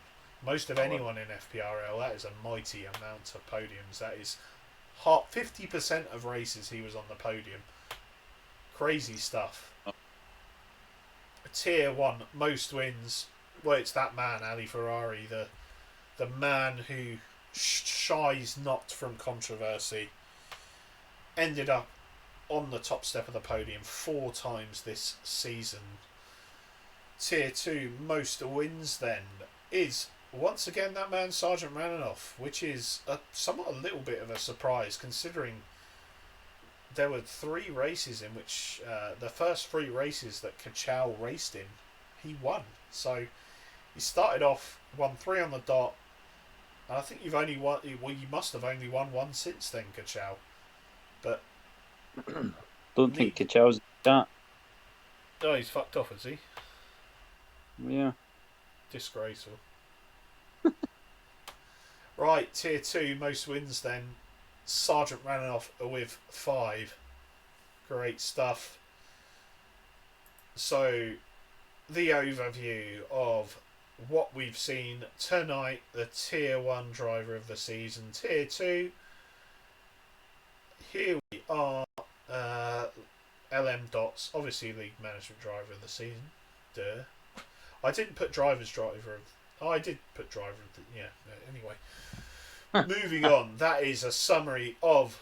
Most of anyone in FPRL. That is a mighty amount of podiums. That is 50% of races he was on the podium. Crazy stuff. Tier 1 most wins. Well, it's that man, Ali Ferrari, the man who shies not from controversy. Ended up on the top step of the podium 4 times this season. Tier 2 most wins then is once again that man, Sergeant Rananoff, which is somewhat a little bit of a surprise considering there were 3 races in which the first 3 races that Kachow raced in, he won. So he started off, won 3 on the dot, and I think you've only won. Well, you must have only won 1 since then, Kachow. But Don't think Kachow's that. oh, he's fucked off, is he? Yeah. Disgraceful. Right, Tier 2 most wins then. Sergeant Rananoff with 5. Great stuff. So, the overview of what we've seen tonight, the Tier 1 driver of the season. Tier 2, here we are. LM Dots, obviously league management driver of the season. Duh. I didn't put driver's driver of... Oh, I did put driver of the... Yeah, anyway. Moving on, that is a summary of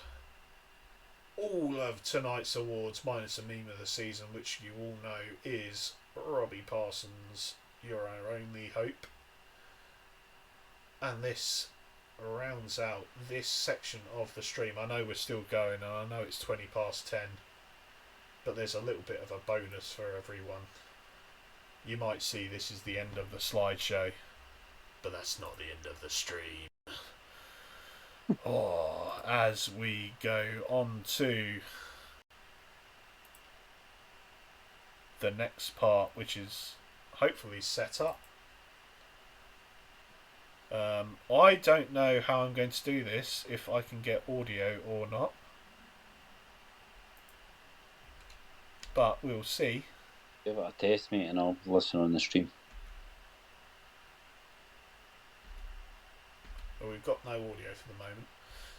all of tonight's awards, minus a meme of the season, which you all know is Robbie Parsons, You're Our Only Hope. And this rounds out this section of the stream. I know we're still going, and I know it's 20 past 10, but there's a little bit of a bonus for everyone. You might see this is the end of the slideshow, but that's not the end of the stream. As we go on to the next part, which is hopefully set up. I don't know how I'm going to do this, if I can get audio or not, but we'll see. Give it a test, mate, and I'll listen on the stream. Well, we've got no audio for the moment,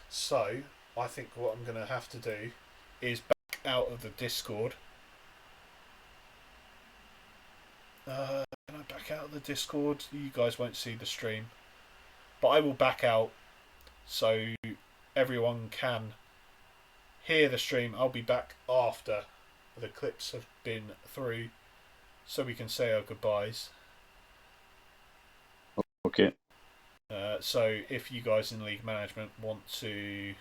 so I think what I'm going to have to do is back out of the Discord. Can I back out of the Discord? You guys won't see the stream, but I will back out so everyone can hear the stream. I'll be back after the clips have been through, so we can say our goodbyes. Okay. So if you guys in League Management want to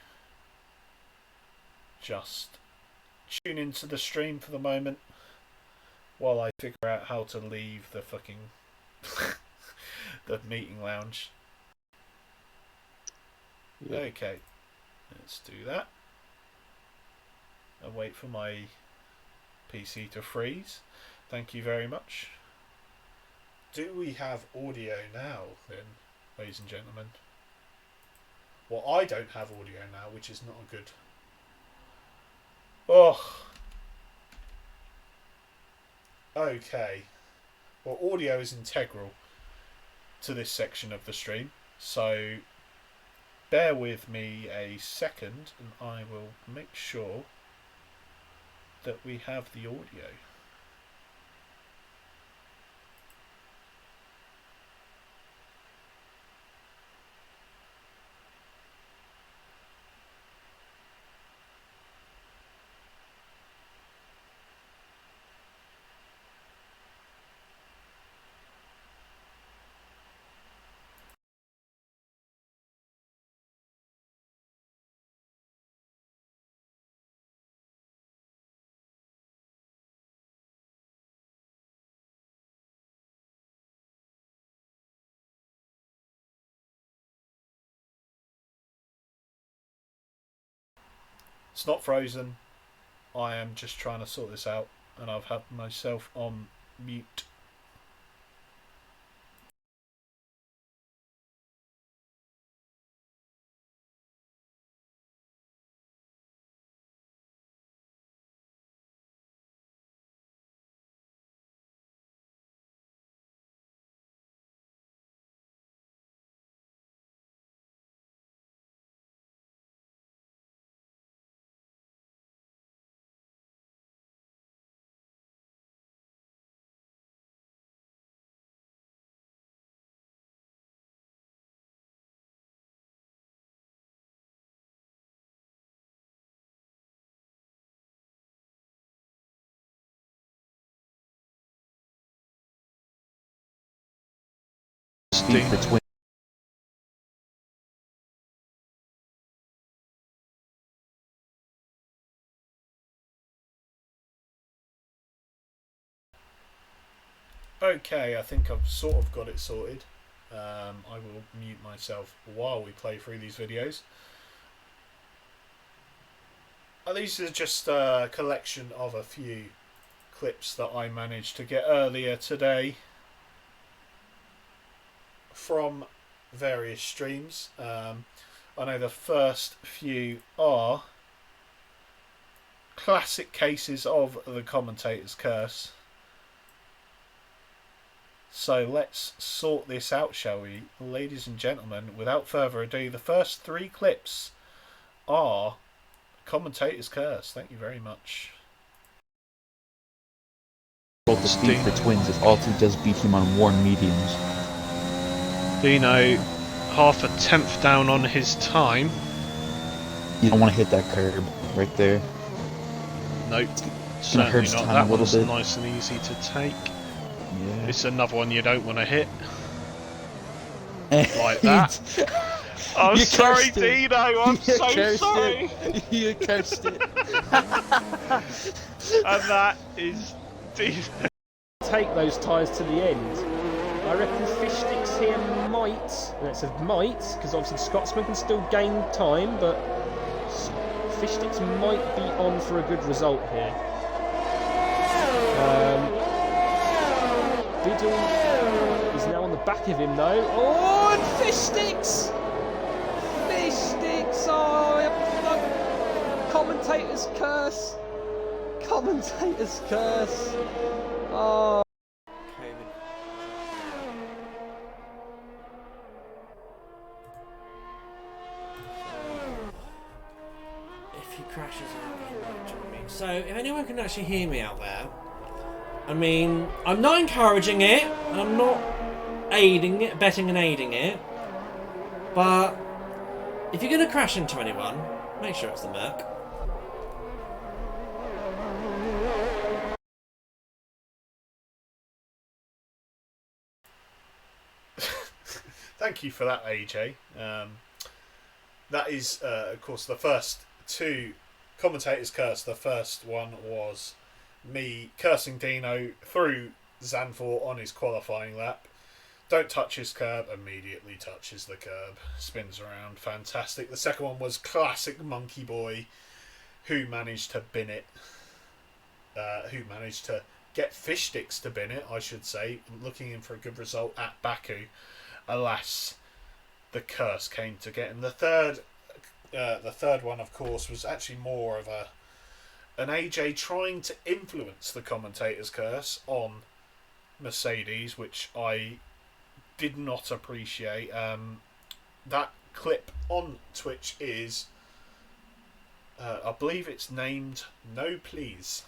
just tune into the stream for the moment while I figure out how to leave the fucking the meeting lounge. Yeah. Okay, let's do that. And wait for my PC to freeze. Thank you very much. Do we have audio now then, ladies and gentlemen? Well, I don't have audio now, which is not a good... Oh. Okay. Well, audio is integral to this section of the stream, so bear with me a second and I will make sure that we have the audio. It's not frozen. I am just trying to sort this out, and I've had myself on mute. Steve the Twin. Okay, I think I've sort of got it sorted. I will mute myself while we play through these videos. These are just a collection of a few clips that I managed to get earlier today from various streams. I know the first few are classic cases of the commentator's curse. So let's sort this out, shall we? Ladies and gentlemen, without further ado, the first three clips are commentator's curse. Thank you very much. Called the Steve the Twins, if Alty does beat him on worn mediums. Dino, half a tenth down on his time. You don't want to hit that curb right there. Nope, It's gonna hurt certainly his not. time That a little one's bit. nice and easy to take. Yeah. It's another one you don't want to hit. Like that. I'm You sorry, cursed it. Dino. I'm You so cursed sorry. it. You cursed it. And that is Dino. Take those tyres to the end. I reckon Fish Sticks here might, and it's a might, because obviously the Scotsman can still gain time, but Fish Sticks might be on for a good result here. Biddle is now on the back of him though. Oh, and Fish Sticks! Fish Sticks! Oh, commentator's curse! Commentator's curse! Oh. If he crashes out, he might join me. So, if anyone can actually hear me out there, I mean, I'm not encouraging it, I'm not aiding it, betting and aiding it, but if you're going to crash into anyone, make sure it's the Merc. Thank thank you for that, AJ. That is, of course, the first two commentators' curse. The first one was me cursing Dino through Zandvoort on his qualifying lap. Don't touch his curb, immediately touches the curb, spins around, fantastic. The second one was classic Monkey Boy, who managed to bin it, who managed to get Fish Sticks to bin it, I should say, looking in for a good result at Baku. Alas, the curse came to get him. The third one, of course, was actually more of an AJ trying to influence the commentator's curse on Mercedes, which I did not appreciate. That clip on Twitch is, I believe it's named No Please,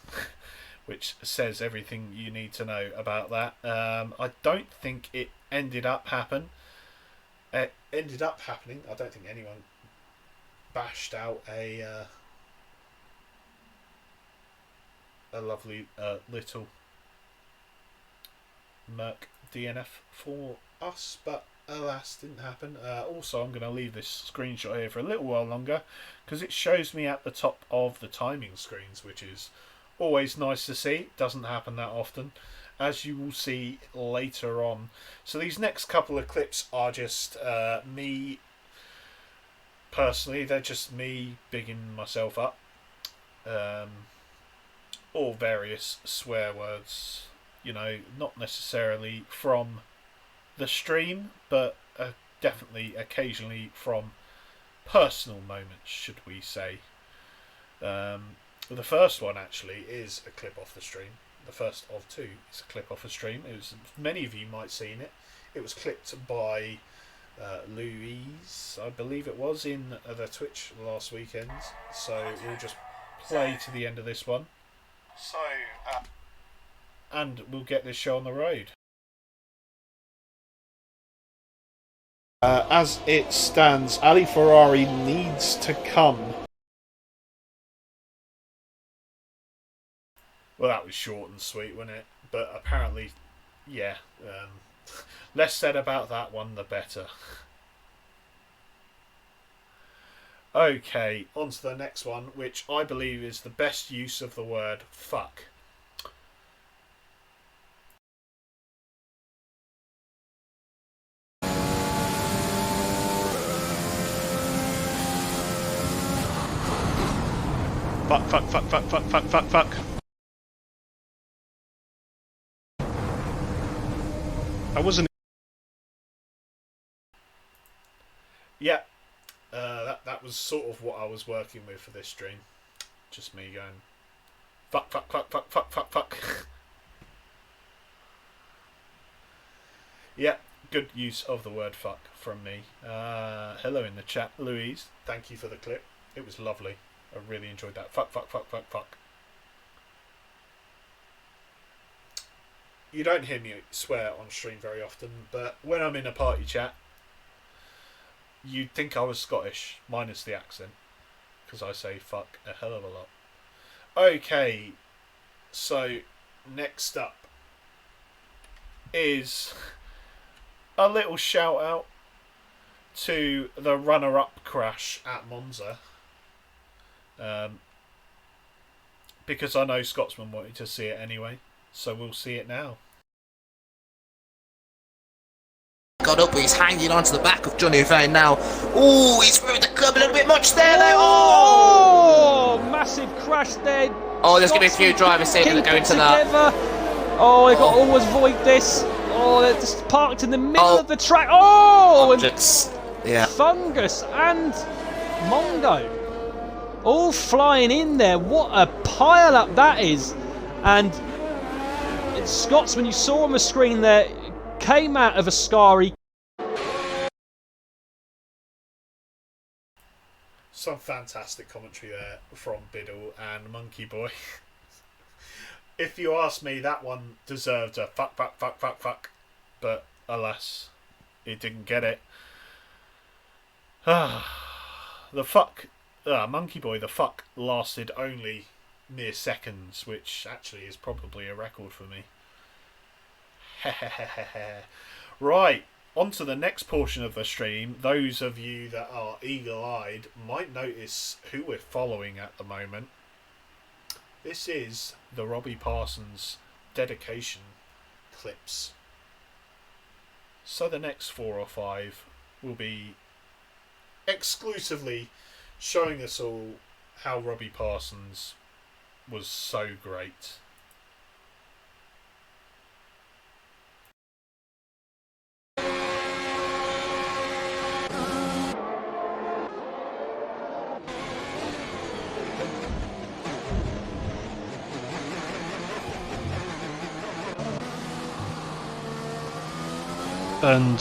which says everything you need to know about that. I don't think it ended up happening. I don't think anyone bashed out a lovely little Merc DNF for us, but alas, didn't happen. Also, I'm going to leave this screenshot here for a little while longer because it shows me at the top of the timing screens, which is always nice to see. Doesn't happen that often, as you will see later on. So these next couple of clips are just me personally. They're just me bigging myself up, or various swear words, you know, not necessarily from the stream, but definitely occasionally from personal moments, should we say. The first one actually is a clip off the stream. The first of two is a clip off a stream. It was, many of you might have seen it. It was clipped by Louise, I believe it was, in the Twitch last weekend. So we'll just play to the end of this one. And we'll get this show on the road. As it stands, Ali Ferrari needs to come. Well, that was short and sweet, wasn't it? But apparently, yeah. Less said about that one, the better. Okay, on to the next one, which I believe is the best use of the word fuck. Fuck. I wasn't. Yeah, that was sort of what I was working with for this stream. Just me going, fuck. Yeah, good use of the word fuck from me. Hello in the chat, Louise. Thank you for the clip. It was lovely. I really enjoyed that. Fuck. You don't hear me swear on stream very often, but when I'm in a party chat, you'd think I was Scottish, minus the accent, because I say fuck a hell of a lot. Okay, so next up is a little shout out to the runner-up crash at Monza. Because I know Scotsman wanted to see it anyway, so we'll see it now. Got up, but he's hanging onto the back of Johnny Vane now. Oh, he's moved the curb a little bit much there, though. Oh, massive crash there. Oh, there's going to be a few drivers here that go into that. Oh, they got to always avoid this. Oh, they're just parked in the middle of the track. Oh, and yeah. Fungus and Mongo all flying in there. What a pile up that is. And it's Scotsman, you saw on the screen there, came out of Ascari. Some fantastic commentary there from Biddle and Monkey Boy. If you ask me, that one deserved a fuck. But alas, it didn't get it. The fuck, Monkey Boy, the fuck lasted only mere seconds, which actually is probably a record for me. Right, on to the next portion of the stream. Those of you that are eagle-eyed might notice who we're following at the moment. This is the Robbie Parsons dedication clips. So the next 4 or 5 will be exclusively showing us all how Robbie Parsons was so great. And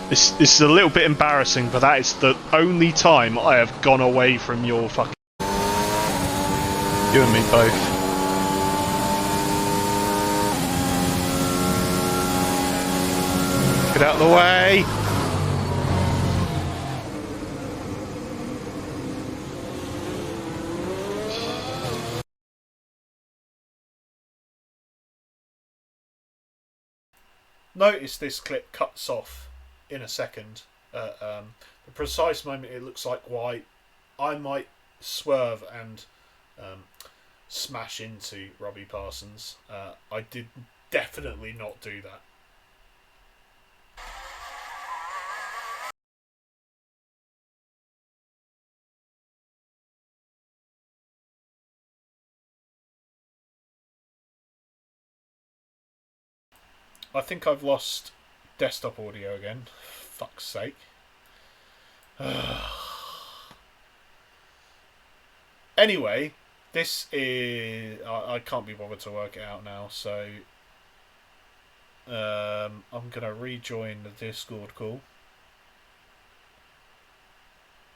this is a little bit embarrassing, but that is the only time I have gone away from your fucking... You and me both. Get out of the way! Notice this clip cuts off in a second. The precise moment it looks like white, I might swerve and smash into Robbie Parsons. I did definitely not do that. I think I've lost desktop audio again. Fuck's sake. Anyway, this is... I can't be bothered to work it out now, so... I'm going to rejoin the Discord call.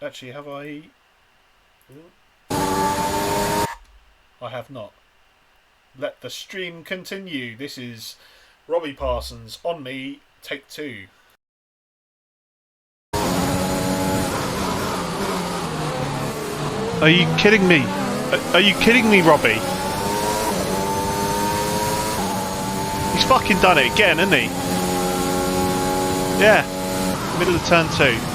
Actually, have I... I have not. Let the stream continue. This is... Robbie Parsons, On Me, take 2. Are you kidding me? Are you kidding me, Robbie? He's fucking done it again, hasn't he? Yeah. Middle of turn 2.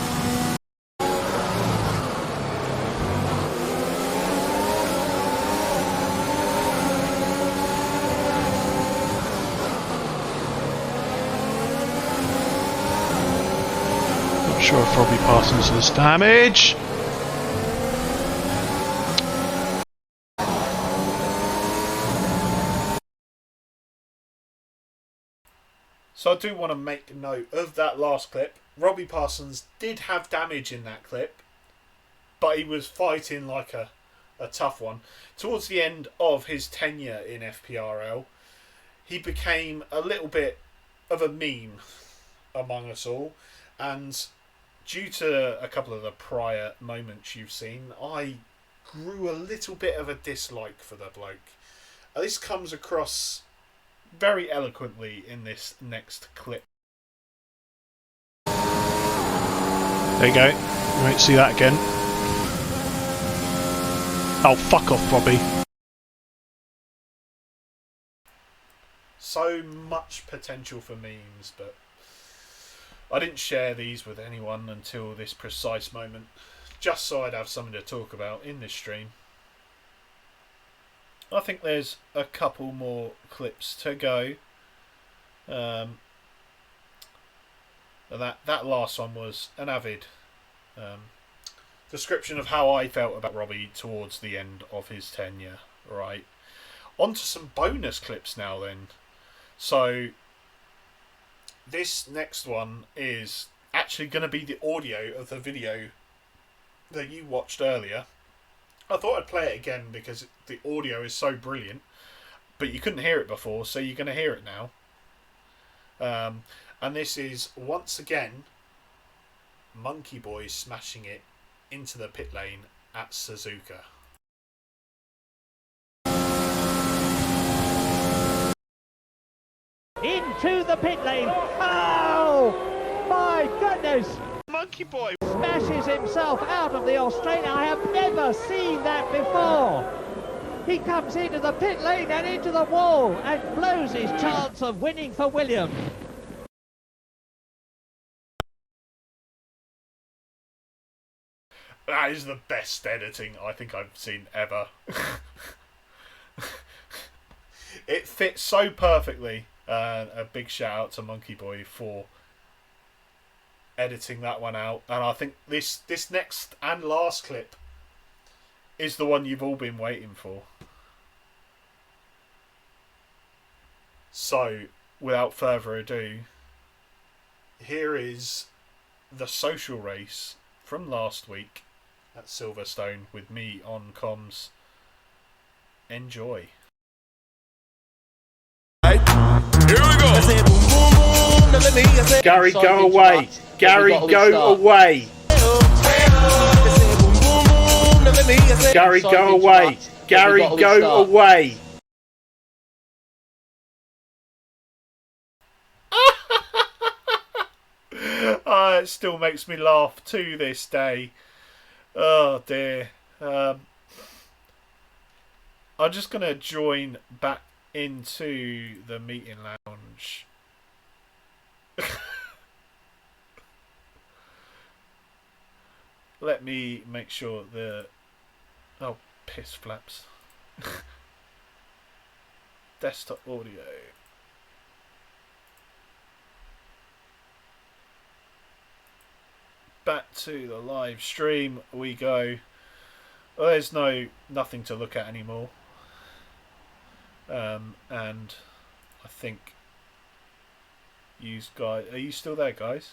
Sure if Robbie Parsons does damage. So I do want to make note of that last clip. Robbie Parsons did have damage in that clip, but he was fighting like a tough one. Towards the end of his tenure in FPRL, he became a little bit of a meme among us all, and due to a couple of the prior moments you've seen, I grew a little bit of a dislike for the bloke. This comes across very eloquently in this next clip. There you go. You won't see that again. Oh, fuck off, Robbie. So much potential for memes, but I didn't share these with anyone until this precise moment, just so I'd have something to talk about in this stream. I think there's a couple more clips to go. That last one was an avid description of how I felt about Robbie towards the end of his tenure. Right, on to some bonus clips now then. So this next one is actually going to be the audio of the video that you watched earlier. I thought I'd play it again because the audio is so brilliant, but you couldn't hear it before, so you're going to hear it now. And this is, once again, Monkey Boy smashing it into the pit lane at Suzuka. Into the pit lane. Oh, my goodness. Monkey Boy smashes himself out of the Australian. I have never seen that before. He comes into the pit lane and into the wall and blows his chance of winning for Williams. That is the best editing I think I've seen ever. It fits so perfectly. A big shout out to Monkey Boy for editing that one out. And I think this next and last clip is the one you've all been waiting for. So, without further ado, here is the social race from last week at Silverstone with me on comms. Enjoy. Here we go. Gary, go away. Gary, go away. Gary, go away. Gary, go away. Oh, it still makes me laugh to this day. Oh dear. I'm just going to join back into the meeting lounge. Let me make sure the... Oh, piss flaps. Desktop audio. Back to the live stream we go. Well, there's nothing to look at anymore. And I think you guys, are you still there, guys?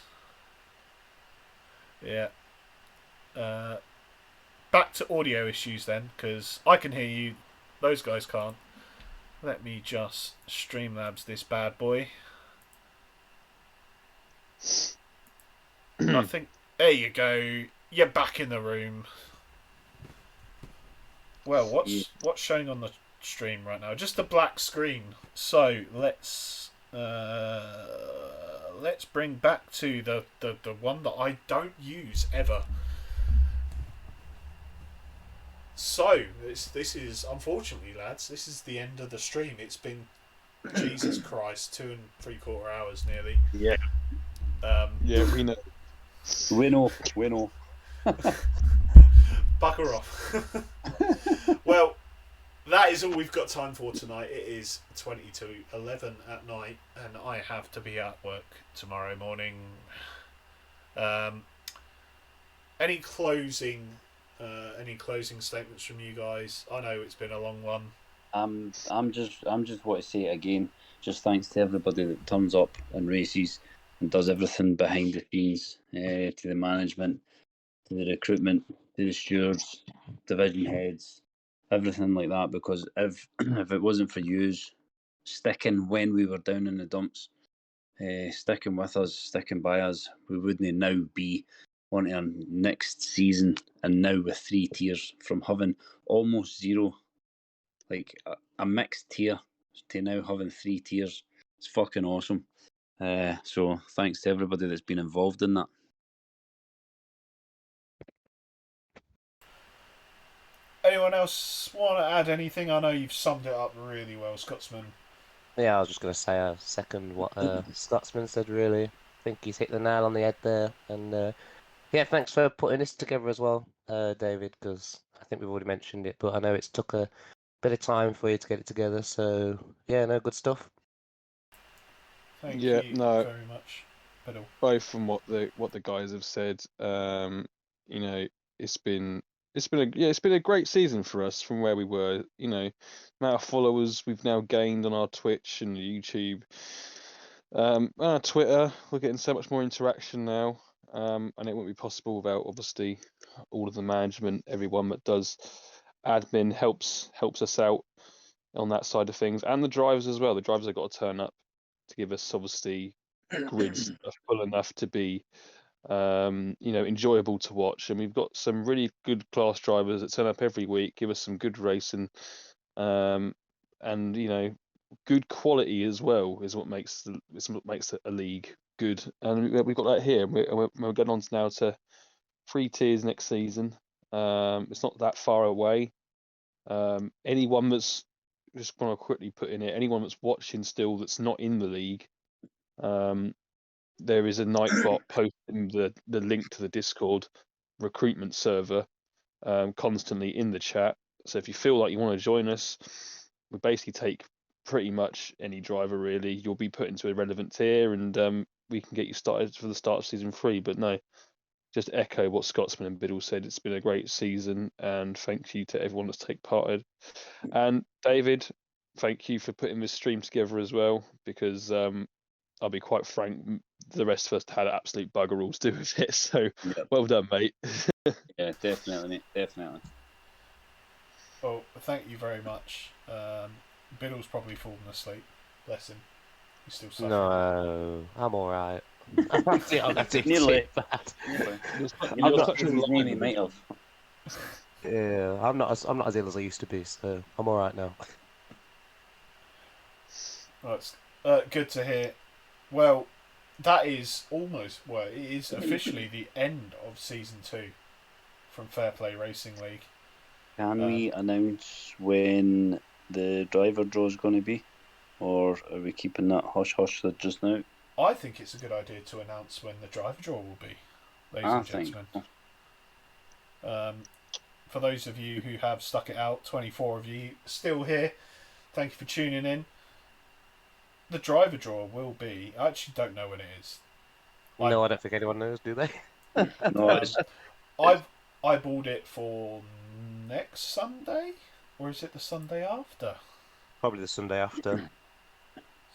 Yeah. Back to audio issues then, because I can hear you, those guys can't. Let me just Streamlabs this bad boy. I think, there you go. You're back in the room. Well, what's showing on the stream right now? Just a black screen. So let's bring back to the one that I don't use ever. So this is, unfortunately, lads, this is the end of the stream. It's been Jesus Christ, 2 3/4 hours nearly. Yeah. Yeah, we know. We know. Bugger off. Well, that is all we've got time for tonight. It is 20 to 11 at night, and I have to be at work tomorrow morning. Any closing statements from you guys? I know it's been a long one. I'm just want to say it again. Just thanks to everybody that turns up and races and does everything behind the scenes, to the management, to the recruitment, to the stewards, division heads, everything like that. Because if it wasn't for yous sticking when we were down in the dumps, sticking with us, sticking by us, we wouldn't now be on our next season, and now with 3 tiers from having almost 0, like a mixed tier, to now having 3 tiers. It's fucking awesome. So thanks to everybody that's been involved in that. Anyone else want to add anything? I know you've summed it up really well, Scotsman. Yeah, I was just going to say I second what Scotsman said, really. I think he's hit the nail on the head there. And yeah, thanks for putting this together as well, David, because I think we've already mentioned it, but I know it's took a bit of time for you to get it together. So yeah, no, good stuff. Thank you very much. Both from what the guys have said, you know, it's been a great season for us from where we were. You know, amount of followers we've now gained on our Twitch and YouTube, and our Twitter. We're getting so much more interaction now, and it wouldn't be possible without obviously all of the management, everyone that does admin helps us out on that side of things, and the drivers as well. The drivers have got to turn up to give us obviously grids that are full enough to be you know, enjoyable to watch. And we've got some really good class drivers that turn up every week, give us some good racing, and you know, good quality as well is what makes a league good. And we've got that here. We're getting on now to 3 tiers next season. It's not that far away. Anyone that's just want to quickly put in it, anyone that's watching still that's not in the league, there is a Nightbot posting the link to the Discord recruitment server constantly in the chat. So if you feel like you want to join us, we basically take pretty much any driver really. You'll be put into a relevant tier, and we can get you started for the start of season 3. But no, just echo what Scotsman and Biddle said. It's been a great season, and thank you to everyone that's taken part in. And David, thank you for putting this stream together as well, because I'll be quite frank, the rest of us had absolute bugger all to do with it. So well done, mate. Yeah, definitely, mate, definitely. Well, thank you very much. Biddle's probably fallen asleep. Bless him. He's still suffering. No, I'm alright. I'm Nearly. bad. I'm not his name, he might have. Yeah, I'm not as ill as I used to be, so I'm alright now. Well, it's good to hear. Well, that is almost, well, it is officially the end of Season 2 from Fair Play Racing League. Can we announce when the driver draw is going to be? Or are we keeping that hush-hush just now? I think it's a good idea to announce when the driver draw will be, ladies and gentlemen. For those of you who have stuck it out, 24 of you still here, thank you for tuning in. The driver draw will be, I actually don't know when it is. No, I don't think anyone knows, do they? No, I bought it for next Sunday, or is it the Sunday after? Probably the Sunday after.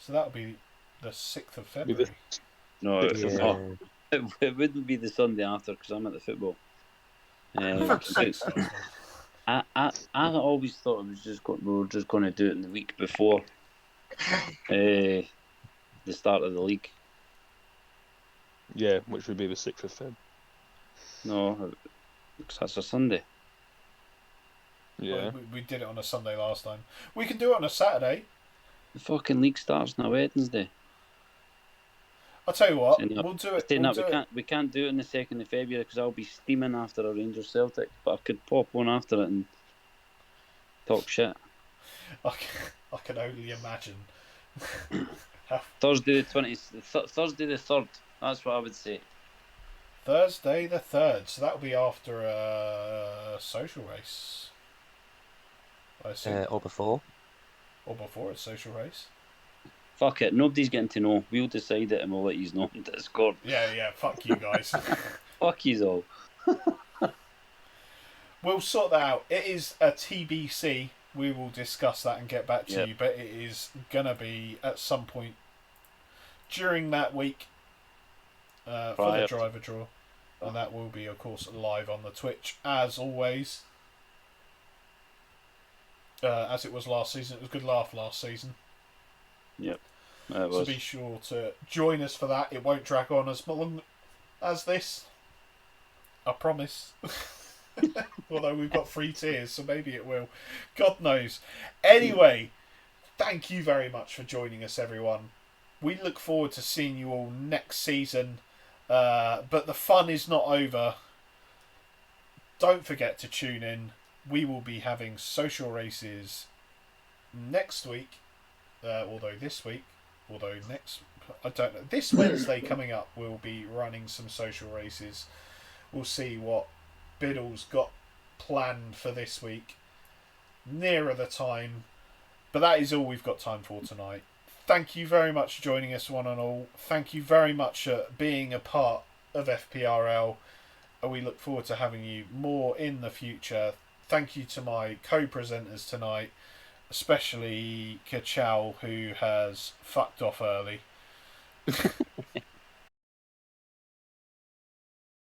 So that'll be the 6th of February. No, it wouldn't be the Sunday after because I'm at the football. I always thought it was we were just going to do it in the week before the start of the league. Yeah, which would be the 6th of Feb. No, because that's a Sunday. Yeah. We did it on a Sunday last time. We can do it on a Saturday. The fucking league starts on a Wednesday. I'll tell you what, we'll do it. We can't do it on the 2nd of February because I'll be steaming after a Rangers Celtic, but I could pop one after it and talk shit. I can only imagine. Thursday the 3rd. That's what I would say. Thursday the 3rd. So that'll be after a social race. I assume. Or before. Or before a social race. Fuck it. Nobody's getting to know. We'll decide it and we'll let you know on Discord. Yeah. Fuck you guys. Fuck yous all. We'll sort that out. It is a TBC. We will discuss that and get back to Yep. you. But it is gonna be at some point during that week for the driver draw, and that will be, of course, live on the Twitch as always. As it was last season, it was a good laugh last season. Yep. So be sure to join us for that. It won't drag on as long as this. I promise. Although we've got 3 tiers, so maybe it will. God knows. Anyway, thank you very much for joining us, everyone. We look forward to seeing you all next season. But the fun is not over. Don't forget to tune in. We will be having social races next week. I don't know. This Wednesday coming up, we'll be running some social races. We'll see what Biddle's got planned for this week nearer the time. But that is all we've got time for tonight. Thank you very much for joining us, one and all. Thank you very much for being a part of FPRL. And we look forward to having you more in the future. Thank you to my co-presenters tonight, especially Kachow, who has fucked off early.